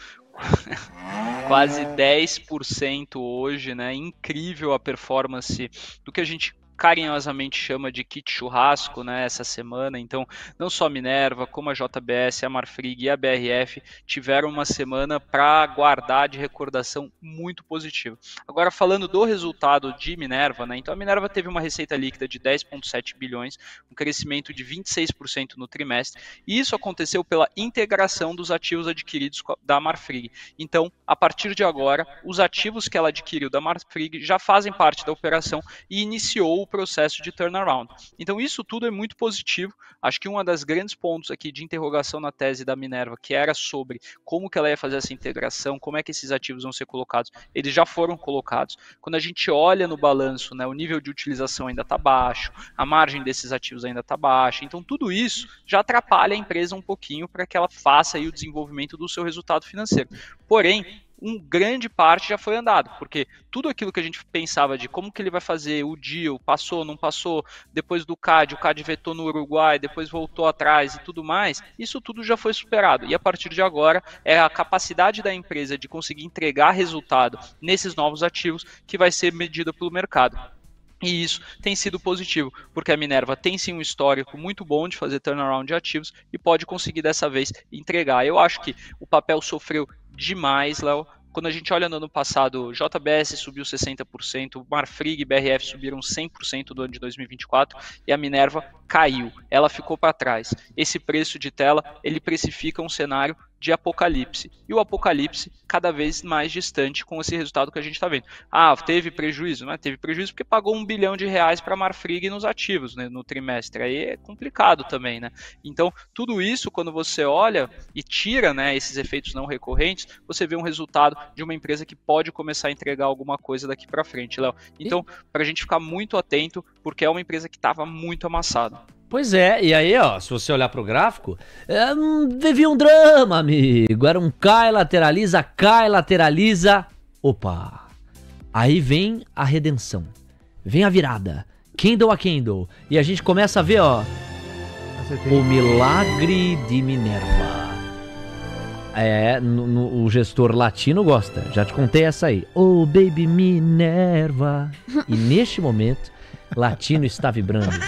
quase 10% hoje, né? Incrível a performance do que a gente carinhosamente chama de kit churrasco, né, essa semana. Então, não só Minerva, como a JBS, a Marfrig e a BRF tiveram uma semana para guardar de recordação muito positiva. Agora, falando do resultado de Minerva, né, então a Minerva teve uma receita líquida de 10,7 bilhões, um crescimento de 26% no trimestre, e isso aconteceu pela integração dos ativos adquiridos da Marfrig. Então, a partir de agora, os ativos que ela adquiriu da Marfrig já fazem parte da operação e iniciou o processo de turnaround. Então isso tudo é muito positivo. Acho que uma das grandes pontos aqui de interrogação na tese da Minerva, que era sobre como que ela ia fazer essa integração, como é que esses ativos vão ser colocados, eles já foram colocados. Quando a gente olha no balanço, né, o nível de utilização ainda está baixo, a margem desses ativos ainda está baixa, então tudo isso já atrapalha a empresa um pouquinho para que ela faça aí o desenvolvimento do seu resultado financeiro. Porém, grande parte já foi andado, porque tudo aquilo que a gente pensava de como que ele vai fazer, o deal, passou, não passou, depois do CAD, o CAD vetou no Uruguai, depois voltou atrás e tudo mais, isso tudo já foi superado. E a partir de agora é a capacidade da empresa de conseguir entregar resultado nesses novos ativos que vai ser medida pelo mercado. E isso tem sido positivo, porque a Minerva tem sim um histórico muito bom de fazer turnaround de ativos e pode conseguir dessa vez entregar. Eu acho que o papel sofreu demais, Léo. Quando a gente olha no ano passado, JBS subiu 60%, Marfrig e BRF subiram 100% do ano de 2024 e a Minerva caiu, ela ficou para trás. Esse preço de tela, ele precifica um cenário de apocalipse. E o apocalipse cada vez mais distante com esse resultado que a gente está vendo. Ah, teve prejuízo? Não é? Teve prejuízo porque pagou R$1 bilhão para a Marfrig nos ativos, né, no trimestre. Aí é complicado também, né? Então, tudo isso, quando você olha e tira, né, esses efeitos não recorrentes, você vê um resultado de uma empresa que pode começar a entregar alguma coisa daqui para frente, Léo. Então, para a gente ficar muito atento, porque é uma empresa que estava muito amassada. Pois é, e aí, ó, se você olhar pro gráfico, vivia um drama, amigo. Era um cai, lateraliza. Opa! Aí vem a redenção. Vem a virada. Candle a candle. E a gente começa a ver, ó, o milagre de Minerva. O gestor latino gosta. Já te contei essa aí. Oh, baby Minerva. E neste momento, latino está vibrando.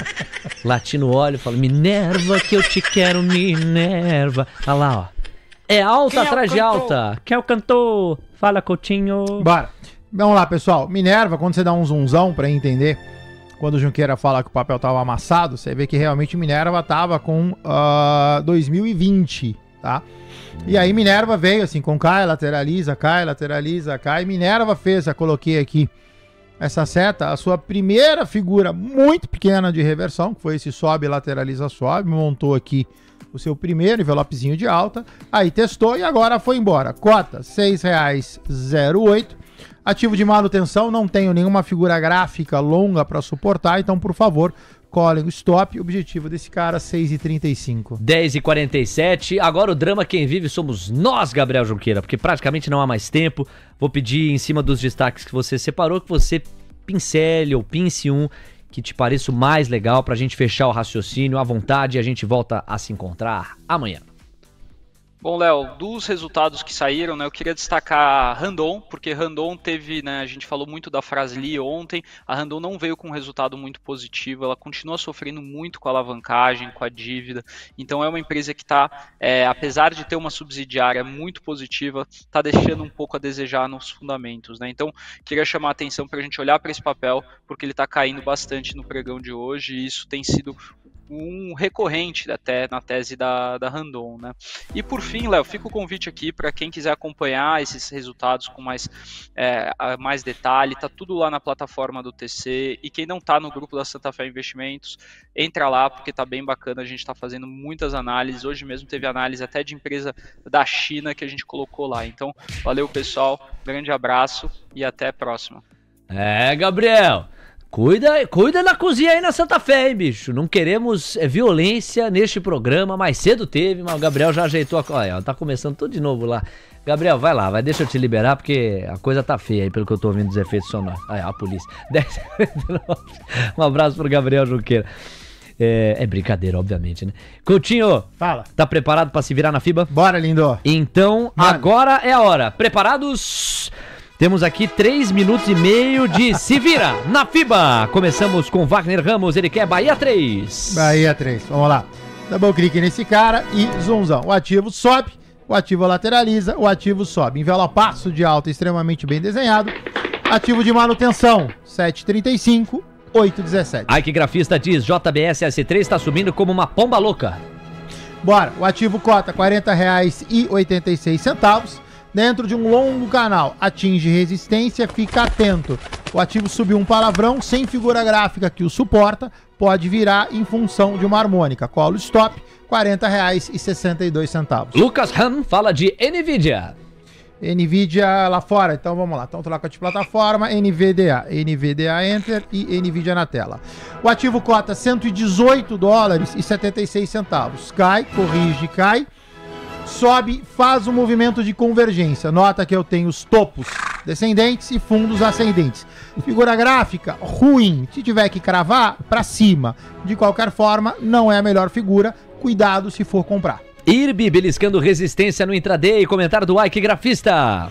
Latino olha e fala, Minerva que eu te quero, Minerva. Olha lá, ó. É alta atrás de alta. Quem é o cantor? Fala, Coutinho. Bora. Vamos lá, pessoal. Minerva, quando você dá um zoomzão pra entender, quando o Junqueira fala que o papel tava amassado, você vê que realmente Minerva tava com 2020, tá? E aí Minerva veio assim, com cai, lateraliza. Minerva fez, eu coloquei aqui essa seta, a sua primeira figura muito pequena de reversão, que foi esse sobe, lateraliza, sobe, montou aqui o seu primeiro envelopezinho de alta, aí testou e agora foi embora. Cota R$ 6,08. Ativo de manutenção, não tenho nenhuma figura gráfica longa para suportar, então por favor, colhem o stop. O objetivo desse cara, 6,35. 10h47. Agora o drama quem vive somos nós, Gabriel Junqueira, porque praticamente não há mais tempo. Vou pedir em cima dos destaques que você separou, que você pincele ou pince um que te pareça o mais legal pra gente fechar o raciocínio à vontade e a gente volta a se encontrar amanhã. Bom, Léo, dos resultados que saíram, né, eu queria destacar a Randon, porque Randon teve, né, a gente falou muito da Frasli ontem, a Randon não veio com um resultado muito positivo, ela continua sofrendo muito com a alavancagem, com a dívida, então é uma empresa que está, apesar de ter uma subsidiária muito positiva, está deixando um pouco a desejar nos fundamentos, né, então queria chamar a atenção para a gente olhar para esse papel, porque ele está caindo bastante no pregão de hoje, e isso tem sido um recorrente até na tese da Randon, né? E por fim, Léo, fica o convite aqui para quem quiser acompanhar esses resultados com mais detalhe, tá tudo lá na plataforma do TC, e quem não tá no grupo da Santa Fé Investimentos, entra lá porque tá bem bacana, a gente tá fazendo muitas análises, hoje mesmo teve análise até de empresa da China que a gente colocou lá, então valeu pessoal, grande abraço e até a próxima. Gabriel, Cuida da cozinha aí na Santa Fé, hein, bicho. Não queremos violência neste programa. Mais cedo teve, mas o Gabriel já ajeitou a... Olha, tá começando tudo de novo lá. Gabriel, vai lá, deixa eu te liberar, porque a coisa tá feia aí, pelo que eu tô ouvindo dos efeitos sonoros. Aí, a polícia. 10h49. Um abraço pro Gabriel Junqueira. É brincadeira, obviamente, né? Coutinho, fala. Tá preparado pra se virar na FIBA? Bora, lindo. Então, agora é a hora. Preparados? Temos aqui 3 minutos e meio de Se Vira na FIBA. Começamos com Wagner Ramos, ele quer Bahia 3. Bahia 3, vamos lá. Double clique nesse cara e zoomzão. O ativo sobe, o ativo lateraliza, o ativo sobe. Envelopaço de alta extremamente bem desenhado. Ativo de manutenção, 7,35, 8,17. Ai, que grafista diz, JBS S3 está subindo como uma pomba louca. Bora, o ativo cota R$ 40,86. Dentro de um longo canal, atinge resistência, fica atento. O ativo subiu um palavrão sem figura gráfica que o suporta, pode virar em função de uma harmônica. Cola o stop, R$ 40,62. Lucas Ham fala de NVIDIA. NVIDIA lá fora, então vamos lá. Então troca de plataforma, NVDA Enter e NVIDIA na tela. O ativo cota $118,76. Cai, corrige, cai. sobe, faz um movimento de convergência. Nota que eu tenho os topos descendentes e fundos ascendentes. Figura gráfica, ruim. Se tiver que cravar, para cima. De qualquer forma, não é a melhor figura. Cuidado se for comprar. IRB beliscando resistência no intraday. Comentário do Ike Grafista.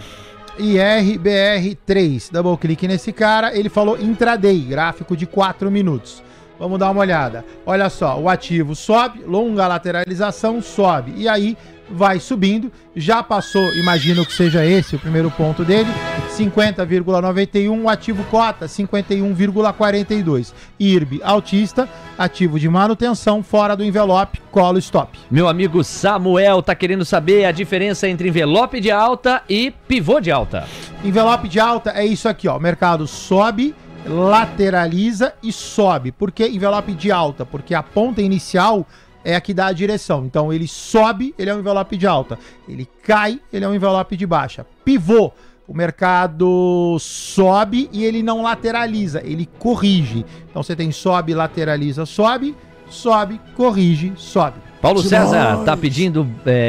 IRBR3. Double clique nesse cara. Ele falou intraday, gráfico de 4 minutos. Vamos dar uma olhada. Olha só, o ativo sobe, longa lateralização, sobe. E aí vai subindo. Já passou, imagino que seja esse o primeiro ponto dele, 50,91. O ativo cota, 51,42. IRB altista, ativo de manutenção, fora do envelope, colo stop. Meu amigo Samuel tá querendo saber a diferença entre envelope de alta e pivô de alta. Envelope de alta é isso aqui, ó. O mercado sobe, lateraliza e sobe. Por que envelope de alta? Porque a ponta inicial é a que dá a direção. Então ele sobe, ele é um envelope de alta. Ele cai, ele é um envelope de baixa. Pivô, o mercado sobe e ele não lateraliza, ele corrige. Então você tem sobe, lateraliza, sobe, sobe, corrige, sobe. Paulo César tá pedindo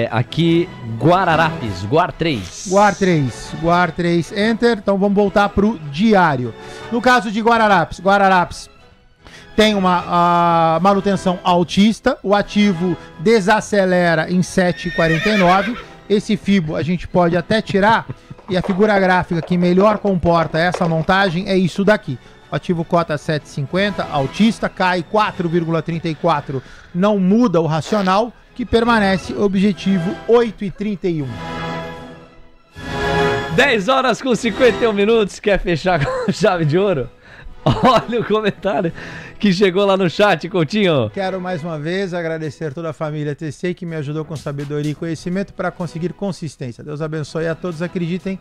aqui Guararapes, Guar 3. Guar 3, enter. Então vamos voltar pro diário. No caso de Guararapes, tem uma manutenção altista, o ativo desacelera em 7,49. Esse FIBO a gente pode até tirar, e a figura gráfica que melhor comporta essa montagem é isso daqui. O ativo cota 7,50, altista, cai 4,34, não muda o racional, que permanece objetivo 8,31. 10 horas com 51 minutos, quer fechar com chave de ouro? Olha o comentário que chegou lá no chat, Coutinho. Quero mais uma vez agradecer toda a família TC que me ajudou com sabedoria e conhecimento para conseguir consistência. Deus abençoe a todos, acreditem,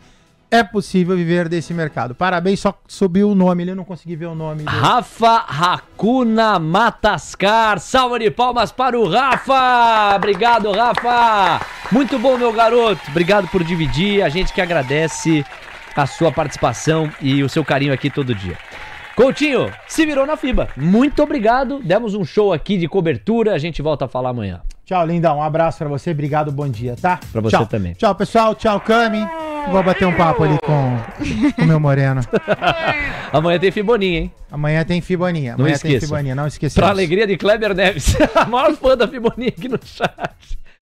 é possível viver desse mercado. Parabéns, só subiu o nome, ele não consegui ver o nome dele. Rafa Hakuna Matascar, salva de palmas para o Rafa. Obrigado, Rafa. Muito bom, meu garoto. Obrigado por dividir, a gente que agradece a sua participação e o seu carinho aqui todo dia. Coutinho, se virou na FIBA. Muito obrigado. Demos um show aqui de cobertura. A gente volta a falar amanhã. Tchau, lindão. Um abraço pra você. Obrigado, bom dia, tá? Pra você também. Tchau, pessoal. Tchau, Cami. Vou bater um papo ali com o meu moreno. Amanhã tem Fiboninha, hein? Amanhã tem Fiboninha. Não esqueça. Tem Fiboninha, não esqueça. Pra alegria de Kleber Neves. A maior fã da Fiboninha aqui no chat.